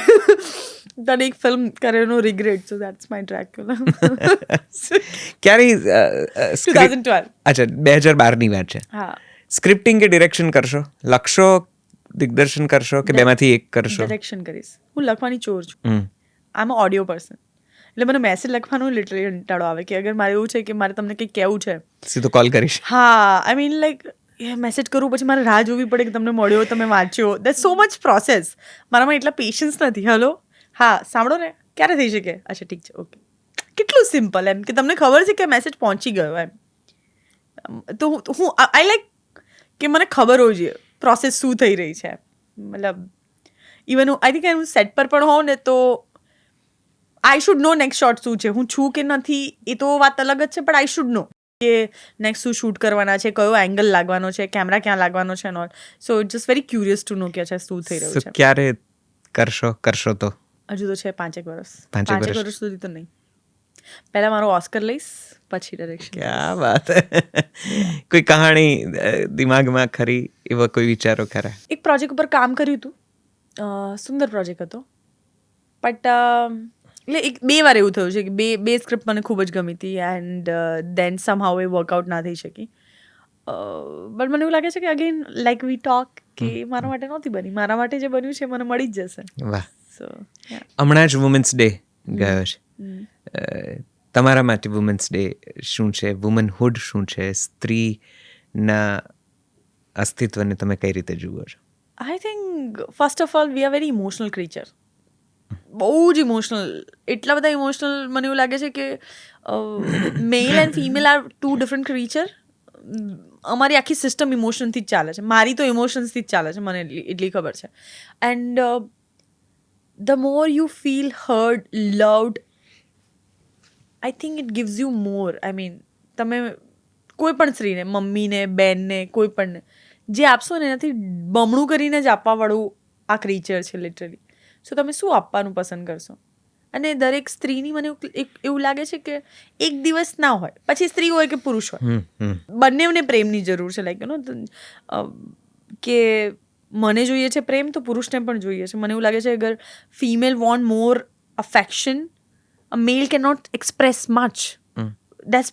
તને એક ફિલ્મ કરેનો regret, so that's my Dracula. ક્યારે 2012. અચ્છા, 2012ની વાત છે. હા, સ્ક્રિપ્ટિંગ કે ડિરેક્શન કરશો? લખશો, દિગ્દર્શન કરશો કે બેમાંથી એક કરશો? ડિરેક્શન કરીશ. હું લખવાની ચોર છું. આઈ એમ ઓડિયો પર્સન, એટલે મને મેસેજ લખવાનો લિટરલી કંટાળો આવે કે અગર મારે એવું છે કે મારે તમને કંઈક કહેવું છે, સીધો કોલ કરીશ. હા, આઈ મીન લાઈક મેસેજ કરું, પછી મારે રાહ જોવી પડે કે તમને મળ્યો, તમે વાંચ્યો. That's so much process. મારામાં એટલા પેશન્સ નથી. હલો, હા, સાંભળો ને, ક્યારે થઈ શકે? અચ્છા, ઠીક છે, ઓકે. કેટલું સિમ્પલ એમ કે તમને ખબર છે કે મેસેજ પહોંચી ગયો એમ. તો હું આઈ લાઈક કે મને ખબર હોવી જોઈએ પ્રોસેસ શું થઈ રહી છે. મતલબ ઇવન આઈ થિંક હું સેટ પર પણ હોઉં ને તો I should know next shot શું છે. હું છું કે નથી એ તો વાત અલગ જ છે, પણ આઈ શુડ નો કે નેક્સ્ટ શું શૂટ કરવાના છે, કયો એંગલ લાગવાનો છે, કેમેરા ક્યાં લાગવાનો છે and all. So it just very curious to know કે છે શું થઈ રહ્યું છે. ક્યારે કરશો તો? હજુ તો છે 5 વર્ષ. 5 વર્ષ સુધી તો નહીં. પહેલા મારો ઓસ્કર લઈશ, પછી ડાયરેક્શન. ક્યાં વાત હે. કોઈ કહાણી દિમાગમાં ખરી, એવા કોઈ વિચારો ખરા? એક પ્રોજેક્ટ ઉપર કામ કર્યું હતું, સુંદર પ્રોજેક્ટ હતો, બટ એટલે એક 2 વાર એવું થયું છે કે બે સ્ક્રિપ્ટ મને ખૂબ જ ગમી હતી એન્ડ દેન સમહાઉ એ વર્કઆઉટ ના થઈ શકી. બટ મને એવું લાગે છે કે અગેન લાઈક વી ટોક કે મારા માટે નહોતી બની, મારા માટે જે બન્યું છે મને મળી જ જશે. વાહ. સો હમણાં જ વુમન્સ ડે ગયો છે. તમારા માટે વુમન્સ ડે શું છે? વુમનહુડ શું છે? સ્ત્રીના અસ્તિત્વને તમે કઈ રીતે જુઓ છો? I think first of all we are very emotional creature. બહુ જ ઇમોશનલ, એટલા બધા ઇમોશનલ. મને એવું લાગે છે કે male and female are 2 different creature. અમારી આખી સિસ્ટમ ઇમોશનથી જ ચાલે છે. મારી તો ઇમોશન્સથી જ ચાલે છે, મને એટલી ખબર છે. And the more you feel heard, loved, I think it gives you more. I mean તમે કોઈ પણ સ્ત્રીને, મમ્મીને, બેનને, કોઈ પણને જે આપશો ને એનાથી બમણું કરીને જ આપવાવાળું આ ક્રીચર છે લિટરલી. સો તમે શું આપવાનું પસંદ કરશો? અને દરેક સ્ત્રીની મને એવું લાગે છે કે એક દિવસ ના હોય, પછી સ્ત્રી હોય કે પુરુષ હોય, બંનેને પ્રેમની જરૂર છે. લાઈક કે મને જોઈએ છે પ્રેમ, તો પુરુષને પણ જોઈએ છે. મને એવું લાગે છે અગર female want more affection, a male can not express much. That's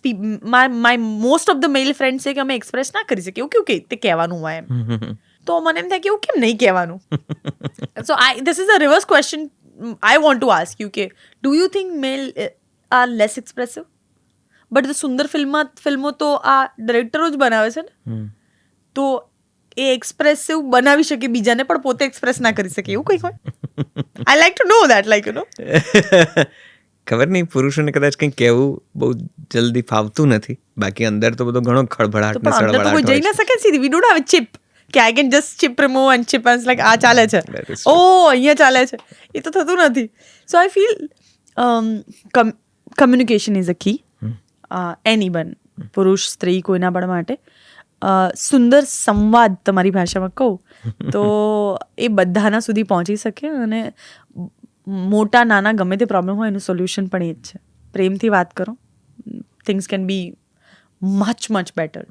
my most of the male friend છે કે અમે એક્સપ્રેસ ના કરી શકીએ. એવું કેવું તે કહેવાનું હોય એમ, તો મને એમ થાય કે એવું કેમ નહીં કહેવાનું. સો this is a reverse question I want to ask you કે do you think male are less expressive? But the સુંદર ફિલ્મો તો આ ડિરેક્ટરો જ બનાવે છે ને, તો એ એક્સપ્રેસિવ બનાવી શકે બીજાને, પણ પોતે એક્સપ્રેસ ના કરી શકે, એવું કંઈક હોય. I like to know that, like ખબર નહીં, પુરુષોને કદાચ કંઈ કહેવું બહુ જલ્દી ફાવતું નથી. બાકી અંદર તો બધો ઘણો ખળભળાટ ને પણ અંદર તો કોઈ જઈ ના શકે સીધી. We don't have a chip કે I can just chip remove and chip and like આ ચાલે છે, ઓ અહીંયા ચાલે છે. એ તો થતું નથી. So I feel communication is a key. Anyone, પુરુષ, સ્ત્રી, કોઈના પણ માટે સુંદર સંવાદ તમારી ભાષામાં કહું તો એ બધાના સુધી પહોંચી શકે. અને મોટા નાના ગમે તે પ્રોબ્લેમ હોય એનું સોલ્યુશન પણ એ જ છે. પ્રેમથી વાત કરો, things can be much better.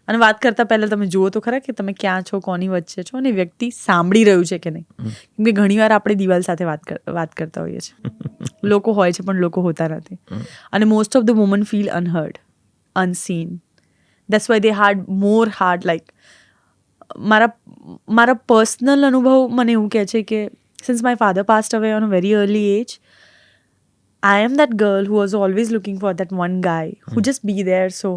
અને વાત કરતાં પહેલાં તમે જુઓ તો ખરા કે તમે ક્યાં છો, કોની વચ્ચે છો, અને વ્યક્તિ સાંભળી રહ્યું છે કે નહીં. કેમ કે ઘણીવાર આપણે દિવાલ સાથે વાત કરતા હોઈએ છીએ. લોકો હોય છે પણ લોકો હોતા નથી. અને most of the woman feel unheard, unseen. That's why they hard more hard. Like મારા પર્સનલ અનુભવ મને એવું કહે છે કે since my father passed away on a very early age, I am that girl who was always looking for that one guy who just be there. So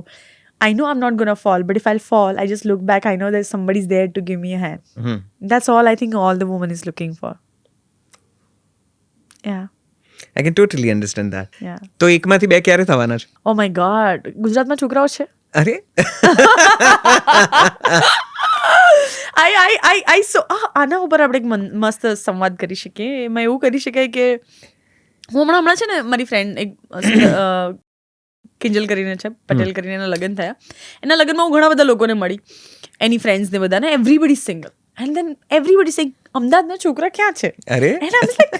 I know I'm not gonna fall, but if I'll fall, I just look back, I know there's somebody's there to give me a hand. Hmm. That's all I think all the woman is looking for. Yeah. I can totally understand that. Yeah. તો એકમાંથી બે ક્યારે થવાના છે? Oh my god. ગુજરાતમાં છોકરાઓ છે? અરે I so આના ઉપર આપણે એક મસ્ત સંવાદ કરી શકીએ. એમાં એવું કરી શકાય કે હું હમણાં છે ને મારી ફ્રેન્ડ એક કિંજલ કરીને છે, પટેલ કરીને એના લગ્ન થયા. એના લગ્નમાં હું ઘણા બધા લોકોને મળી, એની ફ્રેન્ડ્સને બધાને. Everybody single and then everybody say અમદાવાદના છોકરા ક્યાં છે? અરે એન્ડ આઈ વોઝ લાઈક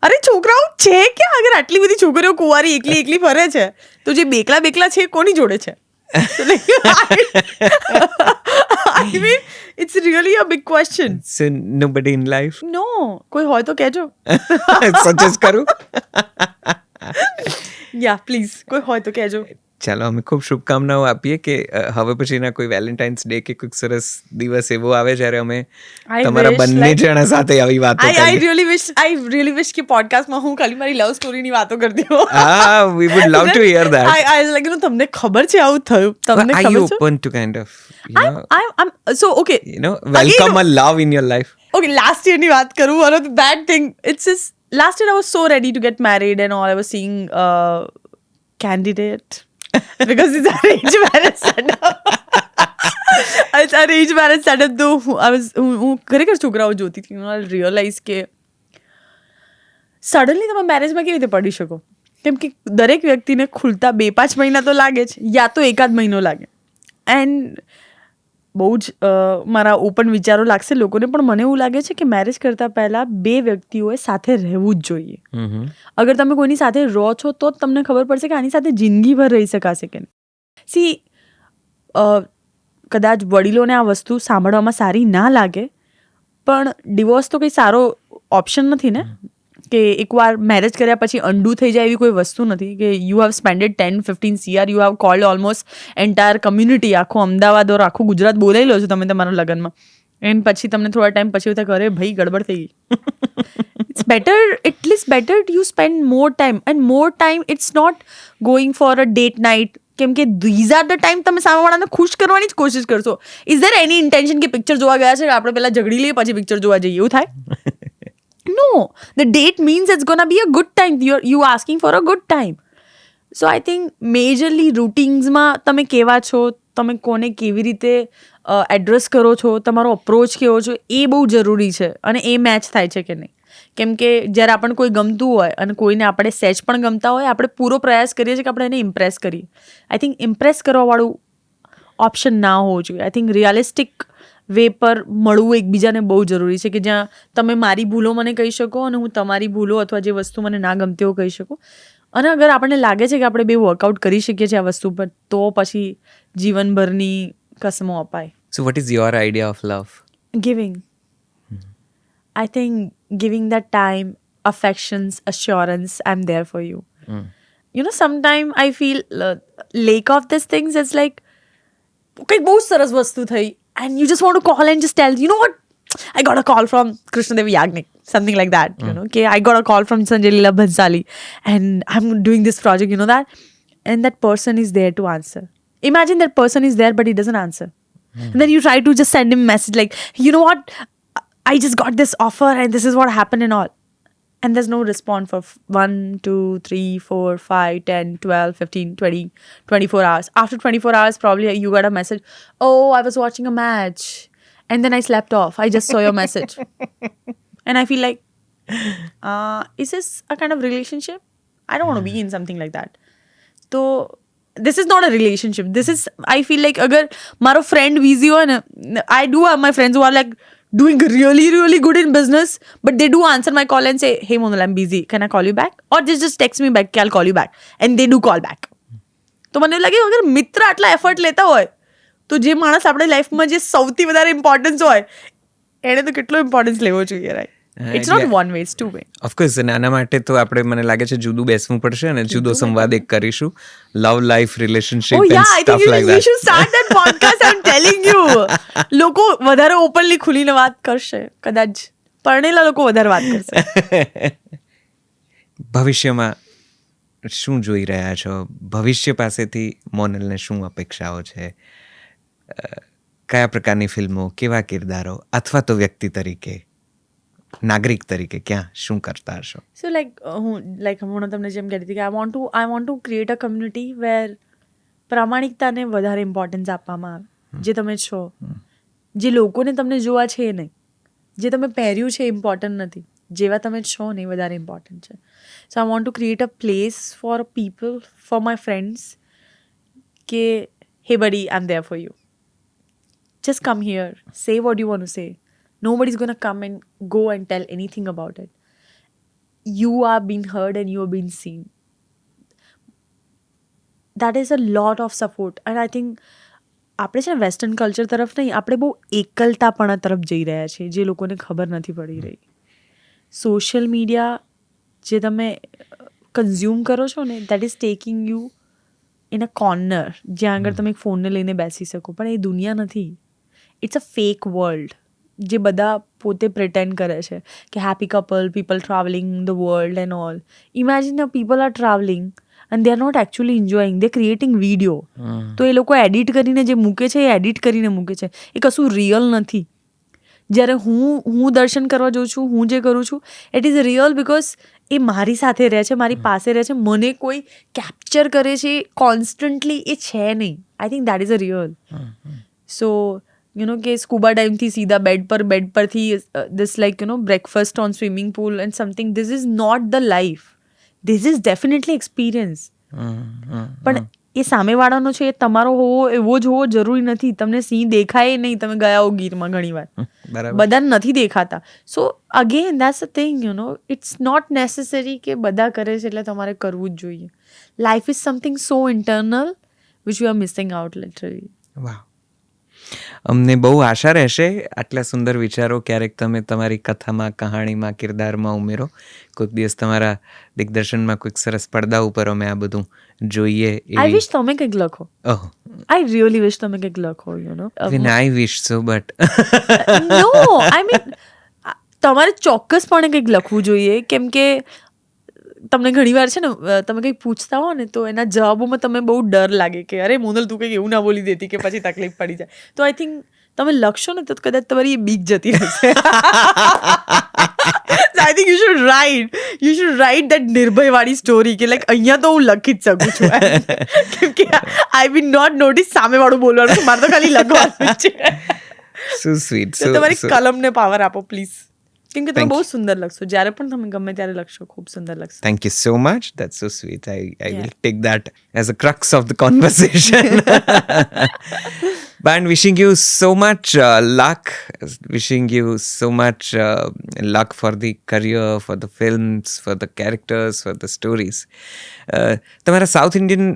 અરે છોકરાઓ છે ક્યાં? અગર આટલી બધી છોકરીઓ કુંવારી એકલી ફરે છે તો જે બેકલા છે કોની જોડે છે? I mean, it's really a big question. So nobody in life? No, કોઈ હોય તો કહેજો. સજેસ્ટ કરું? Yeah, please, કોઈ હોય તો કહેજો. ચાલો, અમે ખૂબ શુભકામનાઓ આપીએ કે હવે પછીના કોઈ વેલેન્ટાઇન્સ ડે કે કોઈક સરસ દિવસ એવો આવે જ્યારે અમે તમારા બંને જણા સાથે આવી વાતો I really wish કે પોડકાસ્ટમાં હું ખાલી મારી લવ સ્ટોરીની વાતો કરતી હોઉં. We would love to hear that. I was like, તમને ખબર છે આવું થયું? તમને Are ખબર you છે? open to kind of, I'm so okay. welcome a love in your life? Okay, last year ની વાત કરું. One of the bad thing, it's just last year I was so ready to get married and all. I was seeing candidate because it's arranged marriage setup. It's arranged marriage setup though. હું ખરેખર છોકરાઓ જોતી હતી. I realized કે suddenly તમે મેરેજમાં કેવી રીતે પડી શકો? કેમ કે દરેક વ્યક્તિને ખુલતા 2-5 મહિના તો લાગે જ, યા તો એકાદ મહિનો લાગે. એન્ડ બહુ જ મારા ઓપન વિચારો લાગશે લોકોને, પણ મને એવું લાગે છે કે મેરેજ કરતાં પહેલાં 2 વ્યક્તિઓએ સાથે રહેવું જ જોઈએ. અગર તમે કોઈની સાથે રહો છો તો જ તમને ખબર પડશે કે આની સાથે જિંદગીભર રહી શકાશે કે નહીં. સી કદાચ વડીલોને આ વસ્તુ સાંભળવામાં સારી ના લાગે, પણ ડિવોર્સ તો કંઈ સારો ઓપ્શન નથી ને. કે એકવાર મેરેજ કર્યા પછી અન્ડુ થઈ જાય એવી કોઈ વસ્તુ નથી. કે you have spended 10-15 CR, you have called almost entire community, આખું અમદાવાદ ઓર આખું ગુજરાત બોલાવી લો છો તમે તમારા લગ્નમાં, એન્ડ પછી તમને થોડા ટાઈમ પછી એવું થાય કરે ભાઈ ગડબડ થઈ ગઈ. It's better you spend more time, and more time it's not going for a date night. કેમ કે ધીઝ આર ધ ટાઈમ તમે સામેવાળાને ખુશ કરવાની જ કોશિશ કરશો. ઇઝ ધેર એની ઇન્ટેન્શન કે પિક્ચર જોવા ગયા છે આપણે પહેલાં ઝઘડી લઈએ પછી પિક્ચર જોવા જઈએ, એવું થાય? No, the date means it's gonna be a good time. You asking for a good time. So I think majorly routinesમાં તમે કેવા છો, તમે કોને કેવી રીતે એડ્રેસ કરો છો, તમારો અપ્રોચ કેવો છો, એ બહુ જરૂરી છે. અને એ મેચ થાય છે કે નહીં. કેમ કે જ્યારે આપણને કોઈ ગમતું હોય અને કોઈને આપણે સહેજ પણ ગમતા હોય, આપણે પૂરો પ્રયાસ કરીએ છીએ કે આપણે એને ઇમ્પ્રેસ કરીએ. આઈ થિંક ઇમ્પ્રેસ કરવાવાળું ઓપ્શન ના હોવું જોઈએ. આઈ થિંક રિયાલિસ્ટિક વે પર મળવું એકબીજાને બહુ જરૂરી છે, કે જ્યાં તમે મારી ભૂલો મને કહી શકો અને હું તમારી ભૂલો અથવા જે વસ્તુ મને ના ગમતી હોય કહી શકું. અને અગર આપણને લાગે છે કે આપણે બે વર્કઆઉટ કરી શકીએ છીએ આ વસ્તુ પર, તો પછી જીવનભરની કસમો અપાય. So what is your idea of love? Giving. I think giving that time, affections, assurance, I'm there for you. You know, sometimes I feel lack of these things, it's like કંઈક બહુ સરસ વસ્તુ થઈ and you just want to call and just tell, you know what, I got a call from Krishnadevi Yagnik, something like that, you know, okay, I got a call from Sanjay Leela Bhansali and I'm doing this project, you know that, and that person is there to answer. Imagine that person is there but he doesn't answer. And then you try to just send him a message like, you know what, I just got this offer and this is what happened and all. And there's no response for 1, 2, 3, 4, 5, 10, 12, 15, 20, 24 hours. After 24 hours, probably you got a message, oh, I was watching a match and then I slept off. I just saw your message. And I feel like, is this a kind of relationship? I don't want to be in something like that. So, this is not a relationship. This is, I feel like, agar maro friend busy ho na, I do have my friends who are like, doing really, really good in business, but they do answer my call and say, hey, Monal, I'm busy. Can I call you back? Or they just text me back, I'll call you back. And they do call back. તો મને લાગે અગર મિત્ર આટલા effort લેતા હોય તો જે માણસ આપણે લાઈફમાં જે સૌથી વધારે ઇમ્પોર્ટન્સ હોય એને તો કેટલો ઇમ્પોર્ટન્સ લેવો જોઈએ, right? It's not one way, it's two way. Of course આના માટે તો આપણે મને લાગે છે જુદું બેસવું પડશે અને જુદો સંવાદ એક કરીશું, love life, relationship Oh and yeah, I stuff think like we that. should start that podcast. I'm telling you. લોકો વધારે ઓપનલી ખુલીને વાત કરશે, કદાચ પરણેલા લોકો વધારે વાત કરશે. ભવિષ્યમાં શું જોઈ રહ્યા છો? ભવિષ્ય પાસેથી મોનલને શું અપેક્ષાઓ છે? કયા પ્રકારની ફિલ્મો, કેવા કિરદારો, અથવા તો વ્યક્તિ તરીકે, નાગરિક તરીકે ક્યાં શું કરતા હશો? સો હું તમને જેમ કહેતી હતી કે I want to create a community where પ્રામાણિકતાને વધારે ઇમ્પોર્ટન્સ આપવામાં આવે. જે તમે છો, જે લોકોને તમને જોવા છે એ નહીં, જે તમે પહેર્યું છે એ ઇમ્પોર્ટન્ટ નથી, જેવા તમે છો ને એ વધારે ઇમ્પોર્ટન્ટ છે. So I want to create a place for people, for my friends, કે hey buddy I am there for you, just come here, say what you want to say. Nobody's going to come and go and tell anything about it. You are being heard and you are being seen. That is a lot of support. And I think આપણે છે ને western culture તરફ નહીં, આપણે બહુ એકલતાપણા તરફ જઈ રહ્યા છીએ, જે લોકોને ખબર નથી પડી રહી. સોશિયલ મીડિયા જે તમે કન્ઝ્યુમ કરો છો ને, that is taking you in a corner, જ્યાં આગળ તમે એક ફોનને લઈને બેસી શકો, પણ એ દુનિયા નથી. ઇટ્સ અ ફેક વર્લ્ડ, જે બધા પોતે પ્રિટેન્ડ કરે છે કે happy couple, people travelling the world and all. Imagine people are travelling and they are not actually enjoying, they're creating video. તો એ લોકો એડિટ કરીને જે મૂકે છે એ એડિટ કરીને મૂકે છે, એ કશું રિયલ નથી. જ્યારે હું દર્શન કરવા જાઉં છું, હું જે કરું છું, ઇટ ઇઝ રિયલ બીકોઝ એ મારી સાથે રહે છે, મારી પાસે રહે છે, મને કોઈ કેપ્ચર કરે છે કોન્સ્ટન્ટલી, એ છે નહીં. I think that is a real. So કે સ્કૂબા ડાઇવથી સીધા બેડ પરથી this breakfast on swimming pool and something, this is not the life. This is definitely experience. પણ એ સામેવાળાનો છે એ તમારો હોવો એવો જ હોવો જરૂરી નથી. તમને સિંહ દેખાય નહીં, તમે ગયા હો ગીરમાં ઘણી વાર, બધાને નથી દેખાતા. So again that's a thing, it's not necessary કે બધા કરે છે એટલે તમારે કરવું જ જોઈએ. Life is something so internal which you are missing out literally. વાહ. અમને બહુ આશા રહેશે આટલા સુંદર વિચારો ક્યારેક તમે તમારી કથામાં, કહાણીમાં, કિરદારમાં ઉમેરો. કોઈક દિવસ તમારા દિગ્દર્શનમાં કોઈક સરસ પડદા ઉપર અમે આ બધું જોઈએ. આઈ વિશ તમે કંઈક લખો. ઓહ, આઈ રિયલી વિશ તમે કંઈક લખો. Even I wish so, but no, I mean તમારે ચોક્કસપણે કંઈક લખવું જોઈએ. કેમ કે તમને ઘણી વાર છે ને, તમે કંઈક પૂછતા હો ને તો એના જવાબોમાં તમે બહુ ડર લાગે કે અરે મોનલ તું કંઈક એવું ના બોલી દેતી કે પછી તકલીફ પડી જાય. તો આઈ થિંક તમે લખશો ને તો કદાચ તમારી એ બીક જતી રહેશે. I think you should write that નિર્ભય વાળી સ્ટોરી કે લાઈક અહીંયા તો હું લખી જ શકું છું. કેમ કે આઈ વિલ નોટ નોટિસ સામેવાળું બોલવાનું, મારે તો ખાલી લખવાનું છે. So sweet. તો તમારી કલમને પાવર આપો પ્લીઝ. કેમ કે તમે બહુ સુંદર લખશો, જ્યારે પણ તમે ગમે ત્યારે લખશો ખૂબ સુંદર લખશો. Thank you so much. That's so sweet. I will take that as a crux of the conversation. And wishing you so much luck. Wishing you so much luck for the career, for the films, for the characters, for the stories. તમારા south Indian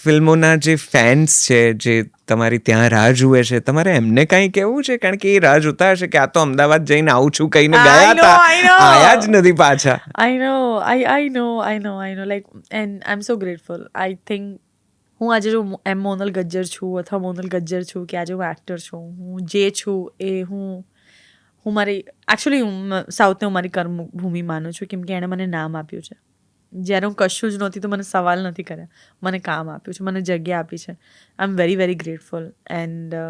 ફિલ્મોના જે fans છે, જે તમારી ત્યાં રાહ જુએ છે, તમારે એમને કાંઈ કહેવું છે? કારણ કે એ રાહ જોતા હશે કે આ તો અમદાવાદ જઈને આવું છું કહીને ગયા હતા, આયા જ નથી પાછા. I know. Like, and I'm so grateful. I think હું આજે જો એમ મોનલ ગજ્જર છું અથવા મોનલ ગજ્જર છું, કે આજે હું એક્ટર છું, હું જે છું એ હું મારી એકચ્યુઅલી હું સાઉથને હું મારી કર્મભૂમિ માનું છું. કેમ કે એણે મને નામ આપ્યું છે. જ્યારે હું કશું જ નહોતી તો મને સવાલ નથી કર્યા, મને કામ આપ્યું છે, મને જગ્યા આપી છે. I am very very grateful. And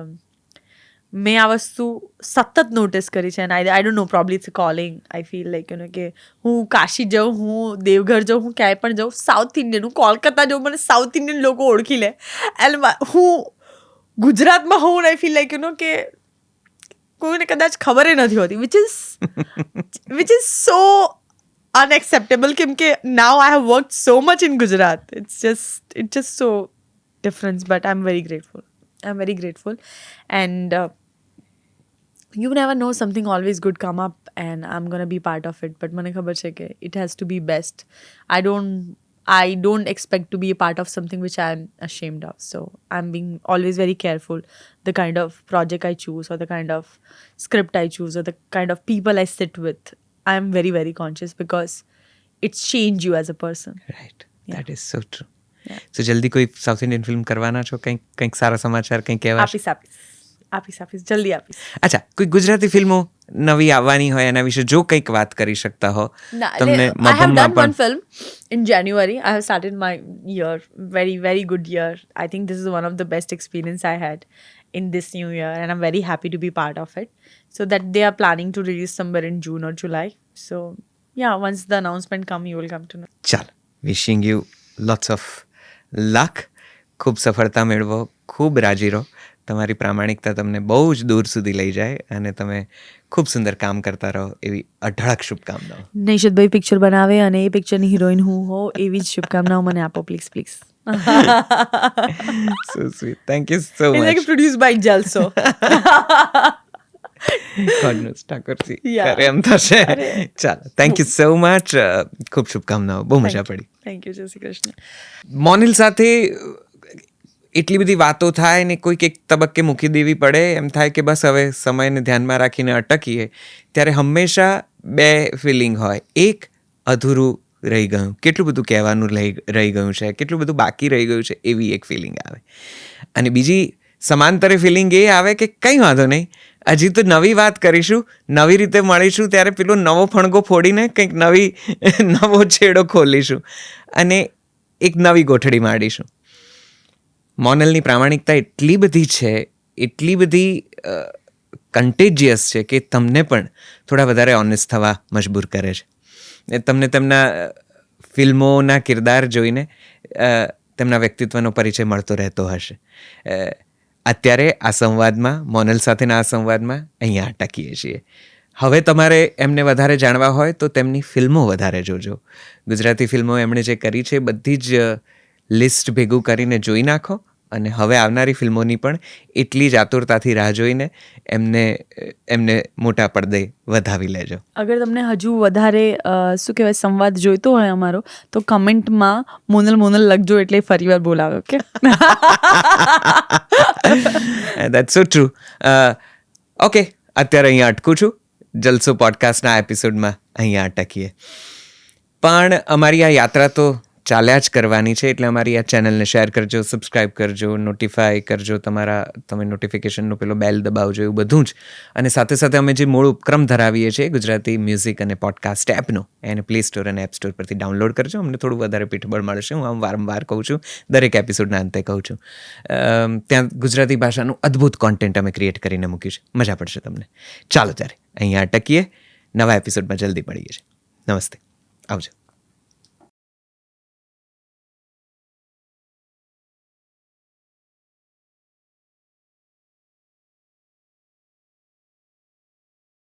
મેં આ વસ્તુ સતત નોટિસ કરી છે. And I don't know, probably it's calling. I feel like કે હું કાશી જાઉં, હું દેવઘર જાઉં, હું ક્યાંય પણ જાઉં, સાઉથ ઇન્ડિયન, હું કોલકાતા જાઉં, મને સાઉથ ઇન્ડિયન લોકો ઓળખી લે. એન્ડ હું ગુજરાતમાં હોઉં, આઈ ફીલ લાઈક કે કોઈને કદાચ ખબર નથી હોતી, વિચ ઇઝ સો unacceptable. કેમ કે now I have worked so much in Gujarat. It's just so different, but I'm very grateful. And you never know, something always good come up and I'm going to be part of it. But મને ખબર છે કે it has to be best. I don't expect to be a part of something which I'm ashamed of. So I'm being always very careful the kind of project I choose, or the kind of script I choose, or the kind of people I sit with. I'm very very conscious because it's changed you as a person. Right. That is so true. So જલ્દી કોઈ south Indian film કરવાના છો? કંઈક સારા સમાચાર કંઈક કહેવા? આપીશ. આપીશ જલ્દી આપીશ. અચ્છા, કોઈ ગુજરાતી ફિલ્મો નવી આવવાની હોય એના વિશે જો કંઈક વાત કરી શકતા હો તમને I have મફતમાં done one પણ. film in January. I have started my year. Very, very good year. I think this is one of the best experience I had in this new year, and I'm very happy to be part of it. So that they are planning to release somewhere in June or July. So yeah, once the announcement come, you will come to know. ચાલ, wishing you lots of luck. ખૂબ સફળતા મેળવો, ખૂબ રાજી રહો. તમારી પ્રામાણિકતા તમને બહુ જ દૂર સુધી લઈ જાય અને તમે ખૂબ સુંદર કામ કરતા રહો એવી અઢળક શુભકામનાઓ. નિશિતભાઈ પિક્ચર બનાવે અને એ પિક્ચરની હિરોઈન હું હો એવી જ શુભકામનાઓ મને આપો please please. So sweet, thank you so It's like much. produced by Jalso. God knows, Thakorji Yeah. કરે એમ થશે. ચાલો, થેન્ક યુ સો મચ. ખૂબ શુભકામનાઓ, બહુ મજા પડી. Thank you, જય શ્રી કૃષ્ણ. મોનિલ સાથે એટલી બધી વાતો થાય ને કોઈક એક તબક્કે મૂકી દેવી પડે એમ થાય કે બસ હવે સમયને ધ્યાનમાં રાખીને અટકીએ, ત્યારે હંમેશા બે ફિલિંગ હોય. એક, અધૂરું રહી ગયું, કેટલું બધું કહેવાનું રહી ગયું છે, કેટલું બધું બાકી રહી ગયું છે, એવી એક ફિલિંગ આવે. અને બીજી સમાંતરે ફિલિંગ એ આવે કે કંઈ વાંધો નહીં, હજી તો નવી વાત કરીશું, નવી રીતે મળીશું, ત્યારે પેલો નવો ફણગો ફોડીને કંઈક નવો છેડો ખોલીશું અને એક નવી ગોઠડી માંડીશું. મોનલની પ્રામાણિકતા એટલી બધી છે, એટલી બધી કન્ટેજિયસ છે કે તમને પણ થોડા વધારે ઓનેસ્ટ થવા મજબૂર કરે છે. તમને તેમના ફિલ્મોના કિરદાર જોઈને તેમના વ્યક્તિત્વનો પરિચય મળતો રહેતો હશે. અત્યારે આ સંવાદમાં, મોનલ સાથેના આ સંવાદમાં અહીંયા અટકીએ છીએ. હવે તમારે એમને વધારે જાણવા હોય તો તેમની ફિલ્મો વધારે જોજો. ગુજરાતી ફિલ્મો એમણે જે કરી છે બધી જ લિસ્ટ ભેગું કરીને જોઈ નાખો અને હવે આવનારી ફિલ્મોની પણ એટલી જ આતુરતાથી રાહ જોઈને એમને મોટા પડદે વધાવી લેજો. અગર તમને હજુ વધારે શું કહેવાય સંવાદ જોઈતો હોય અમારો તો કમેન્ટમાં મોનલ લખજો એટલે ફરીવાર બોલાવે. Okay, that's so true. Okay, અત્યારે અહીંયા અટકું છું. જલસો પોડકાસ્ટના એપિસોડમાં અહીંયા અટકીએ. પણ અમારી આ યાત્રા તો ચાલ્યા જ કરવાની છે, એટલે અમારી આ ચેનલને શેર કરજો, સબસ્ક્રાઈબ કરજો, નોટિફાય કરજો, તમે નોટિફિકેશનનો પેલો બેલ દબાવજો, એવું બધું જ. અને સાથે સાથે અમે જે મૂળ ઉપક્રમ ધરાવીએ છીએ ગુજરાતી મ્યુઝિક અને પોડકાસ્ટ એપનો, એને પ્લે સ્ટોર અને એપ સ્ટોર પરથી ડાઉનલોડ કરજો. અમને થોડું વધારે પીઠબળ મળશે. હું આમ વારંવાર કહું છું, દરેક એપિસોડના અંતે કહું છું. ત્યાં ગુજરાતી ભાષાનું અદ્ભુત કોન્ટેન્ટ અમે ક્રિએટ કરીને મૂક્યું છે, મજા પડશે તમને. ચાલો ત્યારે અહીંયા અટકીએ, નવા એપિસોડમાં જલ્દી મળીએ છીએ. નમસ્તે, આવજો.